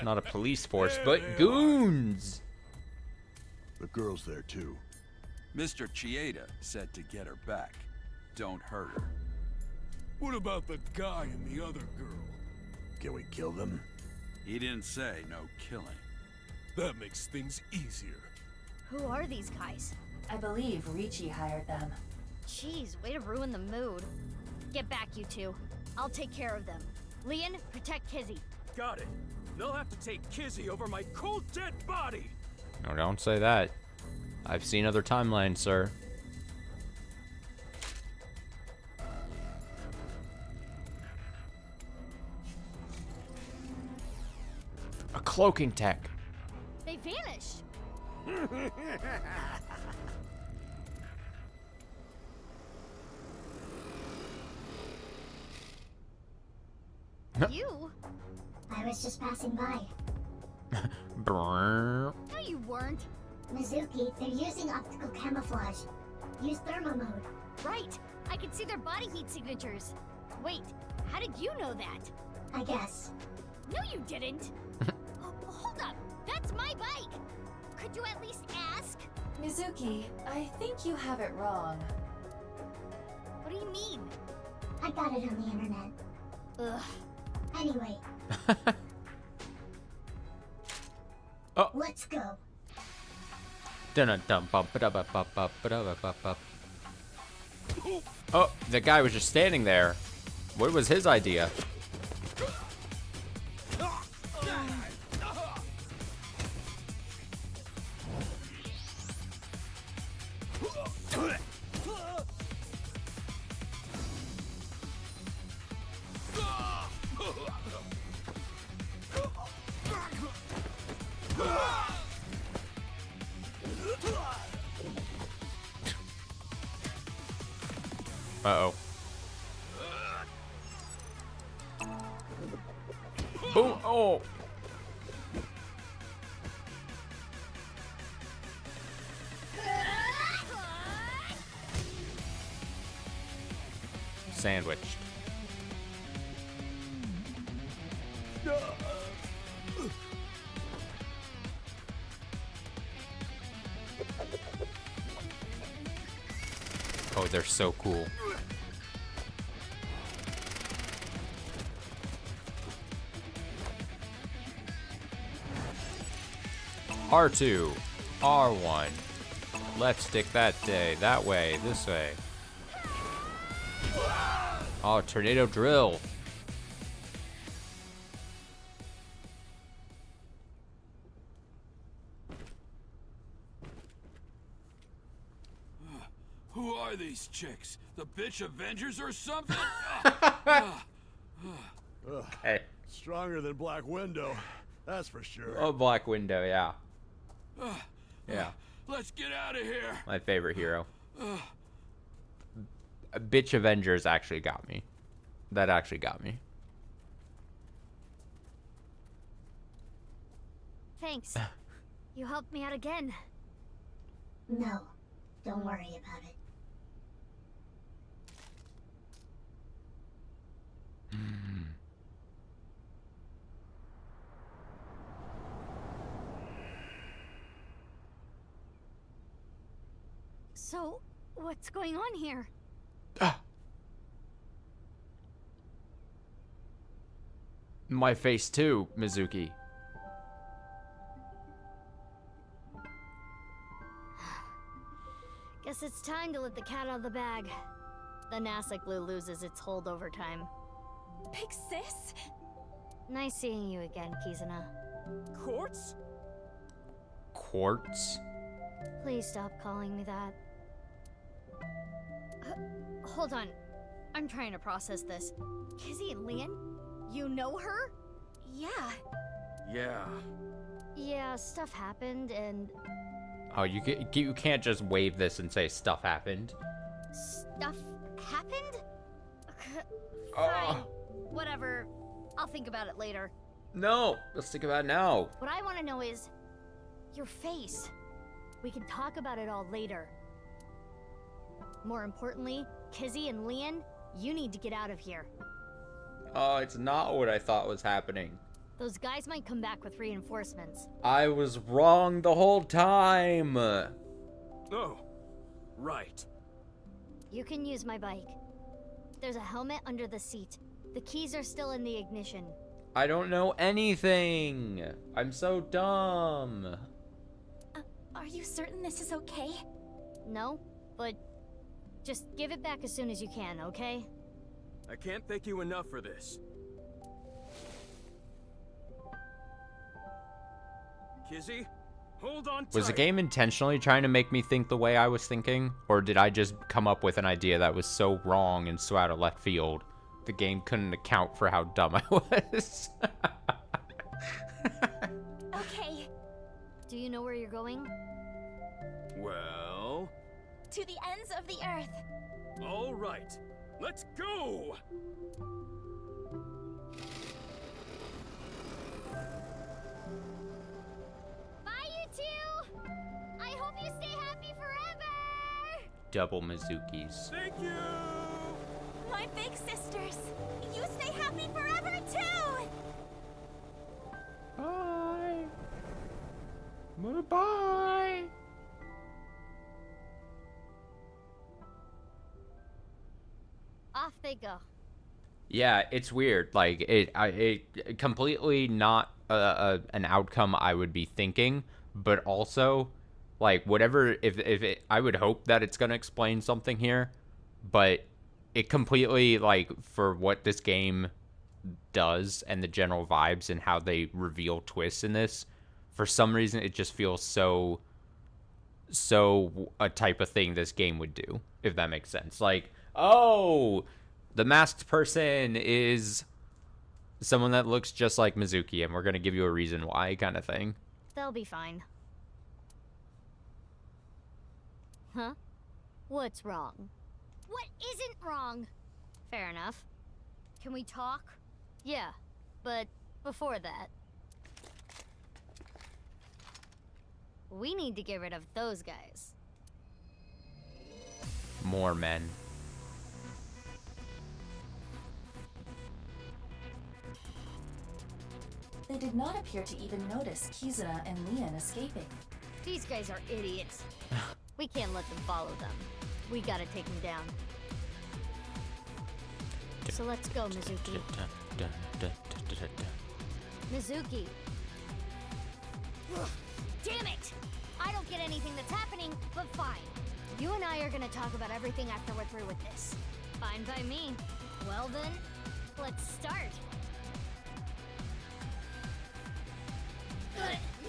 Not a police force, but goons! The girl's there too. Mr. Chieda said to get her back. Don't hurt her. What about the guy and the other girl? Can we kill them? He didn't say no killing. That makes things easier. Who are these guys? I believe Ricci hired them. Jeez, way to ruin the mood. Get back, you two. I'll take care of them. Leon, protect Kizzy. Got it. They'll have to take Kizzy over my cold dead body. No, don't say that. I've seen other timelines, sir. A cloaking tech. They vanished. You? I was just passing by. No, you weren't. Mizuki, they're using optical camouflage. Use thermo mode. Right. I can see their body heat signatures. Wait, how did you know that? I guess. No, you didn't. Hold up. That's my bike. Could you at least ask? Mizuki, I think you have it wrong. What do you mean? I got it on the internet. Ugh. Anyway. Oh. Let's go. Oh, the guy was just standing there. What was his idea? Uh-oh. Boom! Oh! Sandwiched. Oh, they're so cool. R2, R1, left stick that way, this way. Oh, tornado drill. Who are these chicks? The bitch Avengers or something? Hey. Stronger than Black Widow, that's for sure. Oh, Black Widow, yeah. Yeah. Let's get out of here. My favorite hero. Bitch Avengers actually got me. That actually got me. Thanks. You helped me out again. No, don't worry about it. So, what's going on here? My face too, Mizuki. Guess it's time to let the cat out of the bag. The NASA glue loses its hold over time. Big sis? Nice seeing you again, Kizuna. Quartz? Quartz? Please stop calling me that. Hold on. I'm trying to process this. Kizzy and Leon? You know her? Yeah. Yeah. Yeah, stuff happened and... Oh, you can't just wave this and say stuff happened. Stuff happened? Fine. Whatever. I'll think about it later. No, let's think about it now. What I want to know is... your face. We can talk about it all later. More importantly, Kizzy and Leon, you need to get out of here. Oh, it's not what I thought was happening. Those guys might come back with reinforcements. I was wrong the whole time. Oh, right. You can use my bike. There's a helmet under the seat. The keys are still in the ignition. I don't know anything. I'm so dumb. Are you certain this is okay? No, but just give it back as soon as you can, okay? I can't thank you enough for this. Kizzy, hold on tight. Was the game intentionally trying to make me think the way I was thinking? Or did I just come up with an idea that was so wrong and so out of left field? The game couldn't account for how dumb I was. Okay. Do you know where you're going? Well... to the ends of the earth. all right. Let's go! Bye, you two! I hope you stay happy forever! Double Mizukis. Thank you! My big sisters, you stay happy forever too! Bye. Bye. Off they go. Yeah, it's weird. Like it completely not an outcome I would be thinking, but also like whatever. If it, I would hope that it's gonna explain something here, but it completely like for what this game does and the general vibes and how they reveal twists in this. For some reason, it just feels so a type of thing this game would do, if that makes sense. Like, oh, the masked person is someone that looks just like Mizuki, and we're going to give you a reason why, kind of thing. They'll be fine. Huh? What's wrong? What isn't wrong? Fair enough. Can we talk? Yeah, but before that... we need to get rid of those guys. More men. They did not appear to even notice Kizuna and Leon escaping. These guys are idiots. We can't let them follow them. We gotta take them down. So let's go, Mizuki. Mizuki. Ugh, damn it! I don't get anything that's happening, but fine. You and I are gonna talk about everything after we're through with this. Fine by me. Well then, let's start.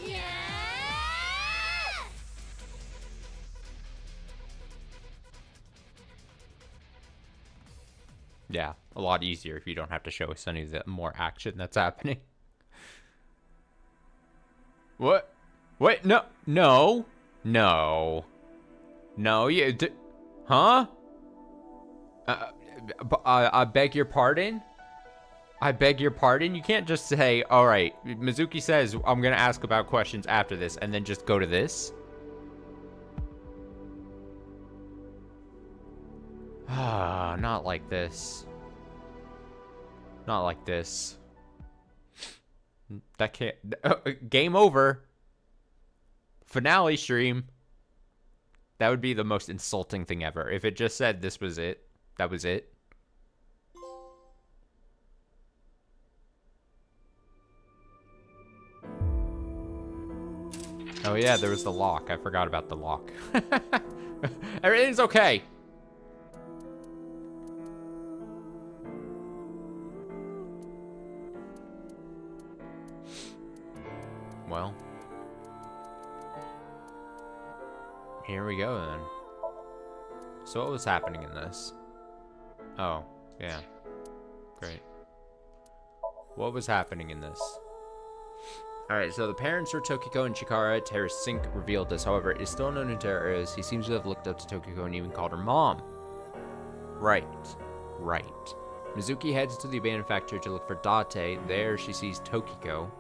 Yeah! Yeah, a lot easier if you don't have to show us any of the more action that's happening. What? Wait, no, no, no, no, you, huh? I beg your pardon? I beg your pardon? You can't just say, all right, Mizuki says I'm going to ask about questions after this, and then just go to this? Ah, not like this. Not like this. That can't... game over. Finale stream. That would be the most insulting thing ever. If it just said this was it. That was it. Oh yeah, there was the lock. I forgot about the lock. Everything's okay. Well, here we go then. So what was happening in this? Oh, yeah. Great. What was happening in this? Alright, so the parents were Tokiko and Chikara. Terra's sync revealed this. However, it is still known who Terra is. He seems to have looked up to Tokiko and even called her mom. Right. Mizuki heads to the abandoned factory to look for Date. There, she sees Tokiko.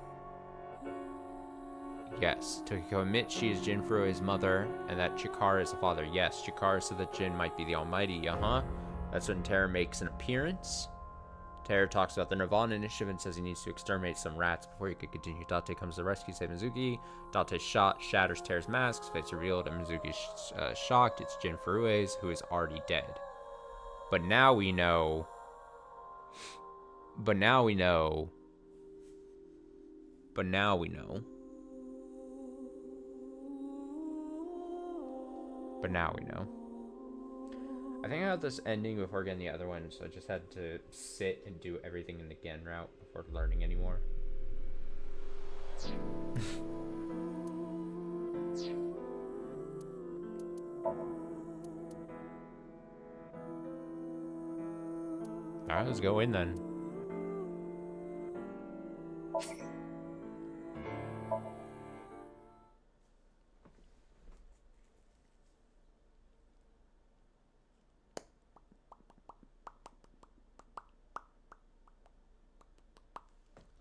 Yes, Tokiko admits she is Jin Furue's mother and that Chikara is the father. Yes, Chikara said that Jin might be the Almighty. That's when Terra makes an appearance. Terra talks about the nirvanA initiative and says he needs to exterminate some rats before he could continue. Date comes to the rescue, save Mizuki. Date's shot shatters Terra's mask. His face revealed, and Mizuki's shocked. It's Jin Furue's, who is already dead. But now we know. I think I got this ending before getting the other one, so I just had to sit and do everything in the Gen route before learning anymore. Alright, let's go in then.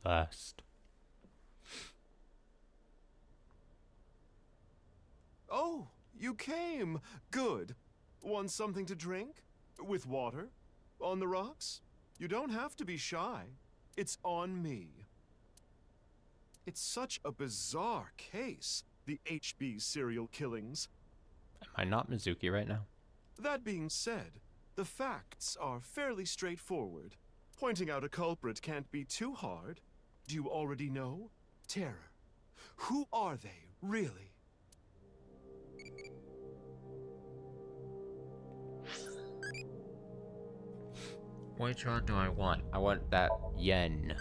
Last. Oh, you came. Good. Want something to drink? With water? On the rocks? You don't have to be shy. It's on me. It's such a bizarre case, the HB serial killings. Am I not Mizuki right now? That being said, the facts are fairly straightforward. Pointing out a culprit can't be too hard. Do you already know? Terror. Who are they, really? Which one do I want? I want that yen.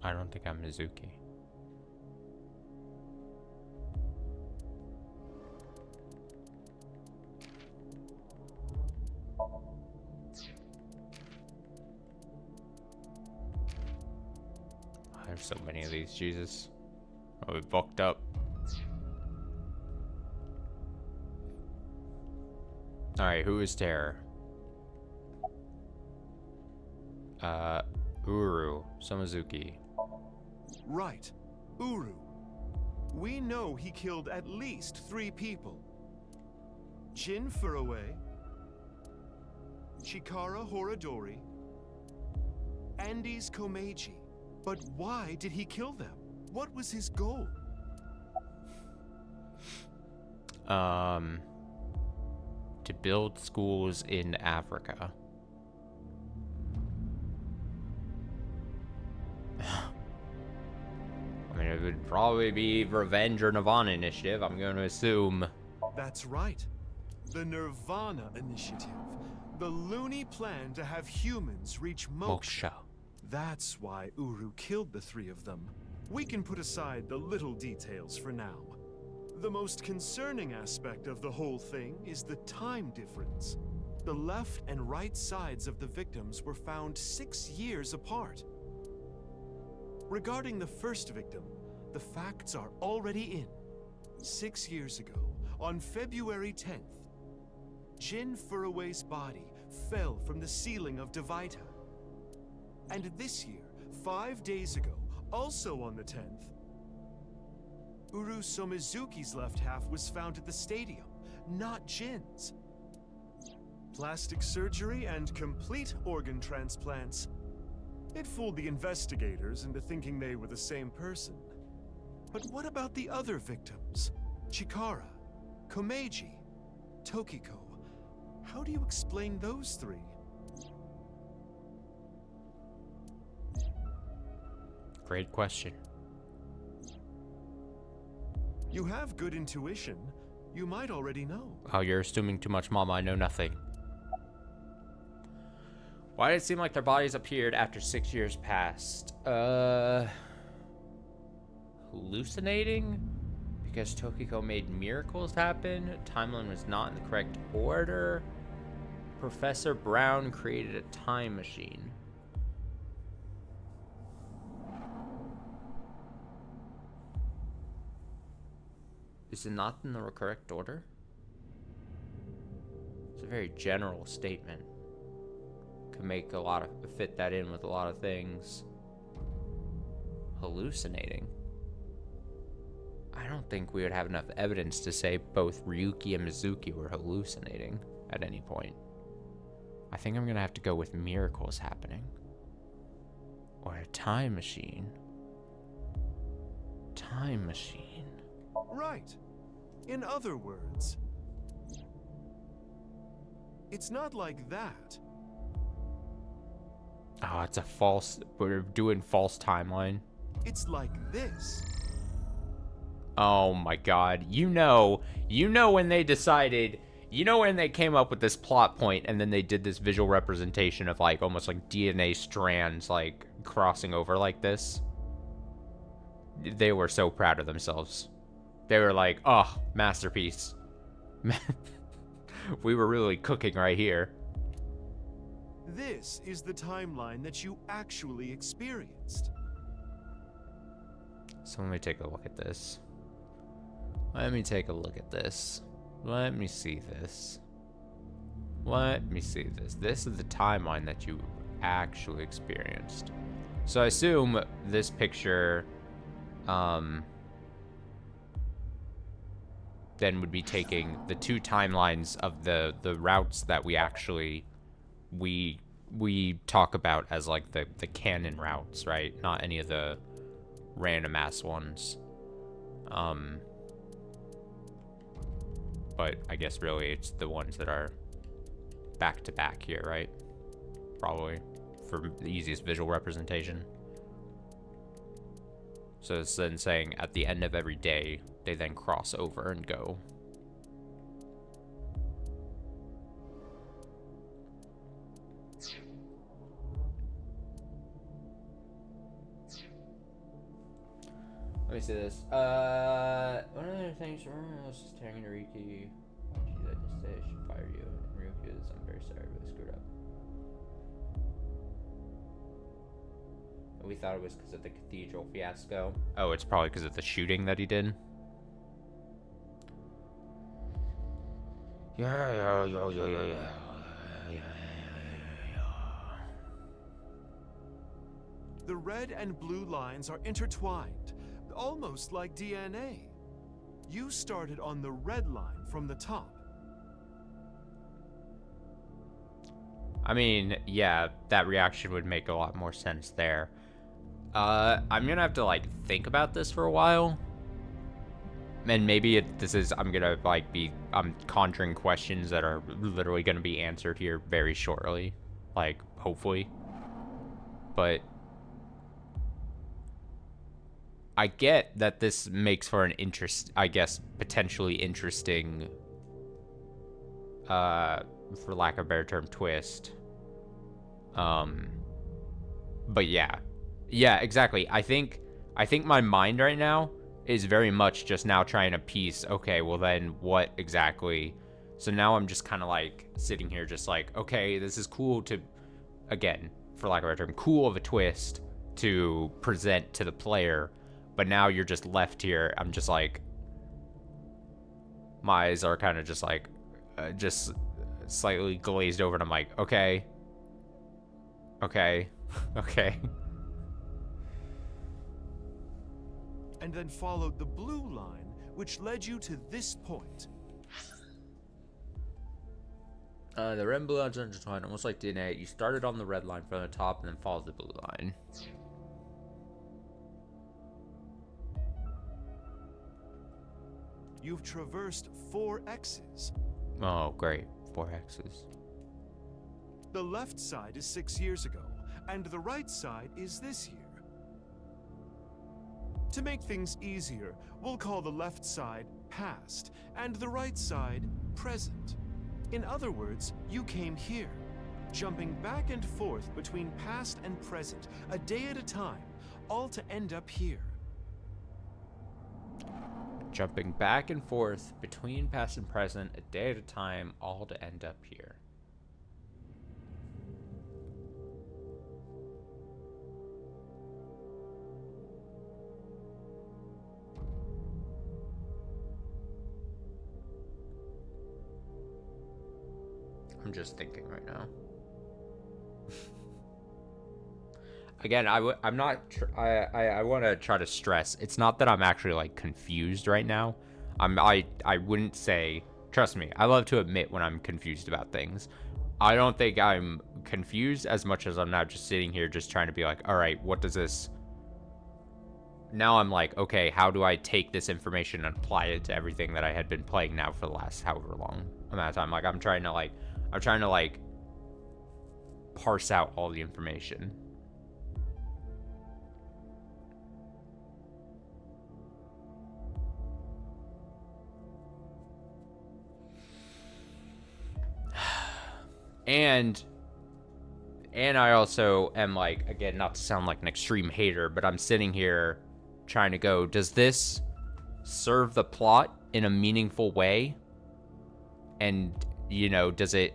I don't think I'm Mizuki. There's so many of these, Jesus. Oh, we fucked up. Alright, who is Terror? Uru, Samazuki. Right. Uru. We know he killed at least 3 people. Jin Furue, Chikara Horadori, Andes Komeiji. But why did he kill them? What was his goal? To build schools in Africa. I mean, it would probably be Revenge or nirvanA Initiative, I'm going to assume. That's right. The nirvanA Initiative. The loony plan to have humans reach moksha. That's why Uru killed the 3 of them. We can put aside the little details for now. The most concerning aspect of the whole thing is the time difference. The left and right sides of the victims were found 6 years apart. Regarding the first victim, the facts are already in. 6 years ago, on February 10th, Jin Furue's body fell from the ceiling of Devaita. And this year, 5 days ago, also on the 10th, Uru Somizuki's left half was found at the stadium, not Jin's. Plastic surgery and complete organ transplants. It fooled the investigators into thinking they were the same person. But what about the other victims? Chikara, Komeiji, Tokiko. How do you explain those 3? Great question. You have good intuition. You might already know. Oh, you're assuming too much, Mama. I know nothing. Why did it seem like their bodies appeared after 6 years passed? Hallucinating? guess Tokiko made miracles happen. Timeline was not in the correct order. Professor Brown created a time machine. Is it not in the correct order? It's a very general statement. Could make a lot of fit that in with a lot of things. Hallucinating. I don't think we would have enough evidence to say both Ryuki and Mizuki were hallucinating at any point. I think I'm gonna have to go with miracles happening. Or a time machine. Time machine. Right. In other words, it's not like that. Oh, it's a false... We're doing false timeline. It's like this. Oh my god. You know when they decided... You know when they came up with this plot point and then they did this visual representation of like almost like DNA strands like crossing over like this? They were so proud of themselves. They were like, oh, masterpiece. We were really cooking right here. This is the timeline that you actually experienced. So let me take a look at this. Let me take a look at this. Let me see this. Let me see this. This is the timeline that you actually experienced. So I assume this picture then would be taking the two timelines of the routes that we actually we talk about as like the canon routes, right? Not any of the random ass ones. But I guess really it's the ones that are back to back here, right? Probably for the easiest visual representation. So it's then saying at the end of every day, they then cross over and go. Let me see this. One of the things, I was just telling Ryuki, I just say I should fire you. And Ryuki is, I'm very sorry, but I screwed up. And we thought it was because of the cathedral fiasco. Oh, it's probably because of the shooting that he did. Yeah. The red and blue lines are intertwined, almost like DNA. You started on the red line from the top. I mean, yeah, that reaction would make a lot more sense there. I'm gonna have to, like, think about this for a while. And maybe I'm gonna, like, I'm conjuring questions that are literally gonna be answered here very shortly. Like, hopefully. But I get that this makes for an potentially interesting, for lack of a better term, twist. But yeah, exactly. I think my mind right now is very much just now trying to piece, okay, well then what exactly? So now I'm just kind of like sitting here just like, okay, this is cool to, again, for lack of a better term, cool of a twist to present to the player. But now you're just left here. I'm just like, my eyes are kind of just like, just slightly glazed over. And I'm like, okay. And then followed the blue line, which led you to this point. The red and blue lines are intertwined, almost like DNA. You started on the red line from the top and then followed the blue line. You've traversed 4 X's. Oh, great. 4 X's. The left side is 6 years ago, and the right side is this year. To make things easier, we'll call the left side past, and the right side present. In other words, you came here, jumping back and forth between past and present, a day at a time, all to end up here. Jumping back and forth between past and present, a day at a time, all to end up here. I'm just thinking right now. Again, I'm not. I want to try to stress. It's not that I'm actually like confused right now. I wouldn't say. Trust me. I love to admit when I'm confused about things. I don't think I'm confused as much as I'm now just sitting here just trying to be like, all right, what does this? Now I'm like, okay, how do I take this information and apply it to everything that I had been playing now for the last however long amount of time? Like I'm trying to parse out all the information. And I also am like, again, not to sound like an extreme hater, but I'm sitting here trying to go, does this serve the plot in a meaningful way? And, you know, does it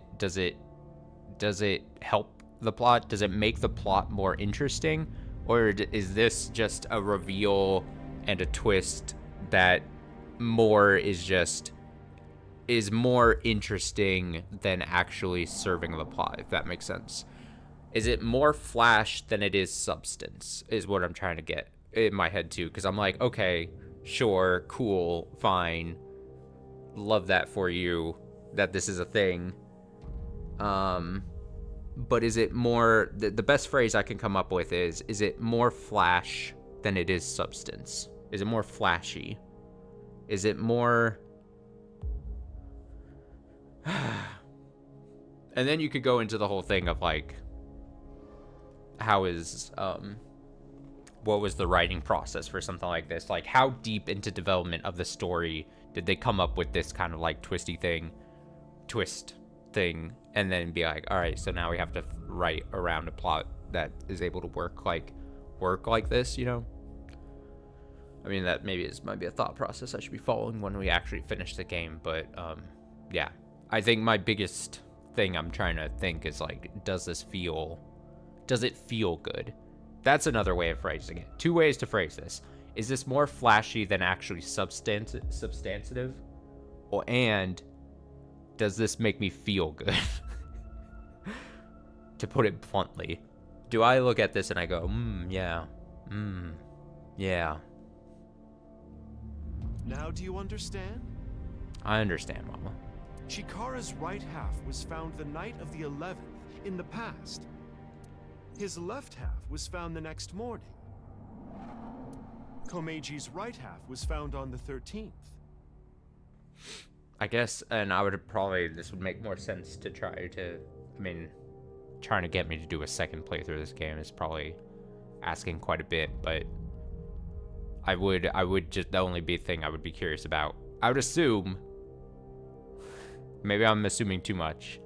help the plot? Does it make the plot more interesting? Or is this just a reveal and a twist that is more interesting than actually serving the plot, if that makes sense? Is it more flash than it is substance, is what I'm trying to get in my head too, because I'm like, okay, sure, cool, fine, love that for you, that this is a thing. But is it more, the best phrase I can come up with is it more flash than it is substance? Is it more flashy? Is it more... And then you could go into the whole thing of like, how is what was the writing process for something like this? Like, how deep into development of the story did they come up with this kind of like twist thing, and then be like, all right, so now we have to write around a plot that is able to work like this, you know? I mean, that might be a thought process I should be following when we actually finish the game, but yeah. I think my biggest thing I'm trying to think is like, does it feel good? That's another way of phrasing it. Two ways to phrase this. Is this more flashy than actually substantive? And does this make me feel good? To put it bluntly. Do I look at this and I go, yeah. Yeah. Now do you understand? I understand, Mama. Chikara's right half was found the night of the 11th, in the past. His left half was found the next morning. Komeji's right half was found on the 13th. I guess, and this would make more sense to trying to get me to do a second playthrough of this game is probably asking quite a bit, but I would just, the only big thing I would be curious about, I would assume, maybe I'm assuming too much,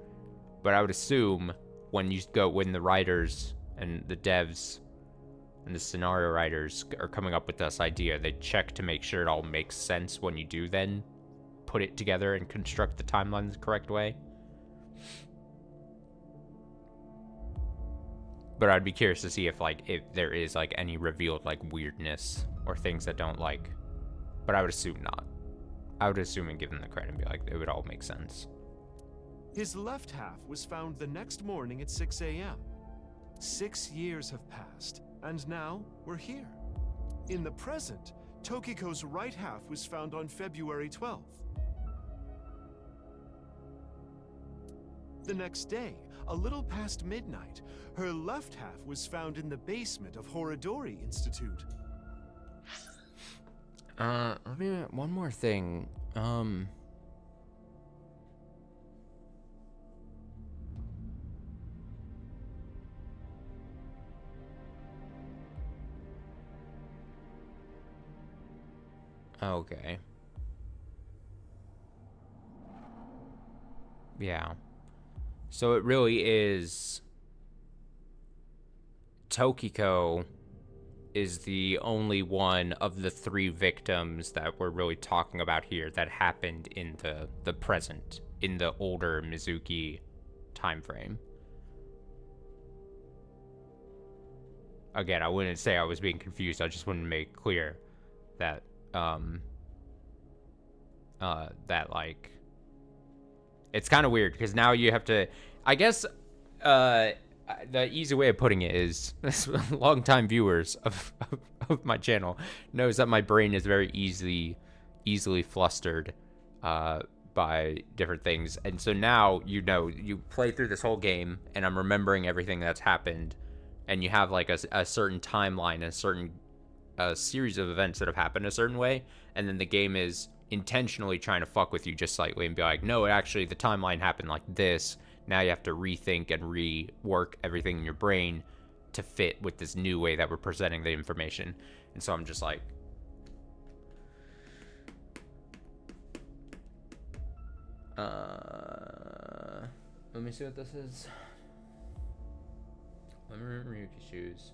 but I would assume when the writers and the devs and the scenario writers are coming up with this idea, they check to make sure it all makes sense when you do then put it together and construct the timeline the correct way. But I'd be curious to see if there is like any revealed like weirdness or things that don't like, but I would assume not. I would assume and give them the credit and be like, it would all make sense. His left half was found the next morning at 6 a.m. 6 years have passed, and now we're here. In the present, Tokiko's right half was found on February 12th. The next day, a little past midnight, her left half was found in the basement of Horodori Institute. Let me, one more thing. Okay. Yeah. So it really is... Tokiko is the only one of the 3 victims that we're really talking about here that happened in the present, in the older Mizuki time frame. Again, I wouldn't say I was being confused. I just wanted to make clear that that like it's kind of weird because now you have to, I guess, the easy way of putting it is, longtime viewers of my channel knows that my brain is very easily flustered by different things. And so now, you know, you play through this whole game and I'm remembering everything that's happened, and you have like a certain timeline, a certain series of events that have happened a certain way, and then the game is intentionally trying to fuck with you just slightly and be like, no, actually the timeline happened like this. Now you have to rethink and rework everything in your brain to fit with this new way that we're presenting the information. And so I'm just like, let me see what this is. Let me remember Ryuki's shoes.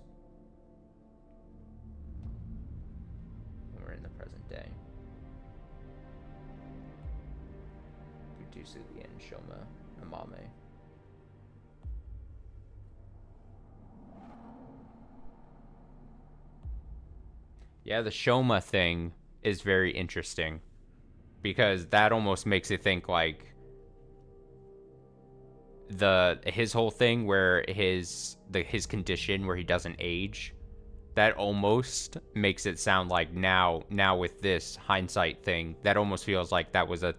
We're in the present day. Futusu, Lien, Shoma, Amame. Yeah, the Shoma thing is very interesting because that almost makes it think like his whole thing where his condition where he doesn't age, that almost makes it sound like now with this hindsight thing, that almost feels like that was to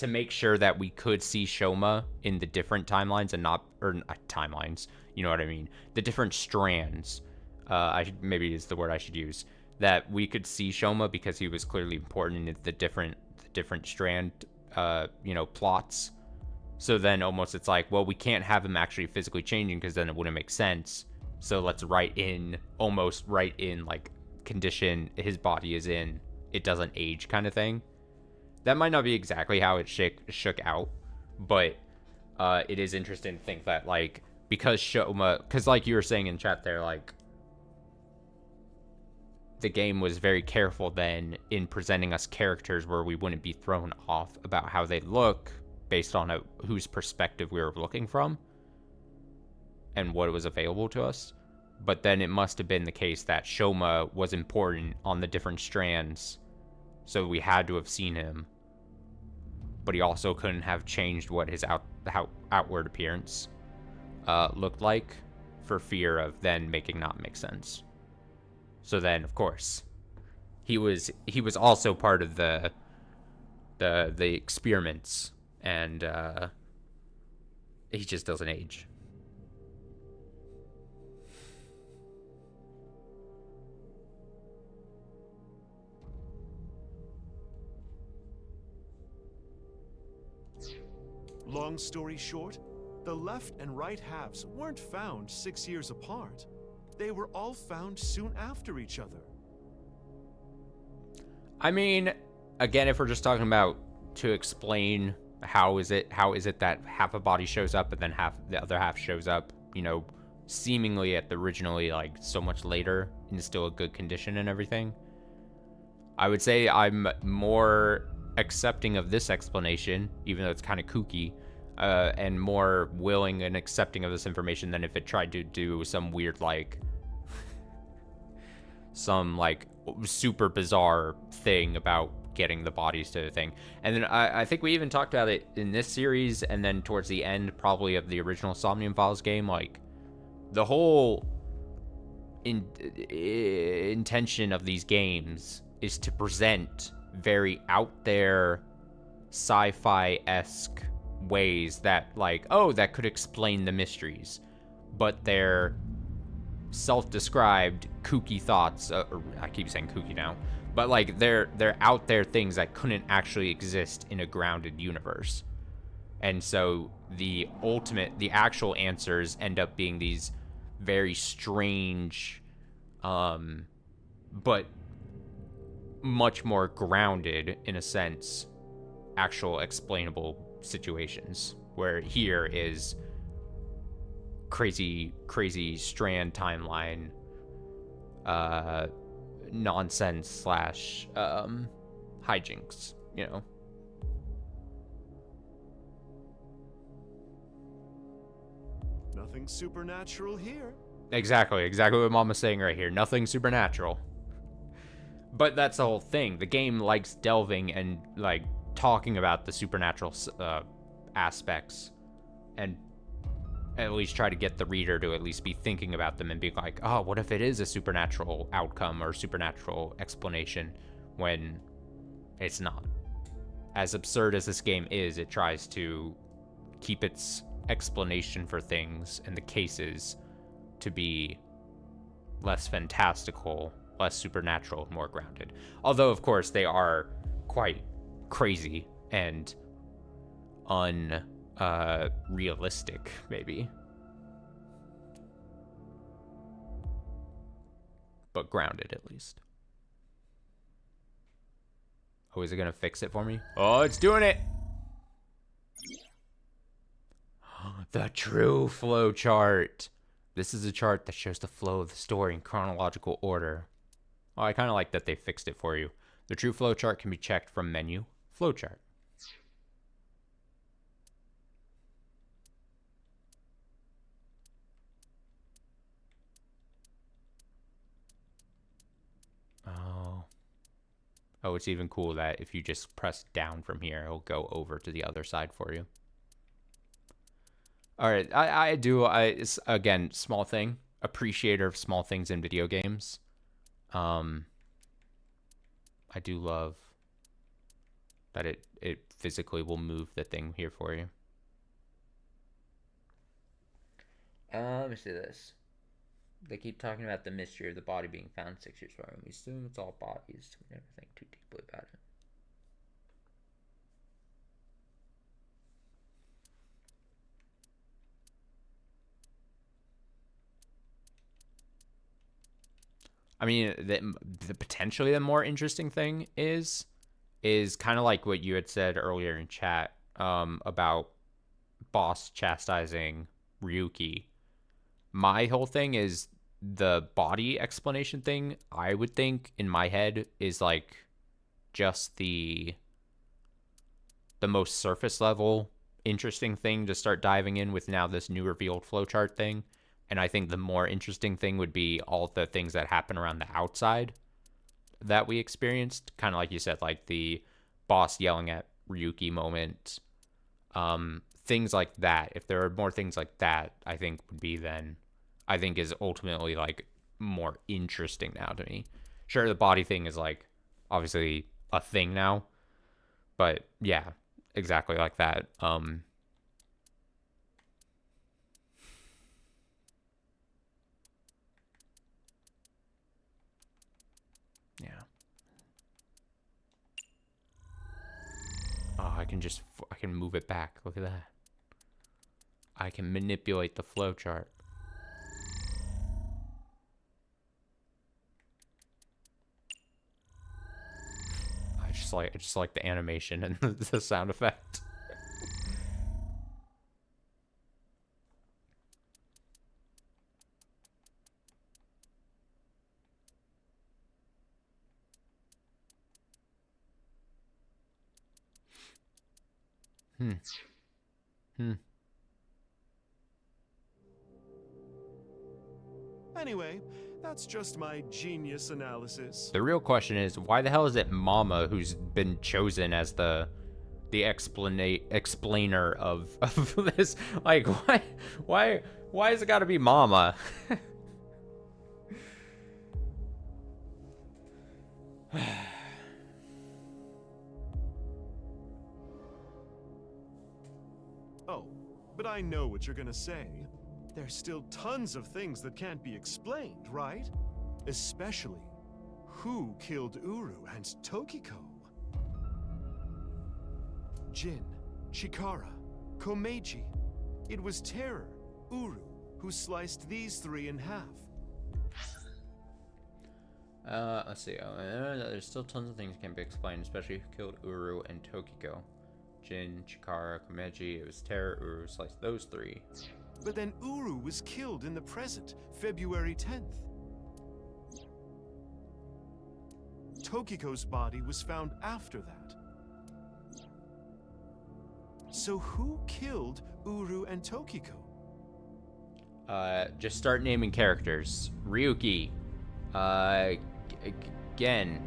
make sure that we could see Shoma in the different timelines and not timelines, you know what I mean, the different strands. Maybe is the word I should use, that we could see Shoma because he was clearly important in the different strand, plots. So then almost it's like, well, we can't have him actually physically changing because then it wouldn't make sense. So let's write in like condition his body is in, it doesn't age kind of thing. That might not be exactly how it shook out, but it is interesting to think that like, because Shoma, because like you were saying in chat there, like the game was very careful then in presenting us characters where we wouldn't be thrown off about how they look based on whose perspective we were looking from and what was available to us. But then it must have been the case that Shoma was important on the different strands, so we had to have seen him, but he also couldn't have changed what his outward appearance looked like for fear of then making not make sense. So then, of course, he was also part of the experiments, and he just doesn't age. Long story short, the left and right halves weren't found 6 years apart. They were all found soon after each other. I mean, again, if we're just talking about to explain how is it that half a body shows up and then the other half shows up, seemingly at the originally like so much later in still a good condition and everything. I would say I'm more accepting of this explanation, even though it's kind of kooky, and more willing and accepting of this information than if it tried to do some weird some super bizarre thing about getting the bodies to the thing. And then I think we even talked about it in this series, and then towards the end probably of the original Somnium Files game, like the whole intention of these games is to present very out there sci-fi-esque ways that that could explain the mysteries, but they're self-described kooky thoughts, or I keep saying kooky now, but they're out there things that couldn't actually exist in a grounded universe. And so the actual answers end up being these very strange, but much more grounded, in a sense, actual explainable situations, where here is crazy strand timeline, nonsense slash hijinks, you know. Nothing supernatural here. Exactly what Mama's saying right here. Nothing supernatural. But that's the whole thing. The game likes delving and like talking about the supernatural aspects, and at least try to get the reader to at least be thinking about them and be like, oh, what if it is a supernatural outcome or supernatural explanation, when it's not. As absurd as this game is, it tries to keep its explanation for things and the cases to be less fantastical, less supernatural, more grounded. Although, of course, they are quite crazy and unrealistic, maybe. But grounded, at least. Oh, is it gonna fix it for me? Oh, it's doing it! The true flow chart. This is a chart that shows the flow of the story in chronological order. Oh, I kind of like that they fixed it for you. The true flow chart can be checked from menu, flow chart. Oh, it's even cool that if you just press down from here, it'll go over to the other side for you. All right, it's, again, small thing. Appreciator of small things in video games. I do love that it physically will move the thing here for you. Let me see this. They keep talking about the mystery of the body being found 6 years ago. We assume it's all bodies. We never think too deeply about it. I mean, the potentially the more interesting thing is kind of like what you had said earlier in chat about Boss chastising Ryuki. My whole thing is the body explanation thing, I would think, in my head, is like just the most surface level interesting thing to start diving in with now this new revealed flowchart thing. And I think the more interesting thing would be all the things that happen around the outside that we experienced. Kind of like you said, like the boss yelling at Ryuki moment. Things like that. If there are more things like that, I think would be then, I think is ultimately like more interesting now to me. Sure, the body thing is like obviously a thing now, but yeah, exactly like that. Yeah. Oh, I can move it back. Look at that. I can manipulate the flowchart. I just like the animation and the sound effect. Anyway, that's just my genius analysis. The real question is, why the hell is it Mama who's been chosen as the explainer of this? Like, why has it got to be Mama? Oh, but I know what you're gonna say. There's still tons of things that can't be explained, right? Especially, who killed Uru and Tokiko? Jin, Chikara, Komeiji. It was Terror, Uru, who sliced these three in half. Let's see. There's still tons of things that can't be explained, especially who killed Uru and Tokiko. Jin, Chikara, Komeiji. It was Terror, Uru sliced those three. But then Uru was killed in the present, February 10th. Tokiko's body was found after that. So who killed Uru and Tokiko? Just start naming characters. Ryuki. Gen.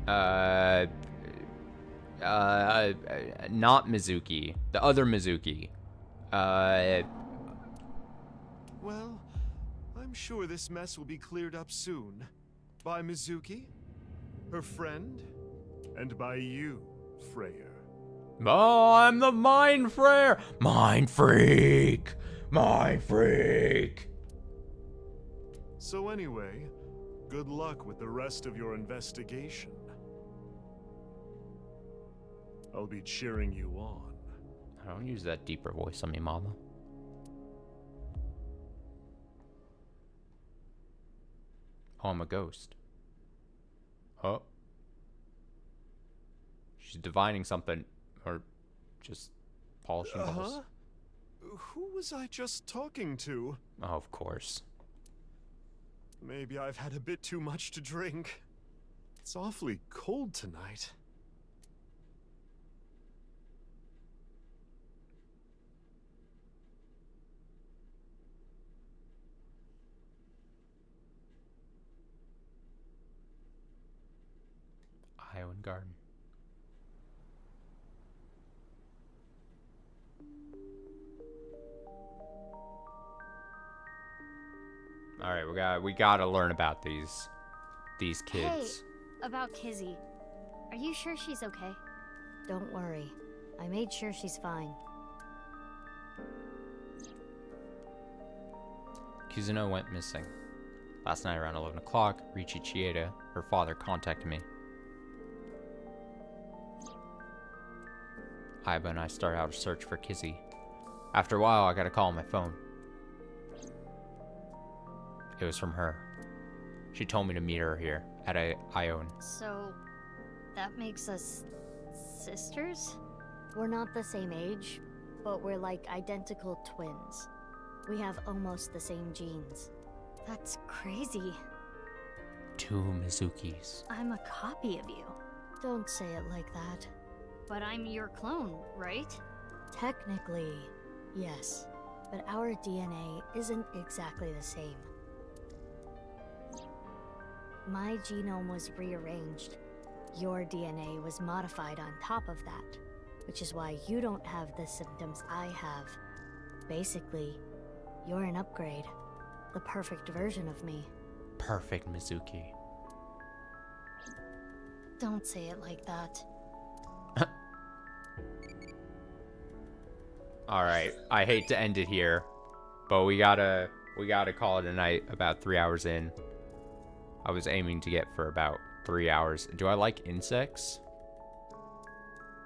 Not Mizuki. The other Mizuki. Well, I'm sure this mess will be cleared up soon. By Mizuki, her friend, and by you, Freyr. Oh, I'm the Mind Freak! Mind Freak! Mind Freak! So anyway, good luck with the rest of your investigation. I'll be cheering you on. Don't use that deeper voice on me, mama. Oh, I'm a ghost. Oh. She's divining something. Or just polishing balls. Who was I just talking to? Oh, of course. Maybe I've had a bit too much to drink. It's awfully cold tonight. Iowan Garden. All right, we gotta learn about these kids. Hey, about Kizzy. Are you sure she's okay? Don't worry. I made sure she's fine. Kizuno went missing. Last night around 11 o'clock, Richi Chieda, her father, contacted me. Aiba and I started out a search for Kizzy. After a while, I got a call on my phone. It was from her. She told me to meet her here at Ione. So, that makes us sisters? We're not the same age, but we're like identical twins. We have almost the same genes. That's crazy. 2 Mizukis. I'm a copy of you. Don't say it like that. But I'm your clone, right? Technically, yes. But our DNA isn't exactly the same. My genome was rearranged. Your DNA was modified on top of that, which is why you don't have the symptoms I have. Basically, you're an upgrade. The perfect version of me. Perfect Mizuki. Don't say it like that. Alright, I hate to end it here, but we gotta call it a night about 3 hours in. I was aiming to get for about 3 hours. Do I like insects?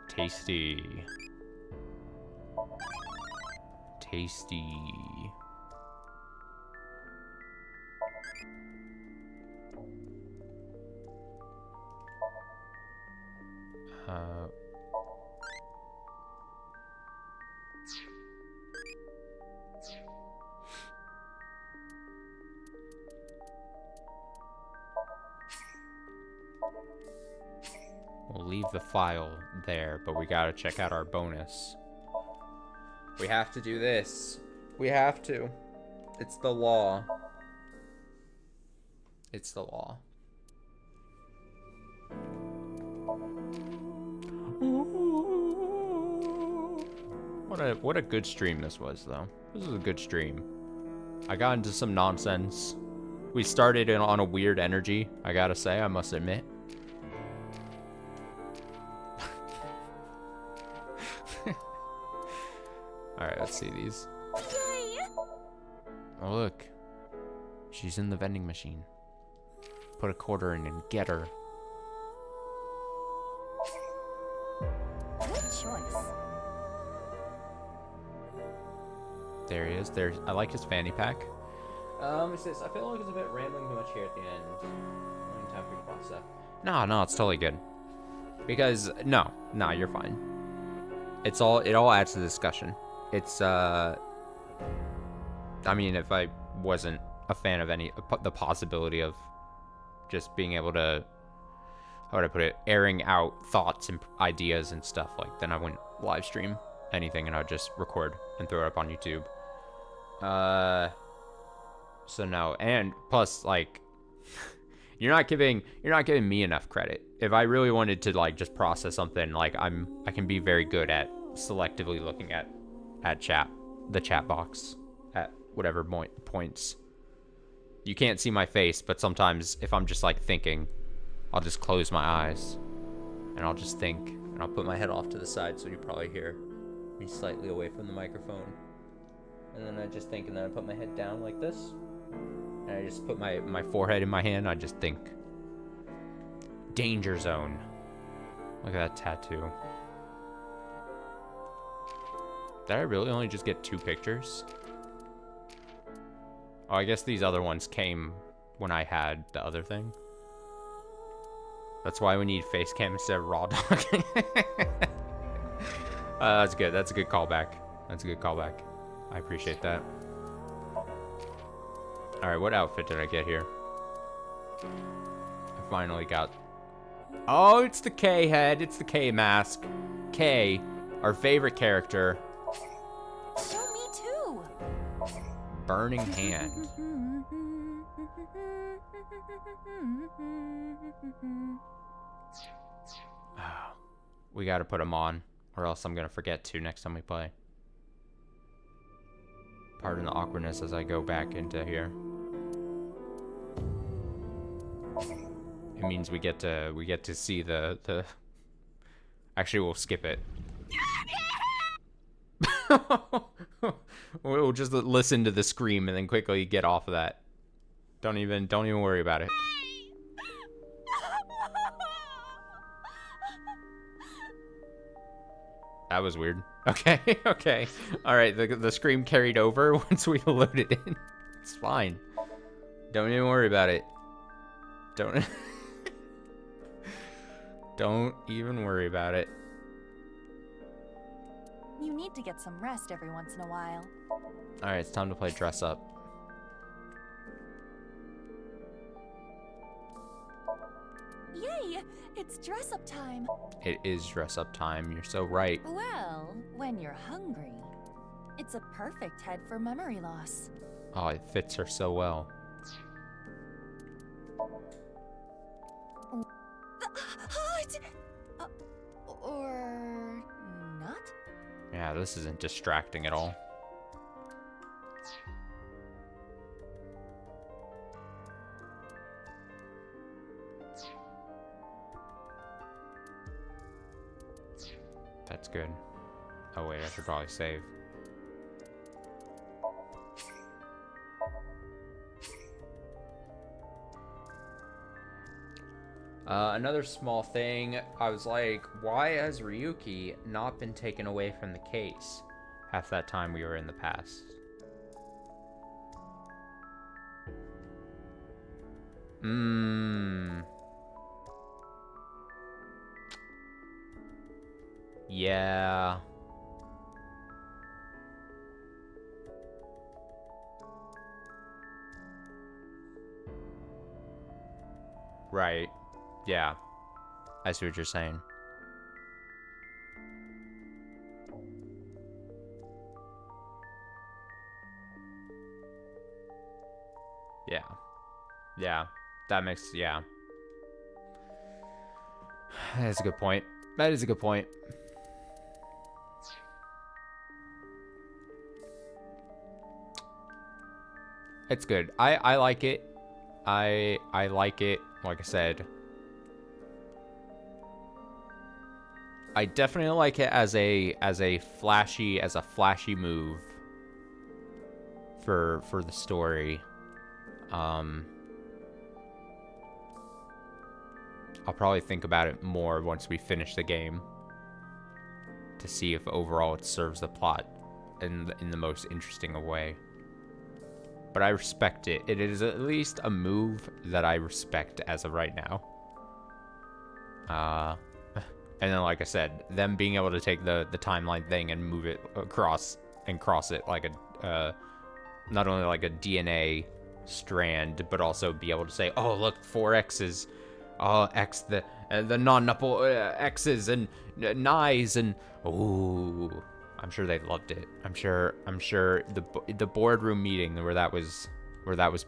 Tasty. Tasty. We'll leave the file there, but we gotta check out our bonus. We have to do this. We have to. It's the law. It's the law. What a good stream this was, though. This was a good stream. I got into some nonsense. We started on a weird energy, I gotta say, I must admit. Alright, let's see these. Oh, look. She's in the vending machine. Put a quarter in and get her. Good choice. There he is. I like his fanny pack. It says, I feel like it's a bit rambling too much here at the end. Only time for you to process that. No, it's totally good. Because, no, you're fine. It all adds to the discussion. It's, I mean, if I wasn't a fan of the possibility of just being able to, how would I put it, airing out thoughts and ideas and stuff, like, then I wouldn't live stream anything, and I'd just record and throw it up on YouTube. So no, and plus, like, you're not giving me enough credit. If I really wanted to, like, just process something, like, I can be very good at selectively looking at the chat box at whatever points. You can't see my face, but sometimes if I'm just, like, thinking, I'll just close my eyes and I'll just think, and I'll put my head off to the side so you probably hear me slightly away from the microphone. And then I just think, and then I put my head down like this, and I just put my forehead in my hand. I just think, danger zone. Look at that tattoo. Did I really only just get 2 pictures? Oh, I guess these other ones came when I had the other thing. That's why we need face cam instead of raw dog. That's good. That's a good callback. That's a good callback. I appreciate that. Alright, what outfit did I get here? I finally got... Oh, it's the K head. It's the K mask. K, our favorite character. Show me too. Burning hand. We gotta put them on, or else I'm gonna forget to next time we play. Pardon the awkwardness as I go back into here. It means we get to see the Actually, we'll skip it. We'll just listen to the scream and then quickly get off of that. Don't even worry about it. That was weird. Okay, okay. Alright, the scream carried over once we loaded in. It's fine. Don't even worry about it. Don't even worry about it. You need to get some rest every once in a while. Alright, it's time to play dress up. Yay! It's dress up time. It is dress up time. You're so right. Well, when you're hungry, it's a perfect head for memory loss. Oh, it fits her so well. Or not? Yeah, this isn't distracting at all. That's good. Oh wait, I should probably save. Another small thing, I was like, why has Ryuki not been taken away from the case half that time we were in the past? Yeah. Right. Yeah. I see what you're saying. Yeah. Yeah. That makes... Yeah. That's a good point. That is a good point. It's good. I like it. I like it. Like I said, I definitely like it as a flashy move for the story. I'll probably think about it more once we finish the game to see if overall it serves the plot in the most interesting way. But I respect it. It is at least a move that I respect as of right now. And then, like I said, them being able to take the timeline thing and move it across and cross it like a, not only like a DNA strand, but also be able to say, oh, look, 4X is, oh, X, and the non-nupple X's and Ni's and ooh, I'm sure they loved it. I'm sure the boardroom meeting where that was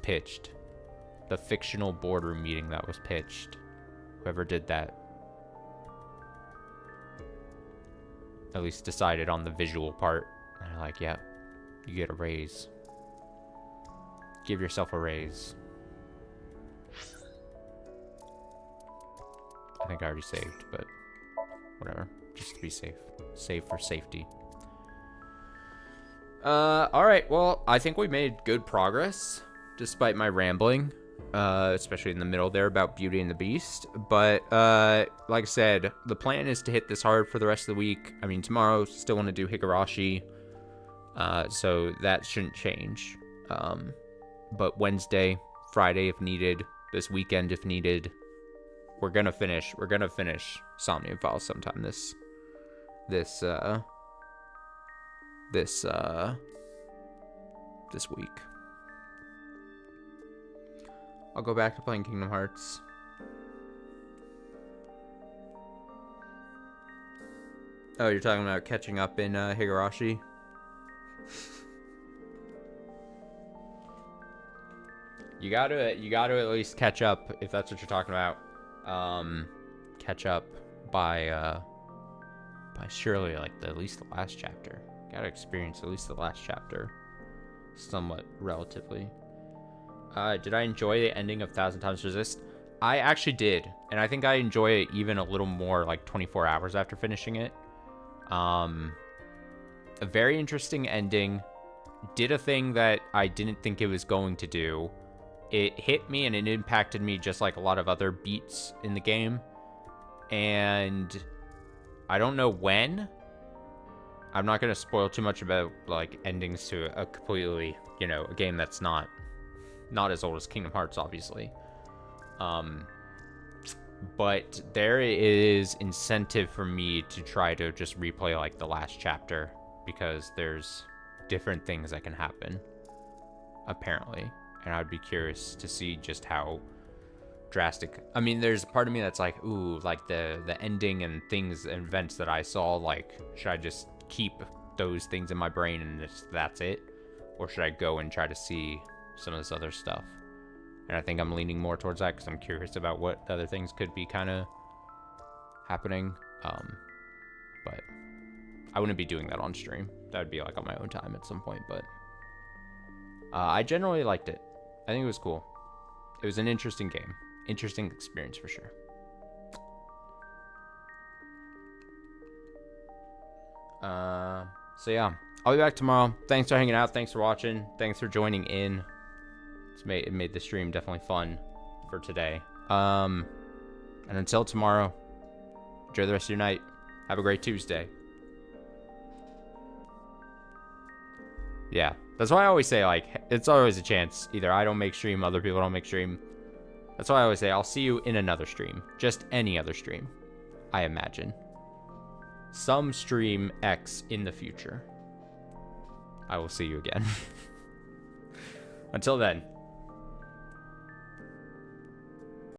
pitched, the fictional boardroom meeting that was pitched, whoever did that at least decided on the visual part. And they're like, yeah, you get a raise. Give yourself a raise. I think I already saved, but whatever. Just to be safe. Save for safety. Alright, well, I think we made good progress, despite my rambling, especially in the middle there about Beauty and the Beast. But, like I said, the plan is to hit this hard for the rest of the week. I mean, tomorrow, still want to do Higurashi, so that shouldn't change. But Wednesday, Friday if needed, this weekend if needed, we're gonna finish Somnium Files sometime this week. I'll go back to playing Kingdom Hearts. Oh, you're talking about catching up in Higurashi? You gotta at least catch up, if that's what you're talking about. Catch up by surely like at least the last chapter. Gotta experience at least the last chapter, somewhat relatively. Did I enjoy the ending of Thousand Times Resist? I actually did, and I think I enjoy it even a little more like 24 hours after finishing it. A very interesting ending. Did a thing that I didn't think it was going to do. It hit me and it impacted me just like a lot of other beats in the game. And I don't know when. I'm not going to spoil too much about like endings to a completely, a game that's not as old as Kingdom Hearts, obviously. But there is incentive for me to try to just replay like the last chapter, because there's different things that can happen, apparently. And I'd be curious to see just how drastic. I mean, there's a part of me that's like, ooh, like the ending and things and events that I saw, like, should I just keep those things in my brain and that's it? Or should I go and try to see some of this other stuff? And I think I'm leaning more towards that because I'm curious about what other things could be kind of happening. But I wouldn't be doing that on stream. That would be like on my own time at some point, but I generally liked it. I think it was cool. It was an interesting game. Interesting experience for sure. So yeah, I'll be back tomorrow. Thanks for hanging out. Thanks for watching. Thanks for joining in. It made the stream definitely fun for today. And until tomorrow, enjoy the rest of your night. Have a great Tuesday. Yeah, that's why I always say, like, it's always a chance. Either I don't make stream, other people don't make stream. That's why I always say, I'll see you in another stream. Just any other stream, I imagine. Some stream X in the future. I will see you again. Until then.